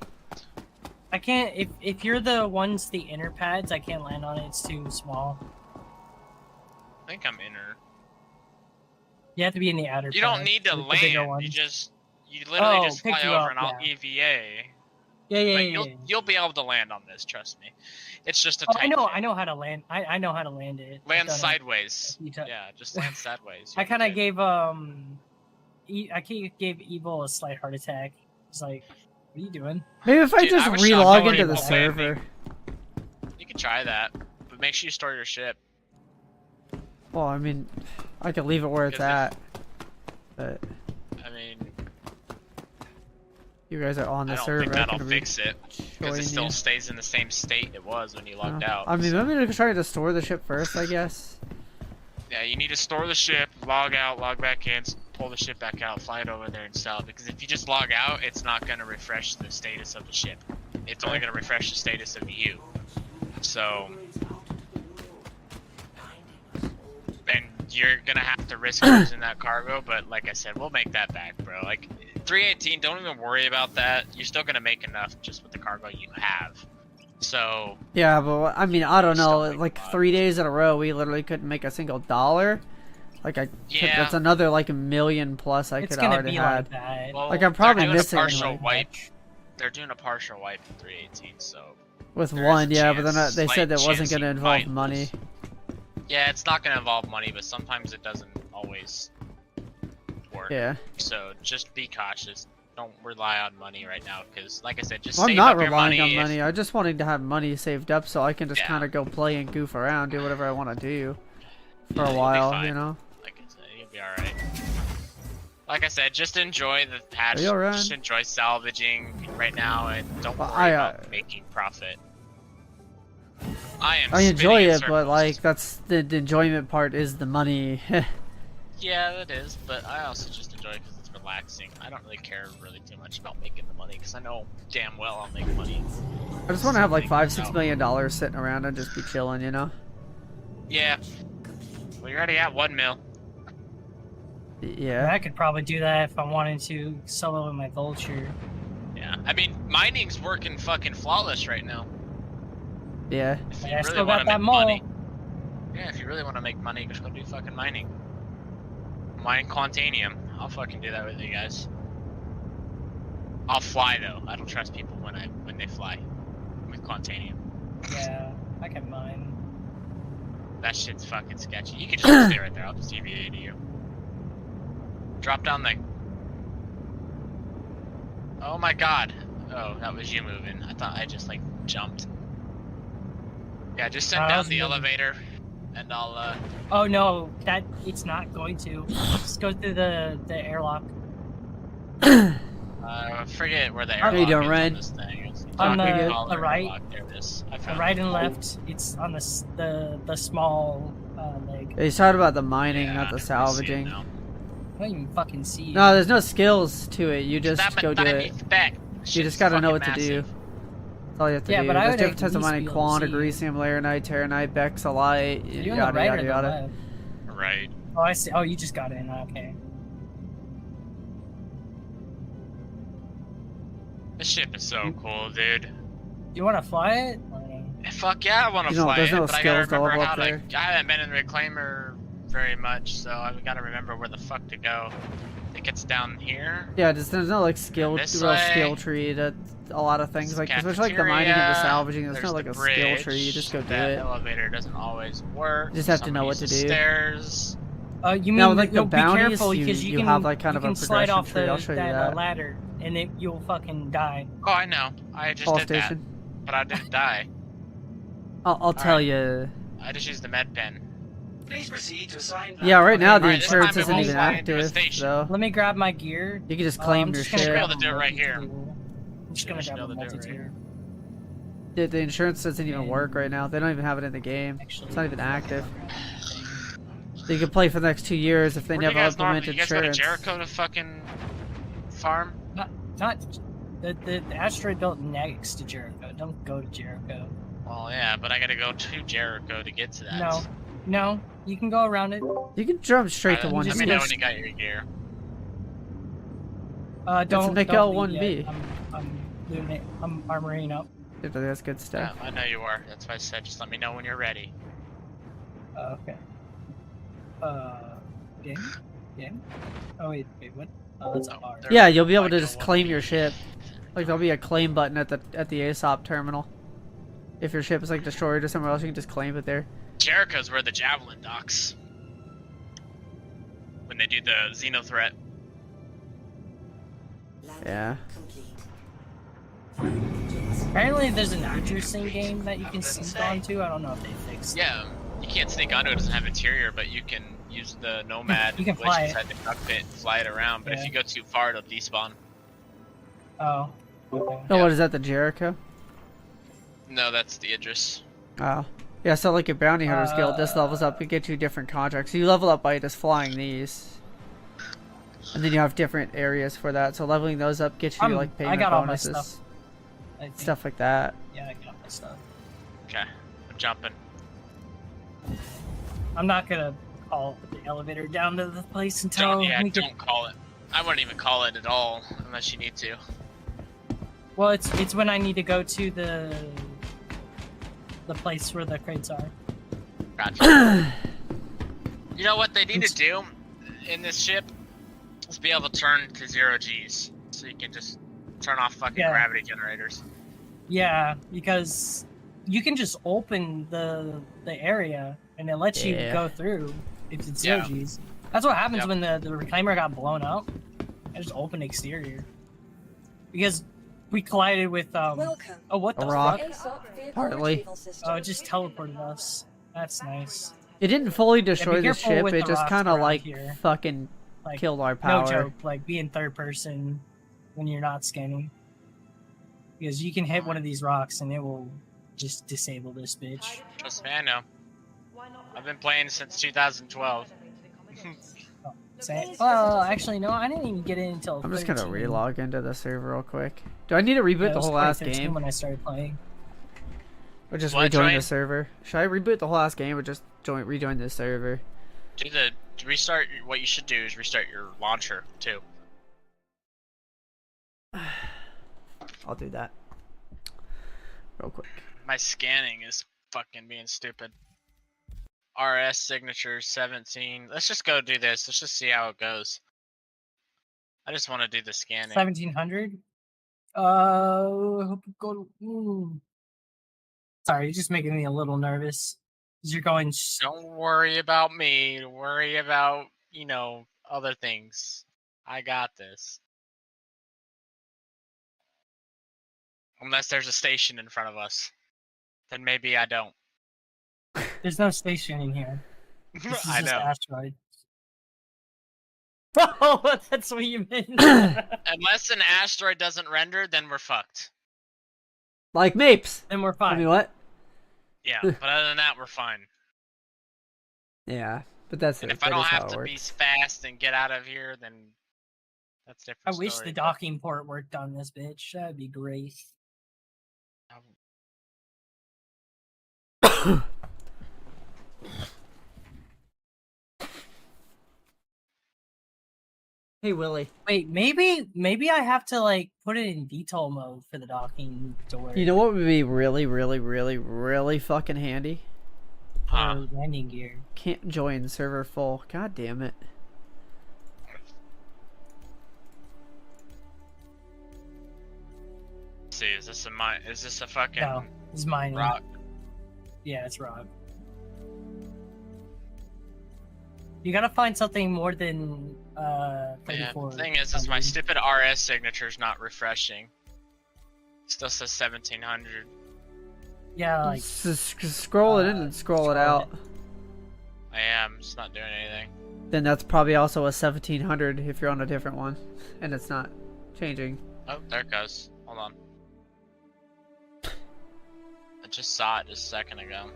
Speaker 4: I can't. If you're the ones the inner pads, I can't land on it. It's too small.
Speaker 3: I think I'm inner.
Speaker 4: You have to be in the outer.
Speaker 3: You don't
Speaker 4: pads,
Speaker 3: need to
Speaker 4: the bigger
Speaker 3: land. You
Speaker 4: ones.
Speaker 3: literally
Speaker 4: Oh,
Speaker 3: just
Speaker 4: pick
Speaker 3: fly
Speaker 4: you
Speaker 3: over
Speaker 4: up,
Speaker 3: and I'll
Speaker 4: yeah.
Speaker 3: EVA.
Speaker 4: Yeah.
Speaker 3: But you'll be able to land on this. Trust me. It's just a
Speaker 4: Oh,
Speaker 3: tight
Speaker 4: I
Speaker 3: fit.
Speaker 4: know how to land. I know how to land it. I've
Speaker 3: Land
Speaker 4: done it
Speaker 3: sideways.
Speaker 4: a few times.
Speaker 3: Yeah, just land sideways.
Speaker 4: I
Speaker 3: You'll
Speaker 4: kind of
Speaker 3: be
Speaker 4: gave gave Evil a slight heart attack. He's like, "What are you doing?"
Speaker 1: Maybe if I
Speaker 3: Dude,
Speaker 1: just
Speaker 3: I was shocked
Speaker 1: relog
Speaker 3: nobody
Speaker 1: into the
Speaker 3: will ban me.
Speaker 1: server.
Speaker 3: You can try that, but make sure you store your ship.
Speaker 1: Well, I mean, I could leave it where it's
Speaker 3: Because
Speaker 1: at. But
Speaker 3: I mean,
Speaker 1: you guys are on the
Speaker 3: I don't
Speaker 1: server.
Speaker 3: think
Speaker 1: I
Speaker 3: that'll
Speaker 1: can
Speaker 3: fix it because
Speaker 1: rejoin
Speaker 3: it still
Speaker 1: you.
Speaker 3: stays in the same state it was when you logged
Speaker 1: Oh.
Speaker 3: out.
Speaker 1: I mean,
Speaker 3: so-
Speaker 1: maybe we could try to store the ship first, I guess.
Speaker 3: Yeah, you need to store the ship, log out, log back in, pull the ship back out, fly it over there and sell it. Because if you just log out, it's not going to refresh the status of the ship. It's only going to refresh the status of you. So, and you're going to have to risk losing that cargo, but like I said, we'll make that back, bro. Like, 318, don't even worry about that. You're still going to make enough just with the cargo you have. So,
Speaker 1: Yeah, but I mean, I don't know.
Speaker 3: Still make
Speaker 1: Like
Speaker 3: a lot.
Speaker 1: 3 days in a row, we literally couldn't make a single dollar. Like
Speaker 3: Yeah.
Speaker 1: that's another like $1 million plus I
Speaker 4: It's
Speaker 1: could
Speaker 4: gonna
Speaker 1: already
Speaker 4: be
Speaker 1: had.
Speaker 4: like that.
Speaker 3: well,
Speaker 1: Like, I'm probably
Speaker 3: they're doing
Speaker 1: missing,
Speaker 3: a partial
Speaker 1: like-
Speaker 3: wipe. They're doing a partial wipe in 318, so
Speaker 1: With
Speaker 3: There is
Speaker 1: one,
Speaker 3: a
Speaker 1: yeah, but then
Speaker 3: chance,
Speaker 1: they said that
Speaker 3: slight
Speaker 1: wasn't
Speaker 3: chance
Speaker 1: going to
Speaker 3: you
Speaker 1: involve
Speaker 3: might
Speaker 1: money.
Speaker 3: lose. Yeah, it's not going to involve money, but sometimes it doesn't always work.
Speaker 1: Yeah.
Speaker 3: So just be cautious. Don't rely on money right now, because like I said, just
Speaker 1: Well, I'm
Speaker 3: save
Speaker 1: not
Speaker 3: up your
Speaker 1: relying on
Speaker 3: money.
Speaker 1: money. I just wanting to have money saved up so I can just
Speaker 3: Yeah.
Speaker 1: kind of go play and goof around, do whatever I want to do for
Speaker 3: Yeah,
Speaker 1: a
Speaker 3: you'll be
Speaker 1: while,
Speaker 3: fine.
Speaker 1: you know?
Speaker 3: Like I said, you'll be alright. Like I said, just enjoy the patch.
Speaker 1: Are you alright?
Speaker 3: Just enjoy salvaging right now, and don't
Speaker 1: Well,
Speaker 3: worry
Speaker 1: I,
Speaker 3: about making profit. I am.
Speaker 1: I enjoy
Speaker 3: spinning in
Speaker 1: it, but
Speaker 3: circles.
Speaker 1: like that's the enjoyment part is the money.
Speaker 3: Yeah, it is, but I also just enjoy it because it's relaxing. I don't really care really too much about making the money because I know damn well I'll make money.
Speaker 1: I just want to have like
Speaker 3: Something
Speaker 1: $5-6
Speaker 3: out.
Speaker 1: million sitting around and just be chilling, you know?
Speaker 3: Yeah. Well, you're already at 1 mil.
Speaker 1: Yeah.
Speaker 4: I could probably do that if I wanted to solo in my vulture.
Speaker 3: Yeah. I mean, mining's working fucking flawless right now.
Speaker 1: Yeah.
Speaker 3: If you
Speaker 4: I
Speaker 3: really
Speaker 4: still
Speaker 3: want
Speaker 4: got
Speaker 3: to
Speaker 4: that
Speaker 3: make
Speaker 4: mole.
Speaker 3: money. Yeah, if you really want to make money, just go do fucking mining. Mine Quantanium. I'll fucking do that with you guys. I'll fly though. I don't trust people when they fly with Quantanium.
Speaker 4: Yeah, I can mine.
Speaker 3: That shit's fucking sketchy. You can just stay right there. I'll just EVA to you. Drop down the. Oh my god. Oh, that was you moving. I thought I just like jumped. Yeah, just send
Speaker 4: I
Speaker 3: down
Speaker 4: was
Speaker 3: the
Speaker 4: moving.
Speaker 3: elevator, and I'll
Speaker 4: Oh no, that it's not going to. Just go through the airlock.
Speaker 3: forget where the
Speaker 1: How
Speaker 3: airlock
Speaker 1: you doing,
Speaker 3: is
Speaker 1: Ryan?
Speaker 3: on this thing. It's
Speaker 4: On
Speaker 1: Talking good?
Speaker 3: taller
Speaker 4: the right,
Speaker 3: airlock. There it is. I
Speaker 4: the
Speaker 3: found
Speaker 4: right
Speaker 3: it.
Speaker 4: and left. It's on the small leg.
Speaker 1: He's talking about the mining,
Speaker 3: Yeah,
Speaker 1: not the
Speaker 3: I see it
Speaker 1: salvaging.
Speaker 3: now.
Speaker 4: I don't even fucking see it.
Speaker 1: No, there's no skills to it. You just
Speaker 3: That
Speaker 1: go do
Speaker 3: tiny
Speaker 1: it.
Speaker 3: speck.
Speaker 1: You
Speaker 3: Shit's
Speaker 1: just gotta know
Speaker 3: fucking
Speaker 1: what to do.
Speaker 3: massive.
Speaker 1: That's all you have to
Speaker 4: Yeah,
Speaker 1: do.
Speaker 4: but I
Speaker 1: There's
Speaker 4: would
Speaker 1: different types
Speaker 4: at
Speaker 1: of
Speaker 4: least
Speaker 1: mining:
Speaker 4: be able to
Speaker 1: quant,
Speaker 4: see.
Speaker 1: agresium, laranite, taranite, bexalite,
Speaker 4: Are you on the
Speaker 1: yada
Speaker 4: right
Speaker 1: yada
Speaker 4: or the
Speaker 1: yada.
Speaker 4: left?
Speaker 3: Right.
Speaker 4: Oh, I see. Oh, you just got in. Okay.
Speaker 3: This ship is so cool, dude.
Speaker 4: You want to fly it? Or-
Speaker 3: Fuck yeah, I want to
Speaker 1: You know,
Speaker 3: fly
Speaker 1: there's
Speaker 3: it,
Speaker 1: no
Speaker 3: but I gotta
Speaker 1: skills to
Speaker 3: remember
Speaker 1: level
Speaker 3: how
Speaker 1: up
Speaker 3: to.
Speaker 1: there.
Speaker 3: I haven't been in the Reclaimer very much, so I've got to remember where the fuck to go. I think it's down here.
Speaker 1: Yeah, just there's no like skill,
Speaker 3: This
Speaker 1: real
Speaker 3: way.
Speaker 1: skill tree to a lot of things.
Speaker 3: There's
Speaker 1: Like
Speaker 3: the
Speaker 1: especially like the mining and the
Speaker 3: cafeteria,
Speaker 1: salvaging. There's no
Speaker 3: the
Speaker 1: like a skill
Speaker 3: bridge,
Speaker 1: tree. You just go do
Speaker 3: that
Speaker 1: it.
Speaker 3: elevator doesn't always work.
Speaker 1: You just have to know
Speaker 3: Somebody
Speaker 1: what to
Speaker 3: uses
Speaker 1: do.
Speaker 3: Stairs.
Speaker 4: You mean
Speaker 1: Now, with, like, the
Speaker 4: no, be
Speaker 1: bounties,
Speaker 4: careful
Speaker 1: you-
Speaker 4: because you
Speaker 1: you
Speaker 4: can
Speaker 1: have, like, kind
Speaker 4: you
Speaker 1: of a
Speaker 4: can slide
Speaker 1: progression
Speaker 4: off
Speaker 1: tree, I'll
Speaker 4: the,
Speaker 1: show you
Speaker 4: that
Speaker 1: that.
Speaker 4: ladder and then you'll fucking die.
Speaker 3: Oh, I know. I just
Speaker 1: Fall
Speaker 3: did
Speaker 1: station.
Speaker 3: that, but I didn't die.
Speaker 1: I'll tell
Speaker 3: Alright.
Speaker 1: you.
Speaker 3: I just used the med pen.
Speaker 5: Please proceed to sign.
Speaker 1: Yeah, right now the
Speaker 3: Alright, this
Speaker 1: insurance
Speaker 3: time it
Speaker 1: isn't
Speaker 3: won't
Speaker 1: even
Speaker 3: fly into a
Speaker 1: active,
Speaker 3: station.
Speaker 1: so
Speaker 4: Let me grab my gear.
Speaker 1: you can just claim
Speaker 4: I'm
Speaker 1: your
Speaker 4: just gonna
Speaker 1: shit.
Speaker 3: grab
Speaker 4: grab
Speaker 3: to do it
Speaker 4: a
Speaker 3: right here.
Speaker 4: multi-tool. I'm just gonna
Speaker 3: should
Speaker 4: grab a
Speaker 3: be able to do it right
Speaker 4: multi-tool.
Speaker 1: The insurance doesn't even work right now. They don't even have it in the game.
Speaker 4: Actually,
Speaker 1: It's not even active. You can play for the next 2 years if they
Speaker 3: Where do you
Speaker 1: never
Speaker 3: guys normally?
Speaker 1: implement
Speaker 3: You guys go to
Speaker 1: insurance.
Speaker 3: Jericho to fucking farm?
Speaker 4: Not the asteroid belt next to Jericho. Don't go to Jericho.
Speaker 3: Well, yeah, but I gotta go to Jericho to get to that.
Speaker 4: No, you can go around it.
Speaker 1: You can jump straight to
Speaker 3: Let
Speaker 1: one.
Speaker 3: me
Speaker 4: just
Speaker 3: know
Speaker 4: go-
Speaker 3: when you got your gear.
Speaker 4: Don't.
Speaker 1: Nick
Speaker 4: don't
Speaker 1: L1B.
Speaker 4: leave yet. I'm doing it. I'm armoring up.
Speaker 1: That's good stuff.
Speaker 3: Yeah, I know you are. That's why I said just let me know when you're ready.
Speaker 4: Okay. Game. Oh wait, what? Oh, that's
Speaker 3: Oh,
Speaker 4: R.
Speaker 3: there-
Speaker 1: Yeah, you'll be able
Speaker 3: Like
Speaker 1: to
Speaker 3: a
Speaker 1: just
Speaker 3: one
Speaker 1: claim
Speaker 3: B.
Speaker 1: your ship. Like there'll be a claim button at the ASOP terminal. If your ship is like destroyed or somewhere else, you can just claim it there.
Speaker 3: Jericho's where the Javelin docks. When they do the Xeno threat.
Speaker 1: Yeah.
Speaker 4: Apparently, there's an actress in game that you can sneak onto. I don't know if they fixed.
Speaker 3: Yeah, you can't sneak onto it. It doesn't have interior, but you can use the Nomad
Speaker 4: You can
Speaker 3: glitch
Speaker 4: fly it.
Speaker 3: inside the cockpit and fly it around. But
Speaker 4: Yeah.
Speaker 3: if you go too far, it'll despawn.
Speaker 4: Oh. Okay.
Speaker 1: Oh, what is that? The Jericho?
Speaker 3: No, that's the Idris.
Speaker 1: Oh. Yeah, so like your bounty hunter's guild, this levels up, it gets you different contracts. So you level up by just flying these. And then you have different areas for that. So leveling those up gets you like payment
Speaker 4: I got all my
Speaker 1: bonuses.
Speaker 4: stuff. I think.
Speaker 1: Stuff like that.
Speaker 4: Yeah, I got my stuff.
Speaker 3: Okay, I'm jumping.
Speaker 4: I'm not gonna call the elevator down to the place until we get.
Speaker 3: Don't call it. I wouldn't even call it at all unless you need to.
Speaker 4: Well, it's when I need to go to the place where the crates are.
Speaker 3: Gotcha. You know what they need to do in this ship is be able to turn to 0 Gs, so you can just turn off fucking
Speaker 4: Yeah.
Speaker 3: gravity generators.
Speaker 4: Yeah, because you can just open the area and it lets you
Speaker 1: Yeah.
Speaker 4: go through if it's
Speaker 3: Yeah.
Speaker 4: 0 Gs. That's what happens
Speaker 3: Yep.
Speaker 4: when the reclaimer got blown up. I just opened exterior because we collided with
Speaker 6: Welcome.
Speaker 4: oh, what the
Speaker 1: A rock.
Speaker 4: fuck?
Speaker 6: ASOP vehicle
Speaker 1: Partly.
Speaker 6: retrieval system.
Speaker 4: Oh, it just teleported us. That's nice.
Speaker 1: It didn't fully destroy the
Speaker 4: careful
Speaker 1: ship,
Speaker 4: with
Speaker 1: it
Speaker 4: the
Speaker 1: just
Speaker 4: rocks
Speaker 1: kind of
Speaker 4: around
Speaker 1: like
Speaker 4: here.
Speaker 1: fucking
Speaker 4: Like
Speaker 1: killed our power.
Speaker 4: no joke, like be in third person when you're not scanning, because you can hit one of these rocks and it will just disable this bitch.
Speaker 3: Trust me, I know. I've been playing since 2012.
Speaker 4: Well, actually, no, I didn't even get in until.
Speaker 1: I'm just gonna
Speaker 4: 13.
Speaker 1: relog into the server real quick. Do I need to reboot
Speaker 4: Yeah, it
Speaker 1: the
Speaker 4: was
Speaker 1: whole last
Speaker 4: 2013
Speaker 1: game?
Speaker 4: when I started playing.
Speaker 1: Or just
Speaker 3: What,
Speaker 1: rejoin
Speaker 3: Joy?
Speaker 1: the server? Should I reboot the whole last game or just rejoin the server?
Speaker 3: Do the restart. What you should do is restart your launcher too.
Speaker 1: I'll do that. Real quick.
Speaker 3: My scanning is fucking being stupid. RS signature 17. Let's just go do this. Let's just see how it goes. I just want to do the scanning.
Speaker 4: 1700. Go. Sorry, you're just making me a little nervous. 'Cause you're going.
Speaker 3: Don't worry about me. Worry about, other things. I got this. Unless there's a station in front of us. Then maybe I don't.
Speaker 4: There's no station in here. This is
Speaker 3: I
Speaker 4: just
Speaker 3: know.
Speaker 4: asteroid. Oh, that's what you meant.
Speaker 3: Unless an asteroid doesn't render, then we're fucked.
Speaker 1: Like Mapes!
Speaker 4: Then we're
Speaker 1: I
Speaker 4: fine.
Speaker 1: mean, what?
Speaker 3: Yeah, but other than that, we're fine.
Speaker 1: Yeah, but that's
Speaker 3: And
Speaker 1: it.
Speaker 3: if I
Speaker 1: That
Speaker 3: don't
Speaker 1: is how
Speaker 3: have
Speaker 1: it
Speaker 3: to be
Speaker 1: works.
Speaker 3: fast and get out of here, then that's a
Speaker 4: I
Speaker 3: different.
Speaker 4: wish
Speaker 3: story,
Speaker 4: the
Speaker 3: but-
Speaker 4: docking port worked on this bitch. That'd be great.
Speaker 1: Hey, Willie.
Speaker 4: Wait, maybe I have to like put it in VTOL mode for the docking to work.
Speaker 1: You know what would be really, really, really, really fucking handy?
Speaker 3: Huh.
Speaker 4: For landing gear.
Speaker 1: Can't join server full. God damn it.
Speaker 3: Let's see, is this a fucking
Speaker 4: No, it's mining.
Speaker 3: rock?
Speaker 4: Yeah, it's rock. You gotta find something more than
Speaker 3: Yeah,
Speaker 4: 34.
Speaker 3: the thing is my stupid RS signature's not refreshing. It still says 1700.
Speaker 4: Yeah, like
Speaker 1: Just scroll it in and scroll it
Speaker 4: scroll
Speaker 1: out.
Speaker 3: I am, it's not doing anything.
Speaker 1: Then that's probably also a 1700 if you're on a different one. And it's not changing.
Speaker 3: Oh, there it goes. Hold on. I just saw it just a second ago.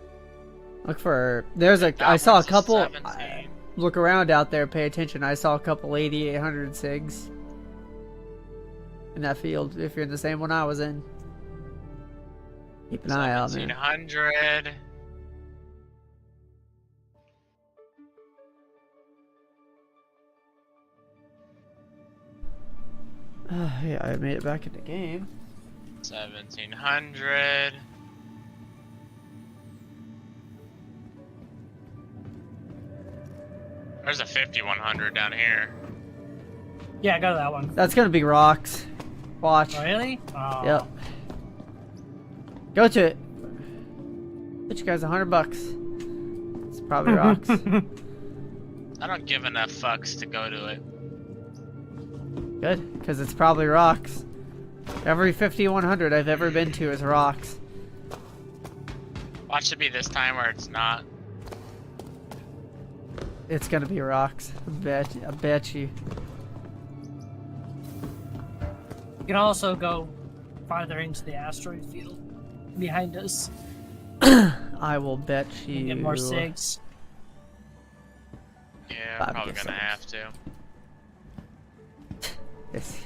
Speaker 1: Look for... There's a...
Speaker 3: That
Speaker 1: I saw a
Speaker 3: one's
Speaker 1: couple...
Speaker 3: 17.
Speaker 1: Look around out there, pay attention. I saw a couple 8800 SIGs in that field, if you're in the same one I was in. Keep an eye out, man.
Speaker 3: 1700.
Speaker 1: Yeah, I made it back in the game.
Speaker 3: 1700. There's a 5100 down here.
Speaker 4: yeah, go to that one.
Speaker 1: That's gonna be rocks. Watch.
Speaker 4: Oh, really? Oh.
Speaker 1: Yep. Go to it. Bet you guys $100. It's probably rocks.
Speaker 3: I don't give enough fucks to go to it.
Speaker 1: Good, because it's probably rocks. Every 5100 I've ever been to is rocks.
Speaker 3: Watch it be this time where it's not.
Speaker 1: It's gonna be rocks. I bet you.
Speaker 4: You can also go farther into the asteroid field behind us.
Speaker 1: I will bet you.
Speaker 4: Get more SIGs.
Speaker 3: Yeah, I'm
Speaker 1: Bob
Speaker 3: probably
Speaker 1: gets
Speaker 3: gonna
Speaker 1: it.
Speaker 3: have to.
Speaker 1: Yes.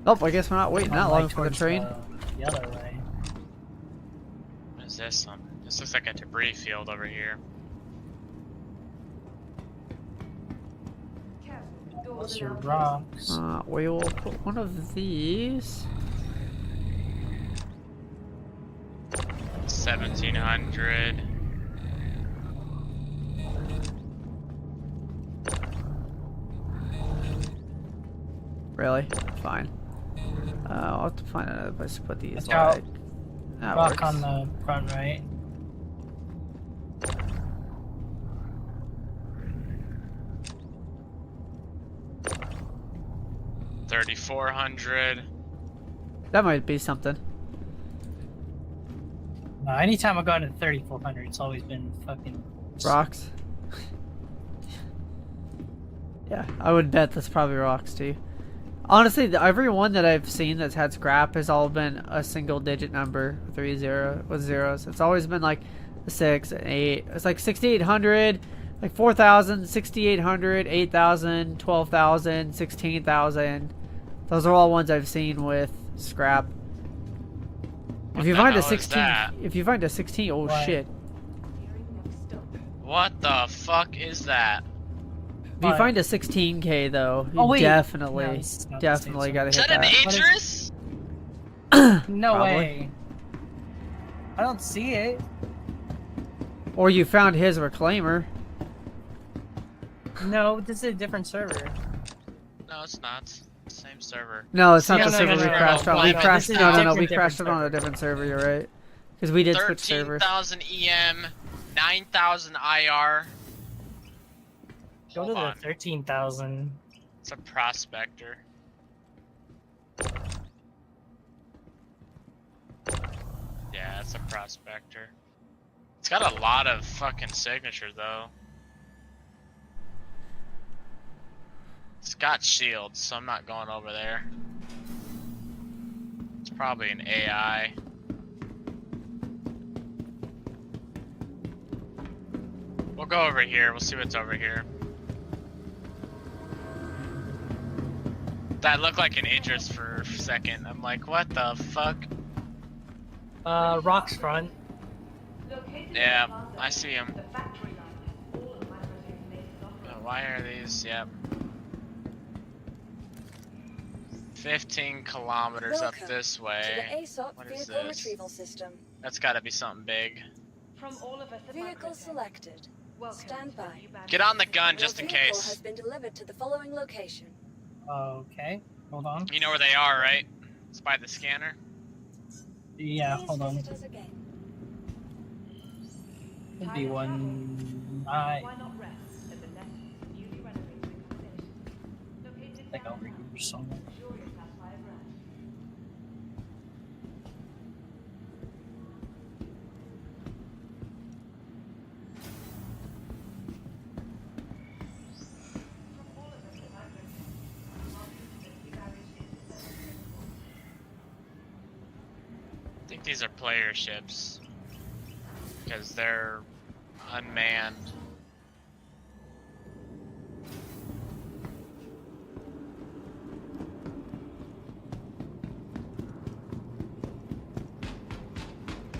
Speaker 1: Oh, I guess we're not waiting that long for the train.
Speaker 4: The other way.
Speaker 3: What is this? This looks like a debris field over here.
Speaker 4: Those are rocks.
Speaker 1: We will put one of these.
Speaker 3: 1700.
Speaker 1: Really? Fine. I'll have to find another place to put these.
Speaker 4: Watch out.
Speaker 1: Like, that
Speaker 4: Rock
Speaker 1: works.
Speaker 4: on the front right.
Speaker 3: $3,400.
Speaker 1: That might be something.
Speaker 4: Anytime I've gone to 3400, it's always been fucking
Speaker 1: Rocks. Yeah, I would bet that's probably rocks too. Honestly, every one that I've seen that's had scrap has all been a single digit number, 30 with zeros. It's always been like a 6, an 8. It's like 6,800, like 4,000, 6,800, 8,000, 12,000, 16,000. Those are all ones I've seen with scrap. If you
Speaker 3: the
Speaker 1: find a
Speaker 3: hell is
Speaker 1: 16,
Speaker 3: that?
Speaker 1: if you find a 16, oh
Speaker 4: What?
Speaker 1: shit.
Speaker 3: What the fuck is that?
Speaker 1: If you
Speaker 4: What?
Speaker 1: find a 16K though, you
Speaker 4: Oh, wait.
Speaker 1: definitely,
Speaker 4: No, this is not the
Speaker 1: definitely
Speaker 4: same
Speaker 1: gotta
Speaker 3: Is
Speaker 1: hit
Speaker 3: that an
Speaker 1: that.
Speaker 4: What
Speaker 3: Idris?
Speaker 4: No
Speaker 1: Probably.
Speaker 4: way. I don't see it.
Speaker 1: Or you found his reclaimer.
Speaker 4: No, this is a different server.
Speaker 3: No, it's not. Same server.
Speaker 1: No, it's not
Speaker 4: No,
Speaker 1: the
Speaker 4: no,
Speaker 1: server
Speaker 4: no,
Speaker 1: we
Speaker 4: no,
Speaker 1: crashed
Speaker 3: no,
Speaker 1: on.
Speaker 3: no,
Speaker 1: We
Speaker 3: no,
Speaker 1: crashed.
Speaker 3: this is
Speaker 1: No,
Speaker 3: a
Speaker 1: no, no. We
Speaker 4: different
Speaker 1: crashed it on a
Speaker 4: server.
Speaker 1: different server. You're right. Because we did switch servers.
Speaker 3: 13,000 EM, 9,000 IR.
Speaker 4: Go
Speaker 3: Hold
Speaker 4: to the
Speaker 3: on.
Speaker 4: 13,000.
Speaker 3: It's a prospector. Yeah, it's a prospector. It's got a lot of fucking signatures though. It's got shields, so I'm not going over there. It's probably an AI. We'll go over here, we'll see what's over here. That looked like an Idris for a second. I'm like, what the fuck?
Speaker 4: Rocks front.
Speaker 3: Yeah, I see him. Why are these? Yep. 15 kilometers up
Speaker 6: Welcome
Speaker 3: this
Speaker 6: to
Speaker 3: way.
Speaker 6: the ASOP
Speaker 3: What is
Speaker 6: vehicle
Speaker 3: this?
Speaker 6: retrieval system.
Speaker 3: That's gotta be something big.
Speaker 7: From all of us at
Speaker 6: Vehicle
Speaker 7: Microtech,
Speaker 6: selected.
Speaker 7: welcome
Speaker 6: Stand
Speaker 7: to
Speaker 6: by.
Speaker 7: the Uban
Speaker 3: Get on the
Speaker 7: System.
Speaker 3: gun just in
Speaker 6: Your vehicle
Speaker 3: case.
Speaker 6: has been delivered to the following location.
Speaker 4: Okay, hold on.
Speaker 3: You know where they are, right? It's by the scanner.
Speaker 4: Yeah,
Speaker 6: Please
Speaker 4: hold on.
Speaker 6: visit us again.
Speaker 4: It'd be one.
Speaker 7: Why not rest at the next newly renovated accommodation? Located
Speaker 4: Like over
Speaker 7: downtown.
Speaker 4: here somewhere.
Speaker 7: Ensure you're satisfied of rest. From all of us at Microtech, welcome to the Uban System.
Speaker 3: I think these are player ships. Because they're unmanned.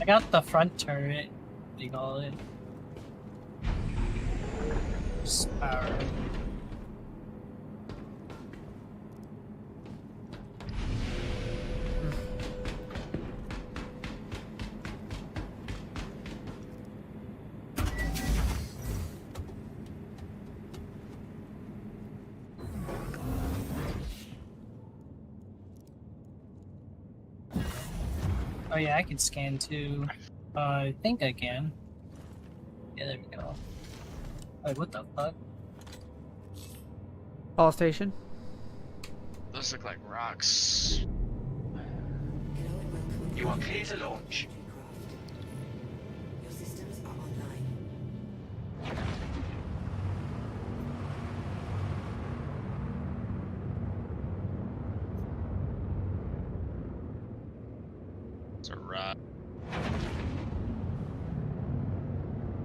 Speaker 4: I got the front turret. They call it. Power. Oh yeah, I can scan too. I think I can. Yeah, there we go. Wait, what the fuck?
Speaker 1: Ball station.
Speaker 3: Those look like rocks.
Speaker 5: You are clear to launch.
Speaker 8: Your systems are online.
Speaker 3: It's a rock.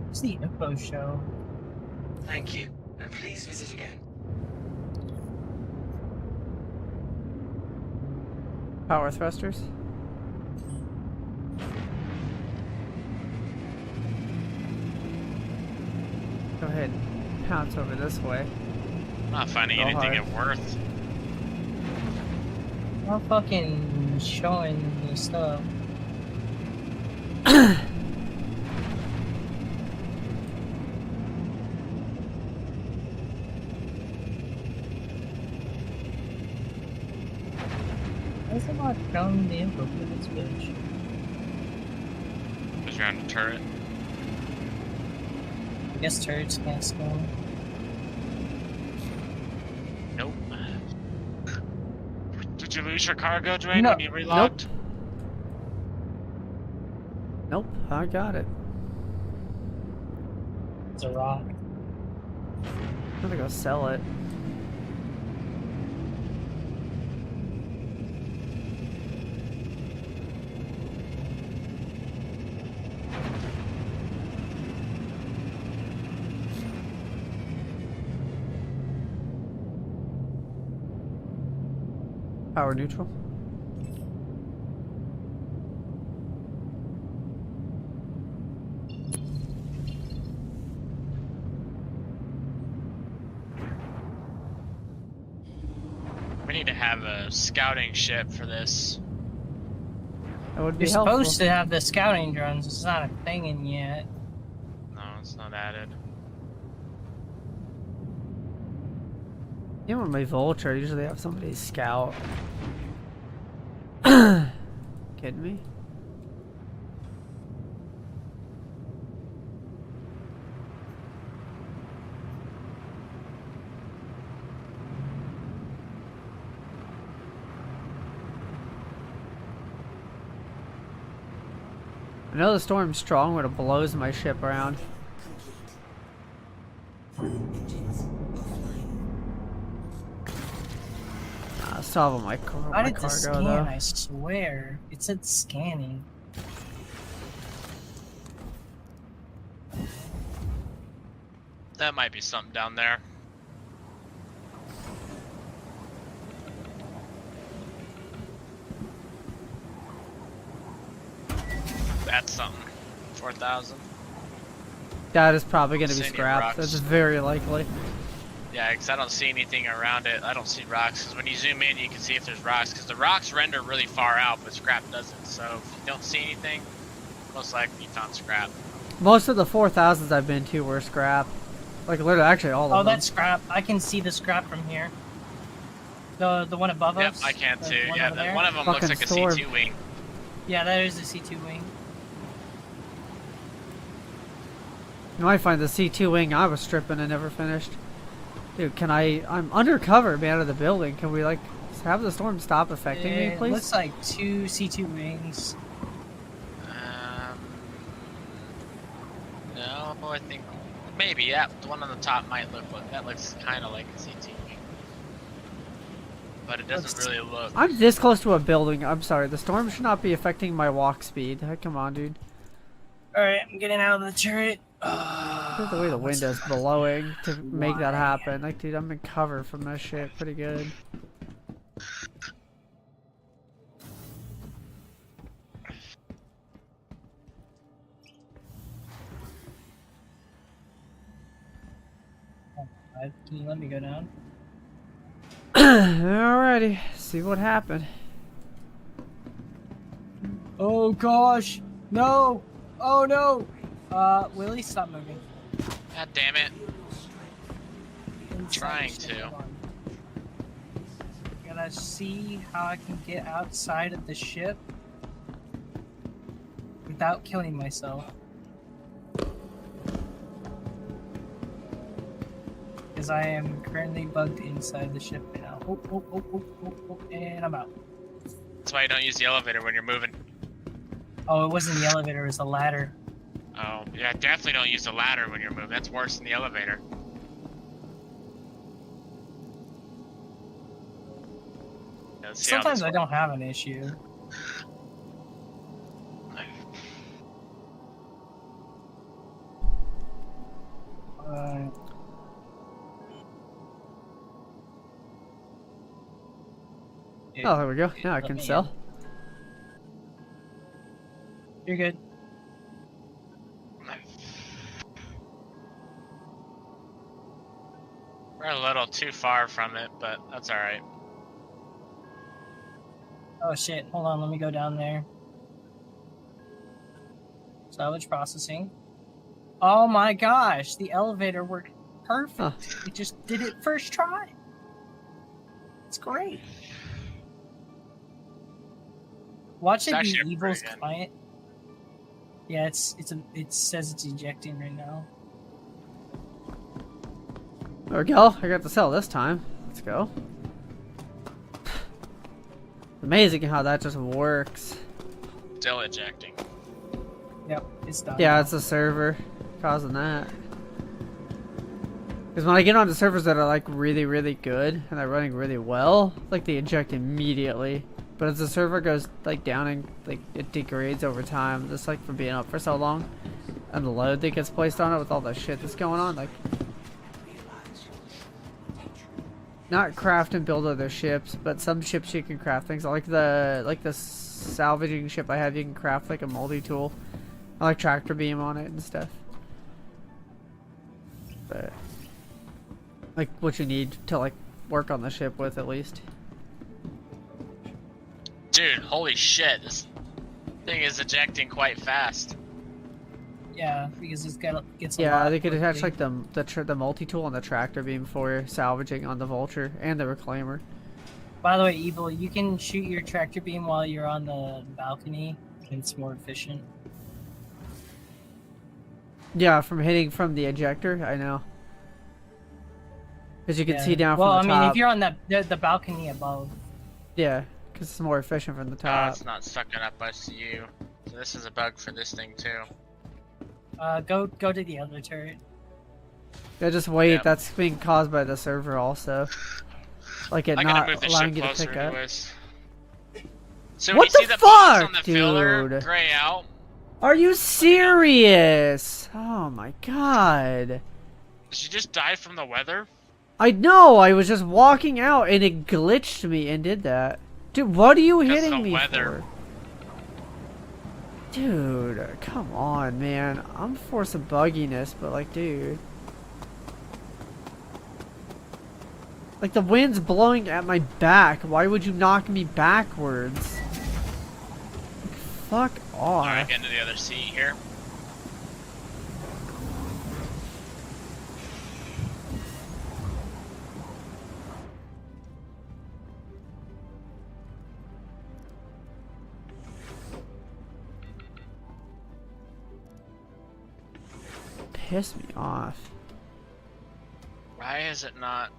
Speaker 4: It's the info show.
Speaker 5: Thank you. And please visit again.
Speaker 1: Power thrusters. Go ahead and pounce over this way.
Speaker 3: I'm not finding
Speaker 1: Go
Speaker 3: anything
Speaker 1: hard.
Speaker 3: of worth.
Speaker 4: I'm fucking showing the stuff. Why is it not showing the info for this bitch?
Speaker 3: Because you're on the turret.
Speaker 4: I guess turrets can't scan.
Speaker 3: Nope. Did you lose your cargo, Dwayne,
Speaker 4: No.
Speaker 3: when you relogged?
Speaker 1: Nope, I got it.
Speaker 4: It's a rock.
Speaker 1: I'm gonna go sell it. Power neutral.
Speaker 3: We need to have a scouting ship for this.
Speaker 1: That would be
Speaker 4: You're
Speaker 1: helpful.
Speaker 4: supposed to have the scouting drones. It's not a thing in yet.
Speaker 3: No, it's not added.
Speaker 1: Even with my Vulture, I usually have somebody scout. Kidding me? I know the storm's strong when it blows my ship around.
Speaker 8: Engines offline.
Speaker 1: I still have all my,
Speaker 4: How
Speaker 1: my
Speaker 4: did this
Speaker 1: cargo
Speaker 4: scan?
Speaker 1: though.
Speaker 4: I swear. It said scanning.
Speaker 3: That might be something down there. That's something. 4,000.
Speaker 1: That is probably going to be
Speaker 3: See any
Speaker 1: scrapped.
Speaker 3: rocks?
Speaker 1: That's very likely.
Speaker 3: Yeah, because I don't see anything around it. I don't see rocks. Because when you zoom in, you can see if there's rocks. Because the rocks render really far out, but scrap doesn't. So if you don't see anything, most likely you found scrap.
Speaker 1: Most of the 4,000s I've been to were scrap. Like literally, actually all of
Speaker 4: Oh,
Speaker 1: them.
Speaker 4: that's scrap. I can see the scrap from here. The one above
Speaker 3: Yep,
Speaker 4: us.
Speaker 3: I can
Speaker 4: the
Speaker 3: too.
Speaker 4: one
Speaker 3: Yeah,
Speaker 4: over there?
Speaker 3: one of them looks
Speaker 1: Fucking
Speaker 3: like a
Speaker 1: storm.
Speaker 3: C2 wing.
Speaker 4: Yeah, that is the C2 wing.
Speaker 1: You might find the C2 wing I was stripping and never finished. Dude, can I'm undercover, man, of the building. Can we, like, have the storm stop affecting me,
Speaker 4: It
Speaker 1: please?
Speaker 4: looks like 2 C2 wings.
Speaker 3: No, I think maybe. Yeah, the one on the top might look. That looks kind of like a C2 wing, but it doesn't
Speaker 4: Looks-
Speaker 3: really look.
Speaker 1: I'm this close to a building. I'm sorry. The storm should not be affecting my walk speed. Come on, dude.
Speaker 4: Alright, I'm getting out of the turret.
Speaker 1: Look at the way the wind is blowing to make that happen. Like, dude, I'm in cover from that shit pretty good.
Speaker 4: Can you let me go down?
Speaker 1: Alrighty, see what happened.
Speaker 4: Oh gosh! No! Oh no! Willie, stop moving.
Speaker 3: God damn it.
Speaker 4: Inside
Speaker 3: Trying
Speaker 4: the ship,
Speaker 3: to.
Speaker 4: hold on. Gotta see how I can get outside of the ship without killing myself. Because I am currently bugged inside the ship right now. Oh, and I'm out.
Speaker 3: That's why you don't use the elevator when you're moving.
Speaker 4: Oh, it wasn't the elevator, it was the ladder.
Speaker 3: Oh, yeah, definitely don't use the ladder when you're moving. That's worse than the elevator. Yeah, let's see how
Speaker 4: Sometimes
Speaker 3: this
Speaker 4: I don't have an issue. Uh,
Speaker 1: Oh, there we go. Now I
Speaker 4: let
Speaker 1: can
Speaker 4: me
Speaker 1: sell.
Speaker 4: You're good.
Speaker 3: We're a little too far from it, but that's alright.
Speaker 4: Oh shit, hold on, let me go down there. Salvage processing. Oh my gosh, the elevator worked perfect.
Speaker 1: Huh.
Speaker 4: It just did it first try. It's great. Watch
Speaker 3: It's
Speaker 4: it be
Speaker 3: actually a
Speaker 4: Evil's
Speaker 3: pretty good-
Speaker 4: client. Yeah, it says it's ejecting right now.
Speaker 1: There we go. I got to sell this time. Let's go. Amazing how that just works.
Speaker 3: Still ejecting.
Speaker 4: Yep, it's done.
Speaker 1: Yeah, it's the server causing that. Because when I get onto servers that are like really, really good and they're running really well, like they eject immediately. But as the server goes like down and like it degrades over time, just like from being up for so long, and the load that gets placed on it with all the shit that's going on, like not craft and build other ships, but some ships you can craft things like the salvaging ship I have. You can craft like a multi-tool, like tractor beam on it and stuff. But like what you need to like work on the ship with at least.
Speaker 3: Dude, holy shit, this thing is ejecting quite fast.
Speaker 4: Yeah, because gets a
Speaker 1: Yeah,
Speaker 4: lot
Speaker 1: they could attach
Speaker 4: quickly.
Speaker 1: like the multi-tool and the tractor beam for salvaging on the Vulture and the Reclaimer.
Speaker 4: By the way, Evil, you can shoot your tractor beam while you're on the balcony. It's more efficient.
Speaker 1: Yeah, from hitting from the ejector, I know. Because you can
Speaker 4: Yeah.
Speaker 1: see down
Speaker 4: well,
Speaker 1: from the
Speaker 4: I
Speaker 1: top.
Speaker 4: mean, if you're on the balcony above.
Speaker 1: Yeah, because it's more efficient from the
Speaker 3: Oh,
Speaker 1: top.
Speaker 3: it's not sucking up ICU. So this is a bug for this thing too.
Speaker 4: Go to the other turret.
Speaker 1: Yeah, just wait.
Speaker 3: Yep.
Speaker 1: That's being caused by the server also. Like it
Speaker 3: I
Speaker 1: not
Speaker 3: gotta move the
Speaker 1: allowing
Speaker 3: ship
Speaker 1: you to
Speaker 3: closer
Speaker 1: pick up.
Speaker 3: anyways. So
Speaker 1: What
Speaker 3: when you
Speaker 1: the
Speaker 3: see the box on
Speaker 1: fuck,
Speaker 3: the filler
Speaker 1: dude?
Speaker 3: gray out,
Speaker 1: Are you serious? Oh my god.
Speaker 3: did she just die from the weather?
Speaker 1: I know, I was just walking out and it glitched me and did that. Dude, what are you
Speaker 3: Because
Speaker 1: hitting
Speaker 3: of the
Speaker 1: me
Speaker 3: weather.
Speaker 1: for? Dude, come on, man. I'm for some bugginess, but like, dude. Like, the wind's blowing at my back. Why would you knock me backwards? Like, fuck off.
Speaker 3: Alright, get into the other seat here.
Speaker 1: Piss me off.
Speaker 3: Why is it not?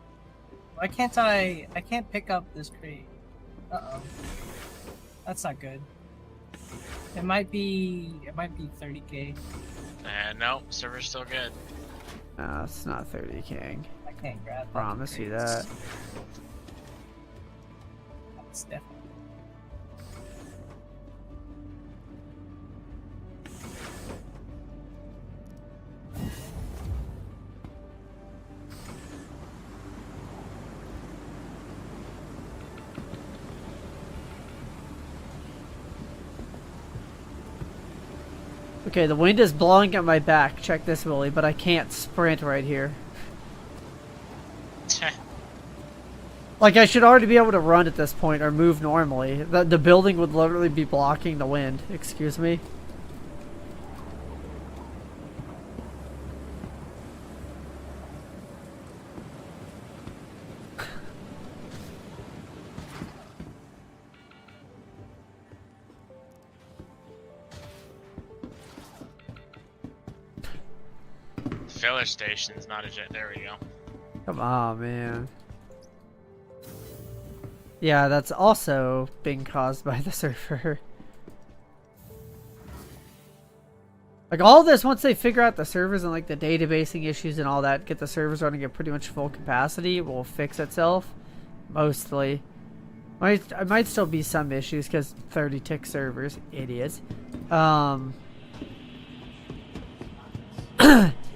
Speaker 4: Why can't I can't pick up this crate. Uh-oh. That's not good. It might be 30k.
Speaker 3: No, server's still good.
Speaker 1: No, it's not 30 King.
Speaker 4: I can't grab that.
Speaker 1: Promise you that.
Speaker 4: That's definitely.
Speaker 1: Okay, the wind is blowing at my back. Check this, Willie, but I can't sprint right here. Like, I should already be able to run at this point or move normally. The building would literally be blocking the wind. Excuse me.
Speaker 3: Filler station's not a jet. There we go.
Speaker 1: Come on, man. Yeah, that's also being caused by the server. Like, all this, once they figure out the servers and like the databasing issues and all that, get the servers running at pretty much full capacity, it will fix itself. Mostly. It might still be some issues because 30 tick servers, idiots.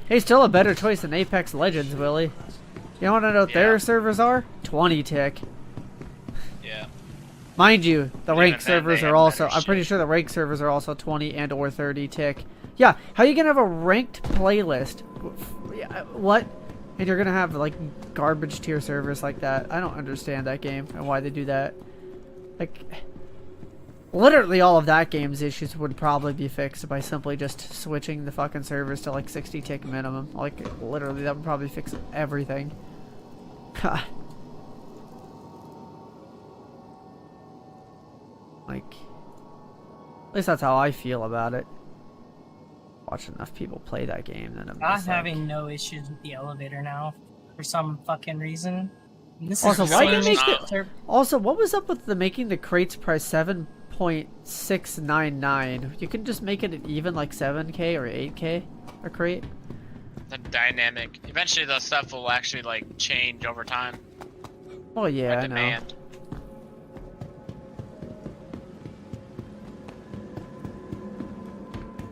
Speaker 1: Hey, still a better choice than Apex Legends, Willie. You want to know what their servers are? 20 tick.
Speaker 3: Yeah.
Speaker 1: Mind you, the
Speaker 3: Even
Speaker 1: ranked
Speaker 3: then,
Speaker 1: servers
Speaker 3: they
Speaker 1: are
Speaker 3: have
Speaker 1: also,
Speaker 3: better
Speaker 1: I'm pretty
Speaker 3: shit.
Speaker 1: sure the ranked servers are also 20 and or 30 tick. Yeah, how you gonna have a ranked playlist? What? And you're gonna have like garbage tier servers like that. I don't understand that game and why they do that. Like, literally all of that game's issues would probably be fixed by simply just switching the fucking servers to like 60 tick minimum. Like, literally, that would probably fix everything. Like, at least that's how I feel about it. Watch enough people play that game, then I'm
Speaker 4: I'm
Speaker 1: just like-
Speaker 4: having no issues with the elevator now for some fucking reason. And this
Speaker 1: Also,
Speaker 4: is
Speaker 1: why
Speaker 4: the
Speaker 1: do you
Speaker 4: same
Speaker 1: make
Speaker 4: ser-
Speaker 1: Also, what was up with the making the crates price 7.699? You can just make it an even like 7k or 8k a crate.
Speaker 3: The dynamic. Eventually, the stuff will actually like change over time.
Speaker 1: Oh yeah,
Speaker 3: by
Speaker 1: I know.
Speaker 3: demand.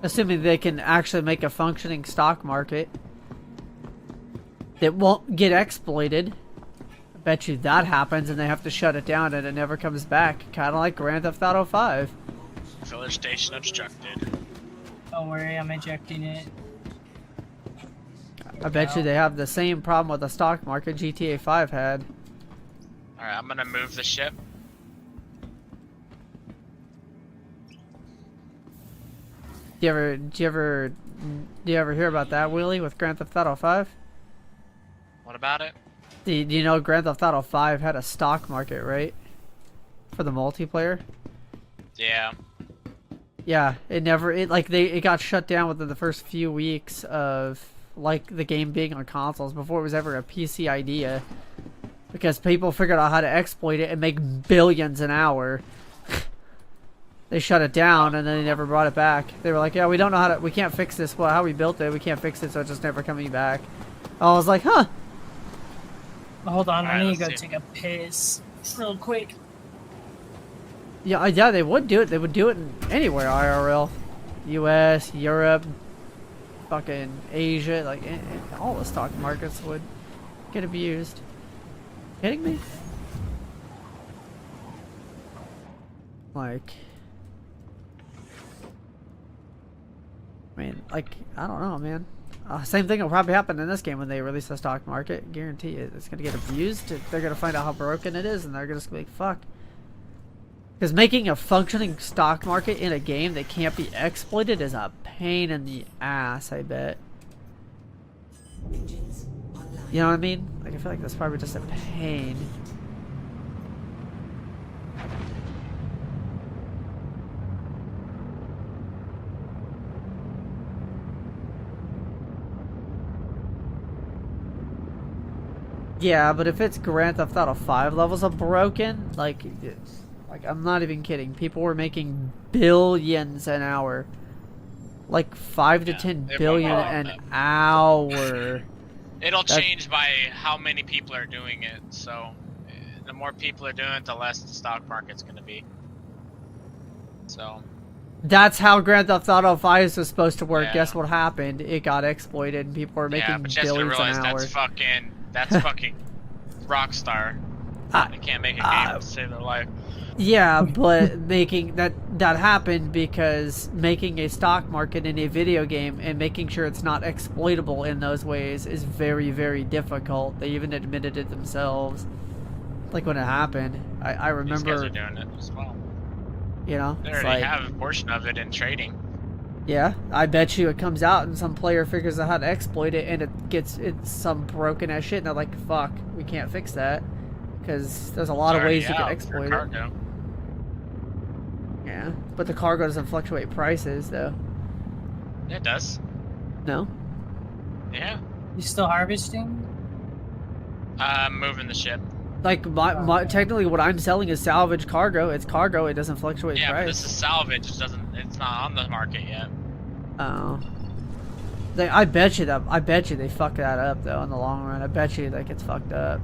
Speaker 1: Assuming they can actually make a functioning stock market that won't get exploited. I bet you that happens and they have to shut it down and it never comes back. Kind of like Grand Theft Auto 5.
Speaker 3: Filler station obstructed.
Speaker 4: Don't worry, I'm ejecting it.
Speaker 1: I bet you they have the same problem with the stock market GTA 5 had.
Speaker 3: Alright, I'm gonna move the ship.
Speaker 1: Do you ever hear about that, Willie, with Grand Theft Auto 5?
Speaker 3: What about it?
Speaker 1: Do you know Grand Theft Auto 5 had a stock market, right? For the multiplayer?
Speaker 3: Yeah.
Speaker 1: Yeah, it got shut down within the first few weeks of like the game being on consoles before it was ever a PC idea. Because people figured out how to exploit it and make billions an hour. They shut it down and then they never brought it back. They were like, yeah, we don't know we can't fix this. Well, how we built it, we can't fix it, so it's just never coming back. I was like, huh.
Speaker 4: Hold on,
Speaker 3: Alright,
Speaker 4: I need to go
Speaker 3: let's see.
Speaker 4: take a piss real quick.
Speaker 1: Yeah, they would do it. They would do it in anywhere IRL. US, Europe, fucking Asia, like all the stock markets would get abused. Kidding me? Like, I mean, like, I don't know, man. Same thing will probably happen in this game when they release the stock market. Guarantee it. It's gonna get abused. They're gonna find out how broken it is, and they're just gonna be like, fuck. Because making a functioning stock market in a game that can't be exploited is a pain in the ass, I bet.
Speaker 8: Engines online.
Speaker 1: You know what I mean? Like, I feel like that's probably just a pain. Yeah, but if it's Grand Theft Auto 5 levels of broken, like I'm not even kidding. People were making billions an hour. Like 5 to
Speaker 3: Yeah,
Speaker 1: 10
Speaker 3: it
Speaker 1: billion
Speaker 3: won't go
Speaker 1: an
Speaker 3: up.
Speaker 1: hour.
Speaker 3: It'll
Speaker 1: That's-
Speaker 3: change by how many people are doing it. So, the more people are doing it, the less the stock market's gonna be. So,
Speaker 1: That's how Grand Theft Auto 5 was supposed to work.
Speaker 3: Yeah.
Speaker 1: Guess what happened? It got exploited and people were making
Speaker 3: yeah, but you have to
Speaker 1: billions
Speaker 3: realize
Speaker 1: an hour.
Speaker 3: that's fucking Rockstar.
Speaker 1: Ah,
Speaker 3: They can't make a game to save their life.
Speaker 1: Yeah, but making that happened because making a stock market in a video game and making sure it's not exploitable in those ways is very, very difficult. They even admitted it themselves. like when it happened. I
Speaker 3: These guys
Speaker 1: remember,
Speaker 3: are doing it as well.
Speaker 1: you know,
Speaker 3: They
Speaker 1: it's
Speaker 3: already
Speaker 1: like,
Speaker 3: have a portion of it in trading.
Speaker 1: yeah, I bet you it comes out and some player figures out how to exploit it and it's some broken ass shit and they're like, fuck, we can't fix that because there's a lot
Speaker 3: It's
Speaker 1: of ways you
Speaker 3: already
Speaker 1: can
Speaker 3: out for
Speaker 1: exploit it.
Speaker 3: cargo.
Speaker 1: Yeah, but the cargo doesn't fluctuate prices though.
Speaker 3: Yeah, it does.
Speaker 1: No.
Speaker 3: Yeah.
Speaker 4: You still harvesting?
Speaker 3: Moving the ship.
Speaker 1: Like my technically what I'm selling is salvage cargo. It's cargo. It doesn't fluctuate
Speaker 3: Yeah, but
Speaker 1: price.
Speaker 3: this is salvage. It doesn't. It's not on the market yet.
Speaker 1: Oh. I bet you they fuck that up though in the long run. I bet you that gets fucked up.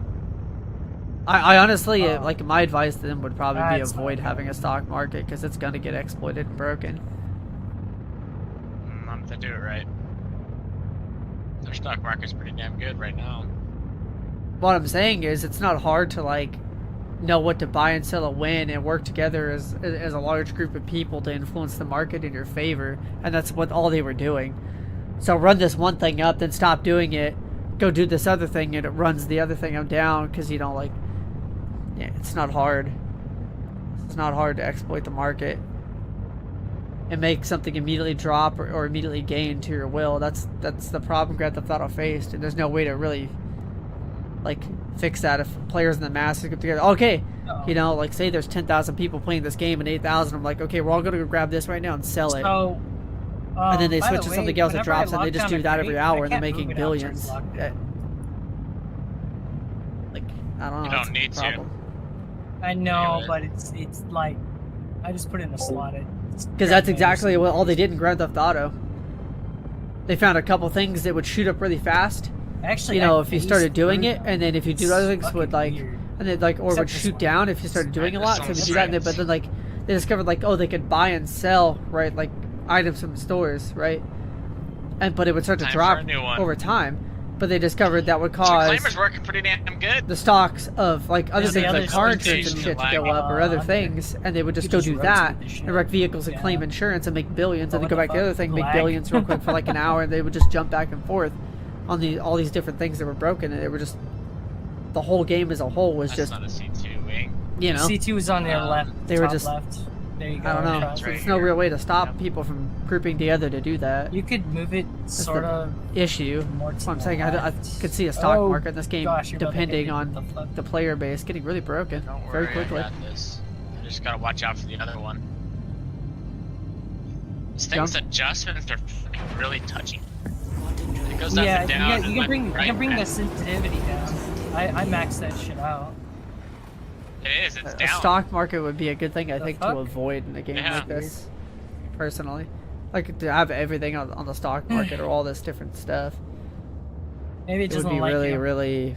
Speaker 1: I honestly like my advice to them would probably be
Speaker 4: That's
Speaker 1: avoid
Speaker 4: not
Speaker 1: having a stock market because it's gonna get exploited and broken.
Speaker 3: Not if they do it right. Their stock market's pretty damn good right now.
Speaker 1: What I'm saying is it's not hard to like know what to buy and sell and when and work together as a large group of people to influence the market in your favor, and that's what all they were doing. So run this one thing up, then stop doing it, go do this other thing, and it runs the other thing up down because you don't like. Yeah, it's not hard. It's not hard to exploit the market and make something immediately drop or immediately gain to your will. That's the problem Grand Theft Auto faced, and there's no way to really like fix that if players in the masses get together. Okay, you know, like say there's 10,000 people playing this game and 8,000. I'm like, okay, we're all gonna go grab this right now and sell it.
Speaker 4: So,
Speaker 1: And then they
Speaker 4: by
Speaker 1: switch
Speaker 4: the
Speaker 1: to
Speaker 4: way,
Speaker 1: something else that
Speaker 4: whenever I
Speaker 1: drops, and they
Speaker 4: lock
Speaker 1: just
Speaker 4: down
Speaker 1: do
Speaker 4: a
Speaker 1: that
Speaker 4: crate,
Speaker 1: every
Speaker 4: I
Speaker 1: hour, and they're
Speaker 4: can't
Speaker 1: making
Speaker 4: move it after it's
Speaker 1: billions.
Speaker 4: locked down.
Speaker 1: Like, I don't know.
Speaker 3: You
Speaker 1: that's
Speaker 3: don't
Speaker 1: the
Speaker 3: need to.
Speaker 1: problem.
Speaker 4: I know,
Speaker 3: Anyway.
Speaker 4: but it's like I just put it in a slot.
Speaker 1: Because that's exactly what all they did in Grand Theft Auto. They found a couple things that would shoot up really fast.
Speaker 4: Actually,
Speaker 1: You know,
Speaker 4: I
Speaker 1: if you
Speaker 4: phased
Speaker 1: started doing
Speaker 4: through
Speaker 1: it,
Speaker 4: them.
Speaker 1: and then if you do
Speaker 4: It's
Speaker 1: other things, would
Speaker 4: fucking
Speaker 1: like,
Speaker 4: weird.
Speaker 1: and then like, or
Speaker 4: Except
Speaker 1: would
Speaker 4: this
Speaker 1: shoot
Speaker 4: one.
Speaker 1: down if you started doing a
Speaker 3: This
Speaker 1: lot. So they would
Speaker 3: sounds
Speaker 1: do that, and then,
Speaker 3: strange.
Speaker 1: but then like they discovered like, oh, they could buy and sell right like items from stores, right? And but it would start to
Speaker 3: Time for
Speaker 1: drop
Speaker 3: a new one.
Speaker 1: over time. But they discovered that would
Speaker 3: So
Speaker 1: cause
Speaker 3: Reclaimer's working pretty damn good.
Speaker 1: the stocks of like other
Speaker 4: Yeah, the
Speaker 1: things
Speaker 4: other
Speaker 1: like car
Speaker 4: stuff
Speaker 1: insurance and
Speaker 3: changed
Speaker 1: shit
Speaker 3: the
Speaker 1: to go
Speaker 3: lag.
Speaker 1: up or other
Speaker 4: Uh,
Speaker 1: things, and they would just
Speaker 4: you
Speaker 1: go
Speaker 4: just
Speaker 1: do
Speaker 4: rotate
Speaker 1: that
Speaker 4: the shit.
Speaker 1: and wreck vehicles and
Speaker 4: Yeah.
Speaker 1: claim insurance and make billions, and
Speaker 4: What
Speaker 1: then go
Speaker 4: the
Speaker 1: back to the other
Speaker 4: fuck?
Speaker 1: thing, make
Speaker 4: Lag.
Speaker 1: billions real quick for like an hour, and they would just jump back and forth on all these different things that were broken, and they were just the whole game as a whole was
Speaker 3: That's
Speaker 1: just
Speaker 3: not a C2 wing.
Speaker 1: you know
Speaker 4: C2 is on their left.
Speaker 1: they were
Speaker 4: top
Speaker 1: just-
Speaker 4: left. There you go.
Speaker 1: I don't know.
Speaker 4: across.
Speaker 3: right
Speaker 1: There's no
Speaker 3: here.
Speaker 1: real way to stop
Speaker 3: Yep.
Speaker 1: people from grouping together to do that.
Speaker 4: You could move it sort of
Speaker 1: Issue.
Speaker 4: more
Speaker 1: That's
Speaker 4: to
Speaker 1: what I'm
Speaker 4: the
Speaker 1: saying. I
Speaker 4: left.
Speaker 1: could see a stock
Speaker 4: Oh,
Speaker 1: market in this game
Speaker 4: gosh, you're about to hit
Speaker 1: depending
Speaker 4: me
Speaker 1: on
Speaker 4: with the flip.
Speaker 1: the player base getting really broken
Speaker 3: Don't
Speaker 1: very
Speaker 3: worry,
Speaker 1: quickly.
Speaker 3: I got this. I just gotta watch out for the other one. This thing's adjustments are fucking really touchy.
Speaker 8: Quantum drive.
Speaker 3: It goes up
Speaker 4: Yeah,
Speaker 3: and down.
Speaker 4: you
Speaker 3: and
Speaker 4: can
Speaker 3: went
Speaker 4: bring
Speaker 3: right
Speaker 4: you can bring
Speaker 3: back.
Speaker 4: the sensitivity down. I maxed that shit out.
Speaker 3: It is. It's
Speaker 1: A
Speaker 3: down.
Speaker 1: stock market would be a good thing, I
Speaker 4: The
Speaker 1: think,
Speaker 4: fuck?
Speaker 1: to avoid in a game
Speaker 3: Yeah.
Speaker 1: like this. Personally, like to have everything on the stock market or all this different stuff.
Speaker 4: Maybe it
Speaker 1: It would
Speaker 4: doesn't
Speaker 1: be
Speaker 4: like
Speaker 1: really,
Speaker 4: you.
Speaker 1: really. It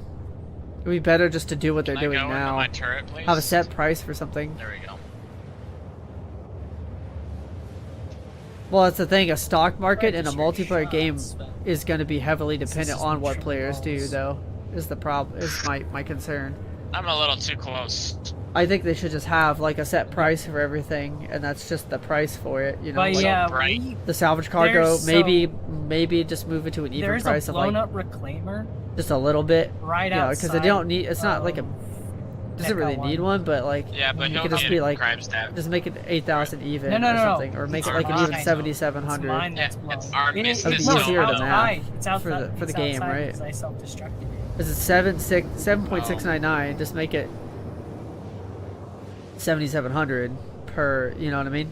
Speaker 1: would be better just to do what they're
Speaker 3: Can I
Speaker 1: doing
Speaker 3: go into
Speaker 1: now.
Speaker 3: my turret, please?
Speaker 1: Have a set price for something.
Speaker 3: There we go.
Speaker 1: Well, that's the thing. A stock market in a
Speaker 4: Register
Speaker 1: multiplayer game
Speaker 4: shots, but-
Speaker 1: is going to be heavily dependent
Speaker 4: is
Speaker 1: on what
Speaker 4: neutral
Speaker 1: players do,
Speaker 4: walls.
Speaker 1: though. Is the problem? Is my concern.
Speaker 3: I'm a little too close.
Speaker 1: I think they should just have like a set price for everything, and that's just the price for it. You know,
Speaker 4: But
Speaker 1: like
Speaker 4: yeah,
Speaker 3: bright.
Speaker 1: the salvage cargo.
Speaker 4: There's
Speaker 1: maybe just move it to an even
Speaker 4: there's
Speaker 1: price
Speaker 4: a
Speaker 1: of like
Speaker 4: blown up reclaimer
Speaker 1: just a little bit.
Speaker 4: right
Speaker 1: Yeah,
Speaker 4: outside.
Speaker 1: because they don't need. It's not like a.
Speaker 4: of
Speaker 1: Doesn't really
Speaker 4: Mecca
Speaker 1: need
Speaker 4: one.
Speaker 1: one, but like
Speaker 3: Yeah, but
Speaker 1: you
Speaker 3: he'll
Speaker 1: could just
Speaker 3: need
Speaker 1: be
Speaker 3: a
Speaker 1: like
Speaker 3: crime stat.
Speaker 1: just make it 8,000 even
Speaker 4: No, no,
Speaker 1: or
Speaker 4: no, no.
Speaker 1: something, or make
Speaker 3: It's
Speaker 1: it like an
Speaker 3: mine.
Speaker 1: even
Speaker 4: It's
Speaker 1: 7,700.
Speaker 4: mine
Speaker 3: Yeah,
Speaker 4: that's blown.
Speaker 3: it's our
Speaker 4: It is-
Speaker 3: business
Speaker 4: it's
Speaker 1: to
Speaker 4: not
Speaker 1: zero the
Speaker 4: outside.
Speaker 1: math
Speaker 4: It's outside.
Speaker 1: for the
Speaker 4: It's
Speaker 1: game,
Speaker 4: outside
Speaker 1: right?
Speaker 4: because I self-destructed it.
Speaker 1: Is it 7.699? Just make it 7,700 per. You know what I mean?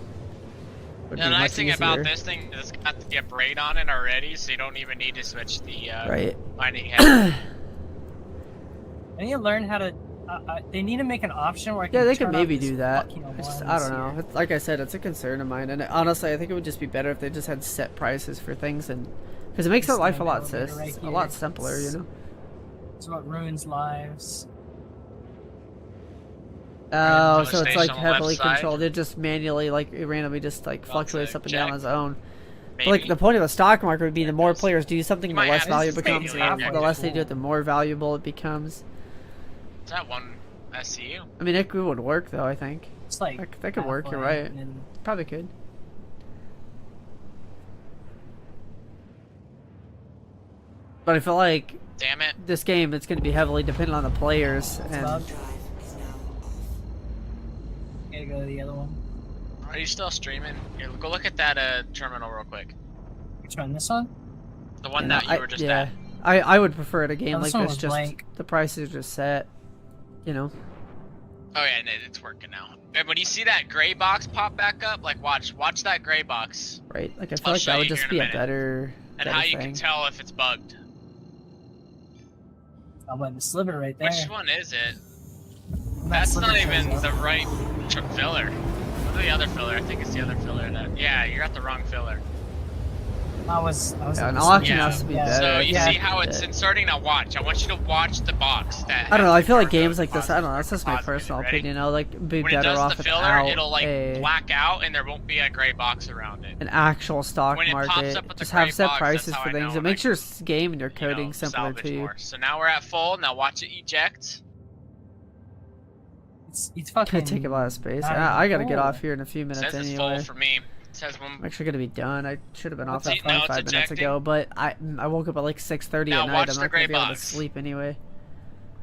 Speaker 1: Would
Speaker 3: The
Speaker 1: be
Speaker 3: nice
Speaker 1: much
Speaker 3: thing about
Speaker 1: easier.
Speaker 3: this thing is it's got the braid on it already, so you don't even need to switch the
Speaker 1: Right.
Speaker 3: mining head.
Speaker 4: I need to learn how to. They need to make an option where I can.
Speaker 1: Yeah, they
Speaker 4: turn
Speaker 1: could
Speaker 4: off
Speaker 1: maybe
Speaker 4: this
Speaker 1: do that.
Speaker 4: fucking
Speaker 1: It's just, I
Speaker 4: alarm
Speaker 1: don't know.
Speaker 4: here.
Speaker 1: It's, like I said, it's a concern of mine, and honestly, I think it would just be better if they just had set prices for things, and because it makes
Speaker 4: This
Speaker 1: their life a
Speaker 4: damn
Speaker 1: lot
Speaker 4: elevator right
Speaker 1: a
Speaker 4: here.
Speaker 1: lot simpler, you know.
Speaker 4: It's what ruins lives.
Speaker 1: Oh,
Speaker 3: another
Speaker 1: so it's
Speaker 3: station
Speaker 1: like
Speaker 3: on the left
Speaker 1: heavily
Speaker 3: side.
Speaker 1: controlled. It just manually, like, it randomly just like fluctuates up and down
Speaker 3: check.
Speaker 1: on its own. But,
Speaker 3: Maybe.
Speaker 1: like the point of a stock market would be the more
Speaker 3: Yes.
Speaker 1: players do something,
Speaker 3: You
Speaker 1: the
Speaker 3: might
Speaker 1: less
Speaker 3: have-
Speaker 1: valuable
Speaker 3: this
Speaker 1: it
Speaker 3: is
Speaker 1: becomes.
Speaker 3: maybe
Speaker 1: And
Speaker 3: halfway
Speaker 1: the less they do
Speaker 4: cool.
Speaker 1: it, the more valuable it becomes.
Speaker 3: Is that one SCU?
Speaker 1: I mean, it would work though. I think
Speaker 4: It's like
Speaker 1: that could work. You're
Speaker 4: halfway,
Speaker 1: right.
Speaker 4: and
Speaker 1: Probably could. But I feel like
Speaker 3: Damn it.
Speaker 1: this game, it's going to be heavily dependent on the players, and
Speaker 8: Drive is
Speaker 4: gotta go to the other one.
Speaker 3: Are you still streaming? Here, go look at that terminal real quick.
Speaker 4: Which one? This one?
Speaker 3: The one
Speaker 1: And
Speaker 3: that you were just
Speaker 1: yeah.
Speaker 3: at.
Speaker 1: I would prefer it a game
Speaker 4: Oh,
Speaker 1: like
Speaker 4: this one
Speaker 1: this.
Speaker 4: was
Speaker 1: Just
Speaker 4: blank.
Speaker 1: the price is just set. You know.
Speaker 3: Oh yeah, and it's working now. And when you see that gray box pop back up, like watch that gray box,
Speaker 1: Right. Like I feel
Speaker 3: I'll
Speaker 1: like
Speaker 3: show
Speaker 1: that would
Speaker 3: you
Speaker 1: just
Speaker 3: here in
Speaker 1: be
Speaker 3: a
Speaker 1: a better.
Speaker 3: and
Speaker 1: better
Speaker 3: how you
Speaker 1: thing.
Speaker 3: can tell if it's bugged.
Speaker 4: I'm letting the sliver right there.
Speaker 3: Which one is it?
Speaker 4: That
Speaker 3: That's
Speaker 4: sliver
Speaker 3: not
Speaker 4: shows
Speaker 3: even
Speaker 4: up.
Speaker 3: the right filler. What's the other filler? I think it's the other filler. That yeah, you're at the wrong filler.
Speaker 4: I was.
Speaker 1: Yeah,
Speaker 4: at
Speaker 1: an
Speaker 4: the
Speaker 1: auction
Speaker 4: sliver.
Speaker 1: has to be
Speaker 4: Yeah.
Speaker 1: better.
Speaker 3: So you
Speaker 4: Yeah.
Speaker 3: see how it's inserting? Now watch. I want you to watch the box. That
Speaker 1: I don't know. I feel like
Speaker 3: has
Speaker 1: games
Speaker 3: the
Speaker 1: like this. I don't know. That's just my
Speaker 3: positive.
Speaker 1: personal
Speaker 3: Ready?
Speaker 1: opinion. I'll like be
Speaker 3: When it
Speaker 1: better
Speaker 3: does
Speaker 1: off
Speaker 3: the filler,
Speaker 1: without
Speaker 3: it'll like
Speaker 1: a,
Speaker 3: black out, and there won't be a gray box around it.
Speaker 1: an actual stock
Speaker 3: When it pops
Speaker 1: market.
Speaker 3: up with the
Speaker 1: Just have
Speaker 3: gray
Speaker 1: set
Speaker 3: box,
Speaker 1: prices
Speaker 3: that's how
Speaker 1: for
Speaker 3: I
Speaker 1: things.
Speaker 3: know
Speaker 1: It makes
Speaker 3: I
Speaker 1: your
Speaker 3: can,
Speaker 1: game and your
Speaker 3: you know,
Speaker 1: coding simpler
Speaker 3: salvage
Speaker 1: too.
Speaker 3: more. So now we're at full. Now watch it eject.
Speaker 4: It's fucking.
Speaker 1: Gonna take a lot of space.
Speaker 4: not
Speaker 1: I gotta
Speaker 4: even
Speaker 1: get
Speaker 4: full.
Speaker 1: off here in a few
Speaker 3: It
Speaker 1: minutes
Speaker 3: says it's full
Speaker 1: anyway.
Speaker 3: for me. It says when.
Speaker 1: I'm actually gonna be done. I should have been off
Speaker 3: Let's
Speaker 1: that
Speaker 3: see- no, it's
Speaker 1: 45 minutes
Speaker 3: ejecting.
Speaker 1: ago, but I woke up at like 6:30
Speaker 3: Now
Speaker 1: at night.
Speaker 3: watch
Speaker 1: I'm
Speaker 3: the
Speaker 1: not
Speaker 3: gray
Speaker 1: gonna be able to
Speaker 3: box.
Speaker 1: sleep anyway.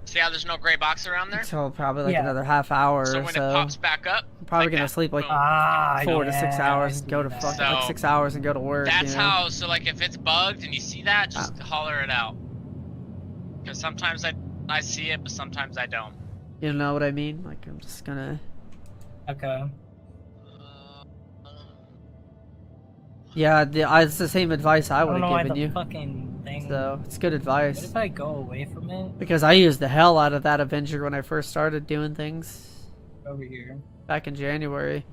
Speaker 3: See how there's no gray box around there?
Speaker 1: Until probably like
Speaker 4: Yeah.
Speaker 1: another half hour
Speaker 3: So
Speaker 1: or
Speaker 3: when
Speaker 1: so.
Speaker 3: it pops back up,
Speaker 1: I'm probably
Speaker 3: like
Speaker 1: gonna
Speaker 3: that,
Speaker 1: sleep like
Speaker 3: boom.
Speaker 4: Ah,
Speaker 1: 4 to 6
Speaker 4: yeah,
Speaker 1: hours
Speaker 4: I
Speaker 1: and go to
Speaker 4: see
Speaker 1: fucking
Speaker 4: that.
Speaker 1: like
Speaker 3: So,
Speaker 1: 6 hours and go to work.
Speaker 3: that's
Speaker 1: you know?
Speaker 3: how. So like if it's bugged and you see that, just holler it out. Because sometimes I see it, but sometimes I don't.
Speaker 1: You know what I mean? Like I'm just gonna.
Speaker 4: Okay.
Speaker 1: Yeah, it's the same advice I
Speaker 4: I
Speaker 1: would
Speaker 4: don't know why
Speaker 1: have given
Speaker 4: the
Speaker 1: you.
Speaker 4: fucking thing.
Speaker 1: So it's good
Speaker 4: What
Speaker 1: advice.
Speaker 4: if I go away from it?
Speaker 1: Because I used the hell out of that Avenger when I first started doing things
Speaker 4: Over here.
Speaker 1: back in January.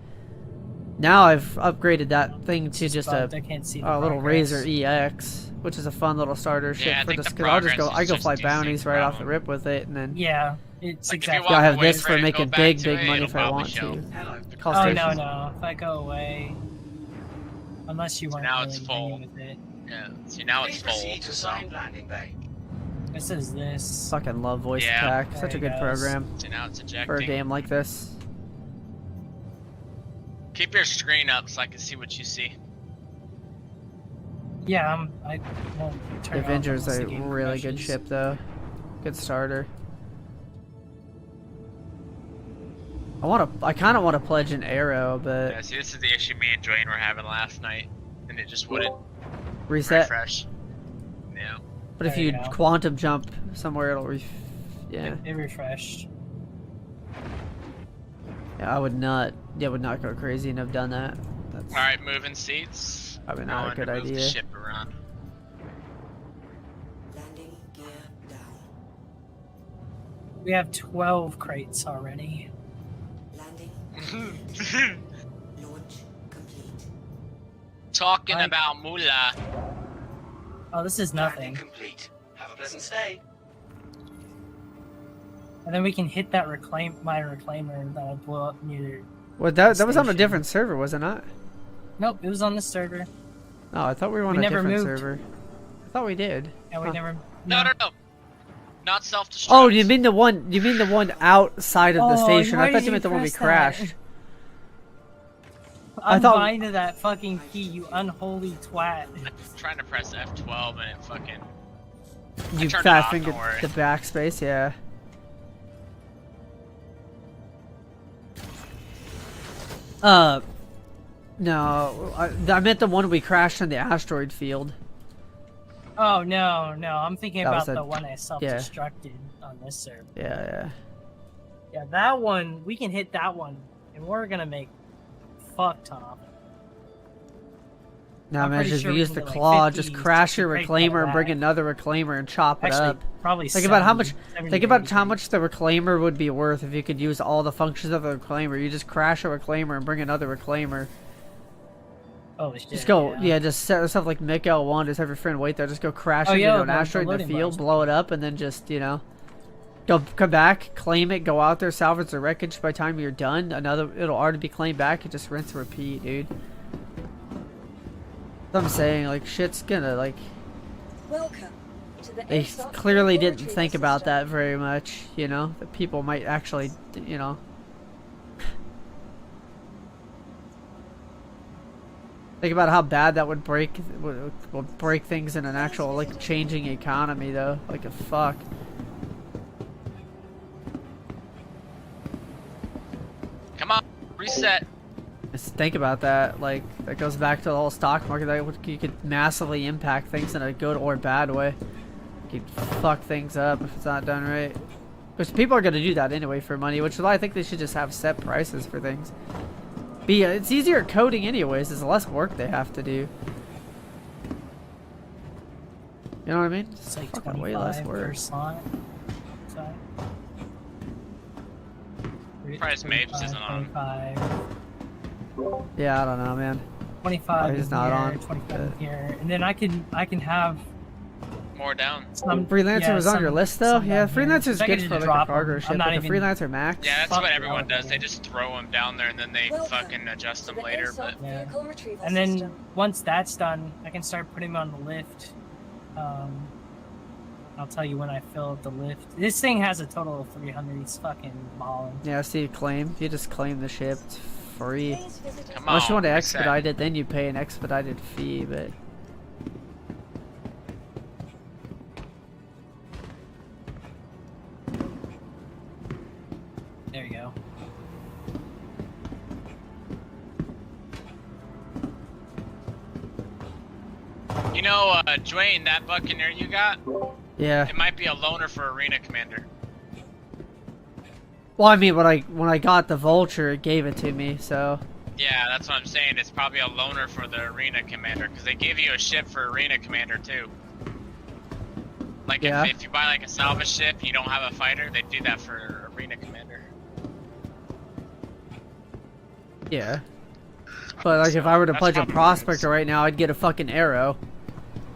Speaker 1: Now I've upgraded that thing to just a
Speaker 4: I can't see the
Speaker 1: little
Speaker 4: progress.
Speaker 1: Razor EX, which is a fun little starter ship
Speaker 3: Yeah, I
Speaker 1: for
Speaker 3: think
Speaker 1: just
Speaker 3: the
Speaker 1: because I'll just go
Speaker 3: progress is
Speaker 1: I go
Speaker 3: just
Speaker 1: fly
Speaker 3: too
Speaker 1: bounties right off the
Speaker 3: synchronous.
Speaker 1: rip with it, and then
Speaker 4: Yeah, it's
Speaker 3: Like, if you
Speaker 4: exactly.
Speaker 3: walk
Speaker 1: I have
Speaker 3: away
Speaker 1: this
Speaker 3: from
Speaker 1: for
Speaker 3: it and
Speaker 1: making
Speaker 3: go back
Speaker 1: big
Speaker 3: to
Speaker 1: big
Speaker 3: it,
Speaker 1: money
Speaker 3: it'll
Speaker 1: if I
Speaker 3: probably
Speaker 1: want
Speaker 3: show.
Speaker 1: to.
Speaker 5: Hello.
Speaker 1: Call
Speaker 4: Oh
Speaker 1: station.
Speaker 4: no! If I go away, unless you weren't
Speaker 3: now
Speaker 4: really
Speaker 3: it's full.
Speaker 4: with it.
Speaker 3: Yeah. See now it's
Speaker 5: Please
Speaker 3: full.
Speaker 5: proceed to assigned landing bay.
Speaker 4: This is this.
Speaker 1: Fucking love voice
Speaker 3: Yeah.
Speaker 1: attack. Such a
Speaker 4: There
Speaker 1: good
Speaker 4: he goes.
Speaker 1: program
Speaker 3: See now it's ejecting.
Speaker 1: for a game like this.
Speaker 3: Keep your screen up so I can see what you see.
Speaker 4: Yeah, I won't turn
Speaker 1: The
Speaker 4: off
Speaker 1: Avenger's
Speaker 4: unless
Speaker 1: a
Speaker 4: the game
Speaker 1: really good
Speaker 4: crashes.
Speaker 1: ship though. Good starter. I kind of want to pledge an arrow, but
Speaker 3: Yeah. See, this is the issue me and Dwayne were having last night, and it just wouldn't
Speaker 1: reset.
Speaker 3: refresh. Yeah.
Speaker 1: But if
Speaker 4: There
Speaker 1: you
Speaker 4: you go.
Speaker 1: quantum jump somewhere, it'll yeah.
Speaker 4: It refreshed.
Speaker 1: Yeah, I would not go crazy and have done that. That's
Speaker 3: All right, moving seats.
Speaker 1: probably
Speaker 3: Now
Speaker 1: not a good
Speaker 3: move the
Speaker 1: idea.
Speaker 3: ship around.
Speaker 8: Landing gear down.
Speaker 4: We have 12 crates already.
Speaker 8: Landing. Launch complete.
Speaker 3: Talking
Speaker 4: Right.
Speaker 3: about moolah.
Speaker 4: Oh, this is
Speaker 5: Landing
Speaker 4: nothing.
Speaker 5: complete. Have a pleasant stay.
Speaker 4: And then we can hit that reclaimer that'll blow up near.
Speaker 1: Well, that was on a
Speaker 4: Station.
Speaker 1: different server, was it not?
Speaker 4: Nope, it was on this server,
Speaker 1: No, I thought we were on
Speaker 4: We
Speaker 1: a
Speaker 4: never
Speaker 1: different
Speaker 4: moved.
Speaker 1: server. I thought we did.
Speaker 4: and we
Speaker 1: Huh.
Speaker 4: never.
Speaker 3: No. Not self-destruct.
Speaker 1: Oh, you mean the one? You mean the one outside of the
Speaker 4: Oh,
Speaker 1: station?
Speaker 4: why
Speaker 1: I thought
Speaker 4: did
Speaker 1: you meant the one we
Speaker 4: press that?
Speaker 1: crashed.
Speaker 4: I'm
Speaker 1: thought-
Speaker 4: blind to that fucking key, you unholy twat.
Speaker 3: I'm trying to press F12 and it fucking.
Speaker 1: You
Speaker 3: turned it
Speaker 1: fat
Speaker 3: off,
Speaker 1: fingered
Speaker 3: don't worry.
Speaker 1: the backspace, yeah. No, I meant the one we crashed in the asteroid field.
Speaker 4: Oh no, I'm thinking
Speaker 1: That was
Speaker 4: about
Speaker 1: a-
Speaker 4: the one I self-destructed on this server.
Speaker 1: Yeah.
Speaker 4: Yeah, that one we can hit that one, and we're gonna make fuck ton off it.
Speaker 1: Now
Speaker 4: I'm pretty
Speaker 1: imagine if
Speaker 4: sure
Speaker 1: you
Speaker 4: we
Speaker 1: use
Speaker 4: can
Speaker 1: the
Speaker 4: get, like,
Speaker 1: claw,
Speaker 4: 50,
Speaker 1: just crash
Speaker 4: 60
Speaker 1: your
Speaker 4: crates
Speaker 1: reclaimer
Speaker 4: out
Speaker 1: and
Speaker 4: of
Speaker 1: bring
Speaker 4: that.
Speaker 1: another reclaimer and chop it
Speaker 4: Actually,
Speaker 1: up.
Speaker 4: probably.
Speaker 1: Think about how
Speaker 4: 70,
Speaker 1: much.
Speaker 4: 70,
Speaker 1: Think about
Speaker 4: 80
Speaker 1: how much the reclaimer would be worth if you could use all the functions of the reclaimer. You just crash a reclaimer and bring another reclaimer.
Speaker 4: Holy shit!
Speaker 1: Just go, just set stuff like Mick L1. Just have your friend wait there. Just go crash
Speaker 4: Oh,
Speaker 1: it
Speaker 4: yeah,
Speaker 1: into an
Speaker 4: the
Speaker 1: asteroid in the
Speaker 4: loading
Speaker 1: field,
Speaker 4: bars.
Speaker 1: blow it up, and then just come back, claim it, go out there, salvage the wreckage. By the time you're done, it'll already be claimed back. You just rinse and repeat, dude. I'm saying, like, shit's gonna
Speaker 6: Welcome to the
Speaker 1: they
Speaker 6: ASOP
Speaker 1: clearly didn't
Speaker 6: laboratory
Speaker 1: think about
Speaker 6: system.
Speaker 1: that very much, that people might actually, think about how bad that would break things in an actual, like, changing economy, though. Like, fuck.
Speaker 3: Come on, set.
Speaker 1: Just think about that. Like, that goes back to the whole stock market. That you could massively impact things in a good or bad way. You could fuck things up if it's not done right. Which people are going to do that anyway for money, which is why I think they should just have set prices for things. But yeah, it's easier coding anyways. There's less work they have to do. You know what I mean?
Speaker 4: It's like
Speaker 1: fucking way less
Speaker 4: 25
Speaker 1: work.
Speaker 4: per slot. So,
Speaker 3: Surprised Mapes isn't on.
Speaker 4: 25,
Speaker 1: Yeah, I don't know, man.
Speaker 4: 25
Speaker 1: he's
Speaker 4: in
Speaker 1: not
Speaker 4: here,
Speaker 1: on.
Speaker 4: 25 here, and then I can have
Speaker 3: More down.
Speaker 4: some
Speaker 1: Freelancer
Speaker 4: yeah,
Speaker 1: was on your
Speaker 4: some-
Speaker 1: list though?
Speaker 4: some
Speaker 1: Yeah,
Speaker 4: down here.
Speaker 1: Freelancer's
Speaker 4: I
Speaker 1: good
Speaker 4: could
Speaker 1: for
Speaker 4: just
Speaker 1: like a
Speaker 4: drop 'em.
Speaker 1: cargo
Speaker 4: I'm
Speaker 1: ship,
Speaker 4: not
Speaker 1: but the
Speaker 4: even-
Speaker 1: Freelancer Max.
Speaker 3: Yeah, that's
Speaker 4: Fuck
Speaker 3: what
Speaker 4: the
Speaker 3: everyone does. They
Speaker 4: elevator.
Speaker 3: just throw them down there and then they
Speaker 6: Welcome
Speaker 3: fucking adjust
Speaker 6: to
Speaker 3: them
Speaker 6: the
Speaker 3: later.
Speaker 6: Airsoft
Speaker 3: But
Speaker 4: Yeah.
Speaker 6: vehicle retrieval
Speaker 4: And then
Speaker 6: system.
Speaker 4: once that's done, I can start putting them on the lift. I'll tell you when I fill up the lift. This thing has a total of 300. It's fucking balling.
Speaker 1: Yeah, see, claim. You just claim the ship. It's free.
Speaker 6: Today's visitors
Speaker 3: Come
Speaker 1: Unless you want to
Speaker 3: on,
Speaker 1: expedite it, then you pay an expedited fee, but...
Speaker 4: There you go.
Speaker 3: you know, Dwayne, that Buccaneer you got,
Speaker 1: Yeah.
Speaker 3: it might be a loaner for Arena Commander.
Speaker 1: Well, I mean, when I got the Vulture, it gave it to me, so...
Speaker 3: Yeah, that's what I'm saying. It's probably a loaner for the Arena Commander because they give you a ship for Arena Commander too. Like
Speaker 1: Yeah.
Speaker 3: if you buy like a salvage ship, you don't have a fighter, they do that for Arena Commander.
Speaker 1: Yeah. But, like, if I were to
Speaker 3: That's
Speaker 1: pledge a
Speaker 3: probably what it is.
Speaker 1: Prospector right now, I'd get a fucking Arrow.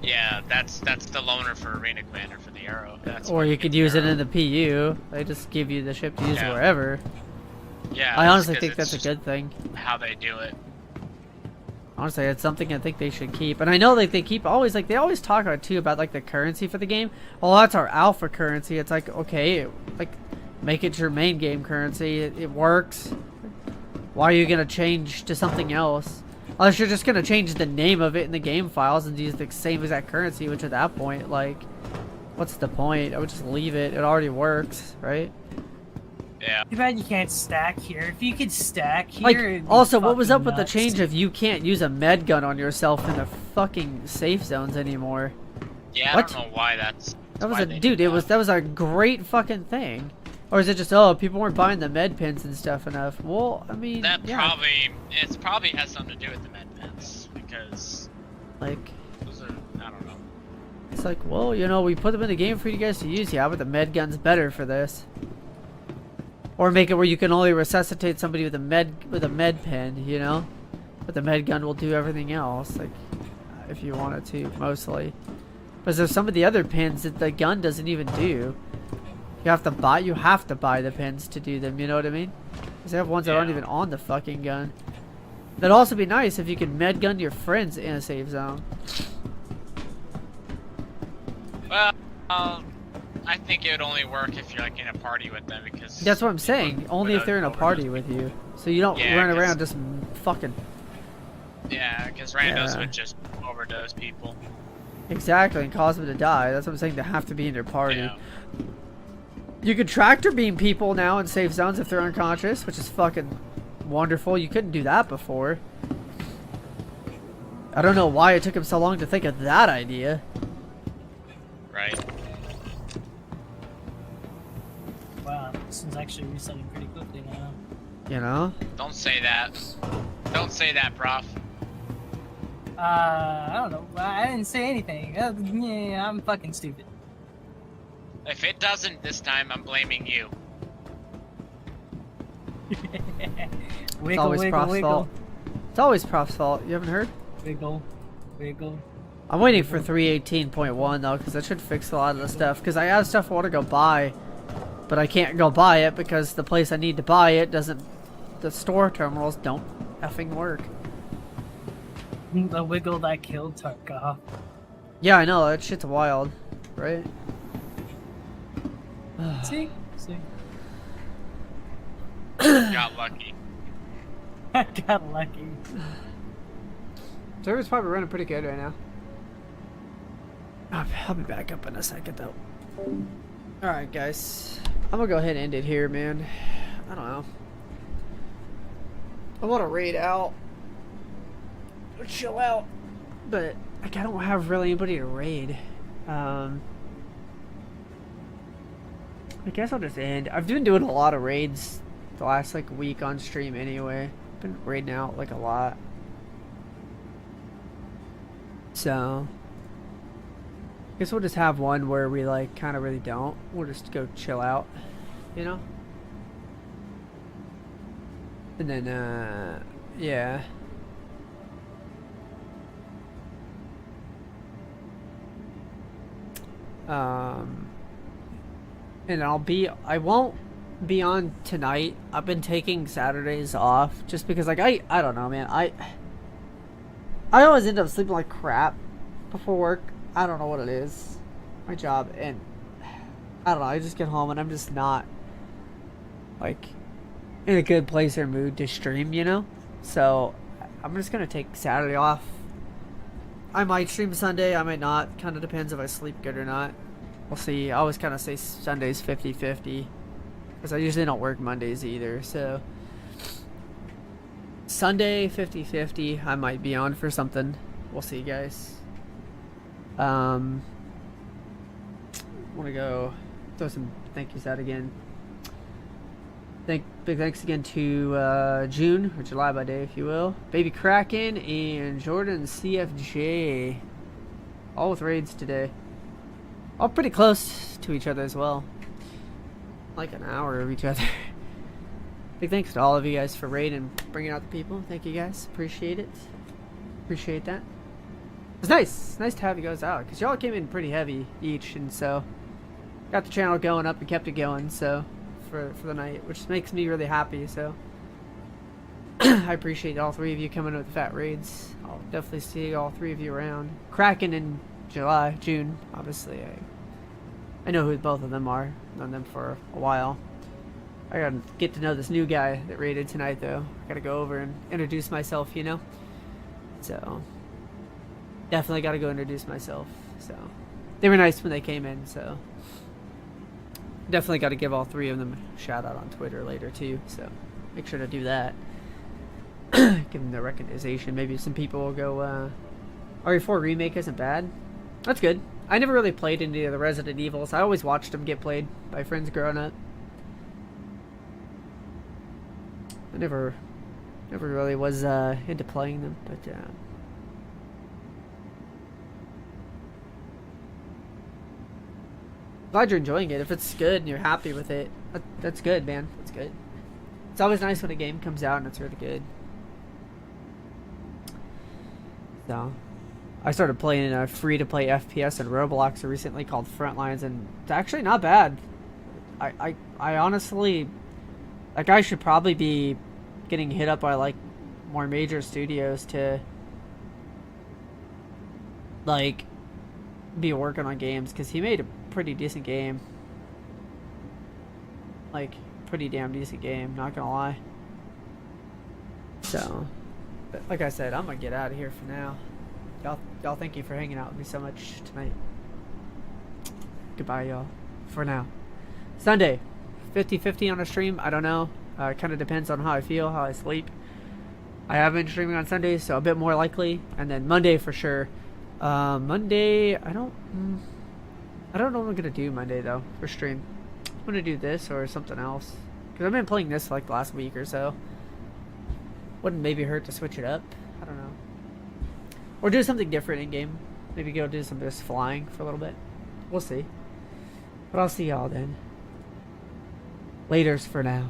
Speaker 3: Yeah, that's the loaner for Arena Commander for the Arrow. That's
Speaker 1: Or
Speaker 3: when
Speaker 1: you
Speaker 3: get
Speaker 1: could
Speaker 3: the
Speaker 1: use it
Speaker 3: Arrow.
Speaker 1: in the PU. They just give you the ship to use
Speaker 3: Yeah.
Speaker 1: wherever.
Speaker 3: Yeah,
Speaker 1: I
Speaker 3: that's
Speaker 1: honestly
Speaker 3: 'cause
Speaker 1: think
Speaker 3: it's
Speaker 1: that's a
Speaker 3: just
Speaker 1: good thing.
Speaker 3: how they do it.
Speaker 1: Honestly, it's something I think they should keep. And I know like they keep always like they always talk about too about like the currency for the game. Well, that's our alpha currency. It's like okay, like make it your main game currency. It works. Why are you gonna change to something else? Unless you're just gonna change the name of it in the game files and use the same exact currency, which at that point, like, what's the point? I would just leave it. It already works, right?
Speaker 3: Yeah.
Speaker 4: Too bad you can't stack here. If you could stack here,
Speaker 1: Like,
Speaker 4: it'd be
Speaker 1: also, what was up
Speaker 4: fucking
Speaker 1: with the
Speaker 4: nuts.
Speaker 1: change of you can't use a med gun on yourself in the fucking safe zones anymore?
Speaker 3: Yeah,
Speaker 1: What?
Speaker 3: I don't know why that's.
Speaker 1: That was
Speaker 3: why
Speaker 1: a
Speaker 3: they
Speaker 1: dude.
Speaker 3: did
Speaker 1: That was a great fucking thing. Or is it just people weren't buying the med pins and stuff enough? Well, I mean,
Speaker 3: That
Speaker 1: yeah,
Speaker 3: probably has something to do with the med pens because
Speaker 1: like
Speaker 3: those are I don't know.
Speaker 1: it's like, well, you know, we put them in the game for you guys to use. Yeah, but the med gun's better for this. Or make it where you can only resuscitate somebody with a med pen, you know, but the med gun will do everything else, like if you wanted to, mostly. But there's some of the other pins that the gun doesn't even do. You have to buy the pins to do them, you know what I mean? Because they have ones that aren't
Speaker 3: Yeah.
Speaker 1: even on the fucking gun. That'd also be nice if you could med gun your friends in a safe zone.
Speaker 3: Well, I think it would only work if you're like in a party with them because.
Speaker 1: That's what I'm saying. Only if they're in a party
Speaker 3: overdose.
Speaker 1: with you. So you don't
Speaker 3: Yeah,
Speaker 1: run
Speaker 3: 'cause-
Speaker 1: around just fucking...
Speaker 3: Yeah, because randos
Speaker 1: Yeah.
Speaker 3: would just overdose people.
Speaker 1: Exactly, and cause them to die. That's what I'm saying. They have to be in your party.
Speaker 3: Yeah.
Speaker 1: You could tractor beam people now in safe zones if they're unconscious, which is fucking wonderful. You couldn't do that before. I don't know why it took him so long to think of that idea.
Speaker 3: Right.
Speaker 4: Wow, this one's actually resetting pretty quickly now.
Speaker 1: You know?
Speaker 3: Don't say that. Don't say that, prof.
Speaker 4: I don't know. I didn't say anything. Yeah, I'm fucking stupid.
Speaker 3: If it doesn't this time, I'm blaming you.
Speaker 4: Wiggle,
Speaker 1: always
Speaker 4: wiggle,
Speaker 1: Prof's
Speaker 4: wiggle,
Speaker 1: fault. It's always Prof's fault. You haven't heard?
Speaker 4: wiggle, wiggle.
Speaker 1: I'm waiting for 3.18.1 though, because that should fix a lot of the stuff. Because I have stuff I want to go buy, but I can't go buy it because the place I need to buy it doesn't. The store terminals don't effing work.
Speaker 4: The wiggle that killed Tarkov.
Speaker 1: Yeah, I know. That shit's wild, right?
Speaker 4: See?
Speaker 3: Got lucky.
Speaker 4: I got lucky.
Speaker 1: Server's probably running pretty good right now. I'll be back up in a second though. Alright guys. I'm gonna go ahead and end it here, man. I don't know. I want to raid out. Or chill out. But like, I don't have really anybody to raid. I guess I'll just end. I've been doing a lot of raids the last like week on stream anyway. Been raiding out like a lot. So I guess we'll just have one where we like kind of really don't. We'll just go chill out, you know? And then yeah. And I won't be on tonight. I've been taking Saturdays off just because like I don't know, man. I always end up sleeping like crap before work. I don't know what it is. My job, and I don't know, I just get home and I'm just not like in a good place or mood to stream, you know? So I'm just gonna take Saturday off. I might stream Sunday, I might not. Kinda depends if I sleep good or not. We'll see. I always kinda say Sunday's 50-50. Because I usually don't work Mondays either, so Sunday 50-50. I might be on for something. We'll see, guys. Want to go throw some thank yous out again. Big thanks again to June or July by day, if you will. Baby Kraken and Jordan CFJ. All with raids today. All pretty close to each other as well. Like an hour of each other. Big thanks to all of you guys for raiding and bringing out the people. Thank you guys. Appreciate it. Appreciate that. It's nice. Nice to have you guys out because y'all came in pretty heavy each, and so got the channel going up and kept it going. So for the night, which makes me really happy. So I appreciate all three of you coming with the fat raids. I'll definitely see all three of you around. Kraken in June. Obviously, I know who both of them are. Known them for a while. I gotta get to know this new guy that raided tonight, though. I gotta go over and introduce myself, you know. So definitely gotta go introduce myself. So they were nice when they came in. So definitely gotta give all three of them a shout out on Twitter later too. So make sure to do that. Give them the recognition. Maybe some people will go. RE4 remake isn't bad. That's good. I never really played any of the Resident Evils. I always watched them get played by friends growing up. I never really was into playing them, but glad you're enjoying it. If it's good and you're happy with it, that's good, man. That's good. It's always nice when a game comes out and it's really good. So I started playing a free-to-play FPS in Roblox recently called Frontlines, and it's actually not bad. I honestly, like, I should probably be getting hit up by like more major studios to like be working on games, because he made a pretty decent game. Like, pretty damn decent game, not gonna lie. So, but like I said, I'm gonna get out of here for now. Y'all thank you for hanging out with me so much tonight. Goodbye, y'all. For now. Sunday, 50-50 on a stream. I don't know. It kind of depends on how I feel, how I sleep. I have been streaming on Sundays, so a bit more likely. And then Monday for sure. Monday, I don't know what I'm gonna do Monday though for stream. I'm gonna do this or something else, because I've been playing this for like the last week or so. Wouldn't maybe hurt to switch it up. I don't know. Or do something different in game. Maybe go do some just flying for a little bit. We'll see. But I'll see y'all then. Laters for now.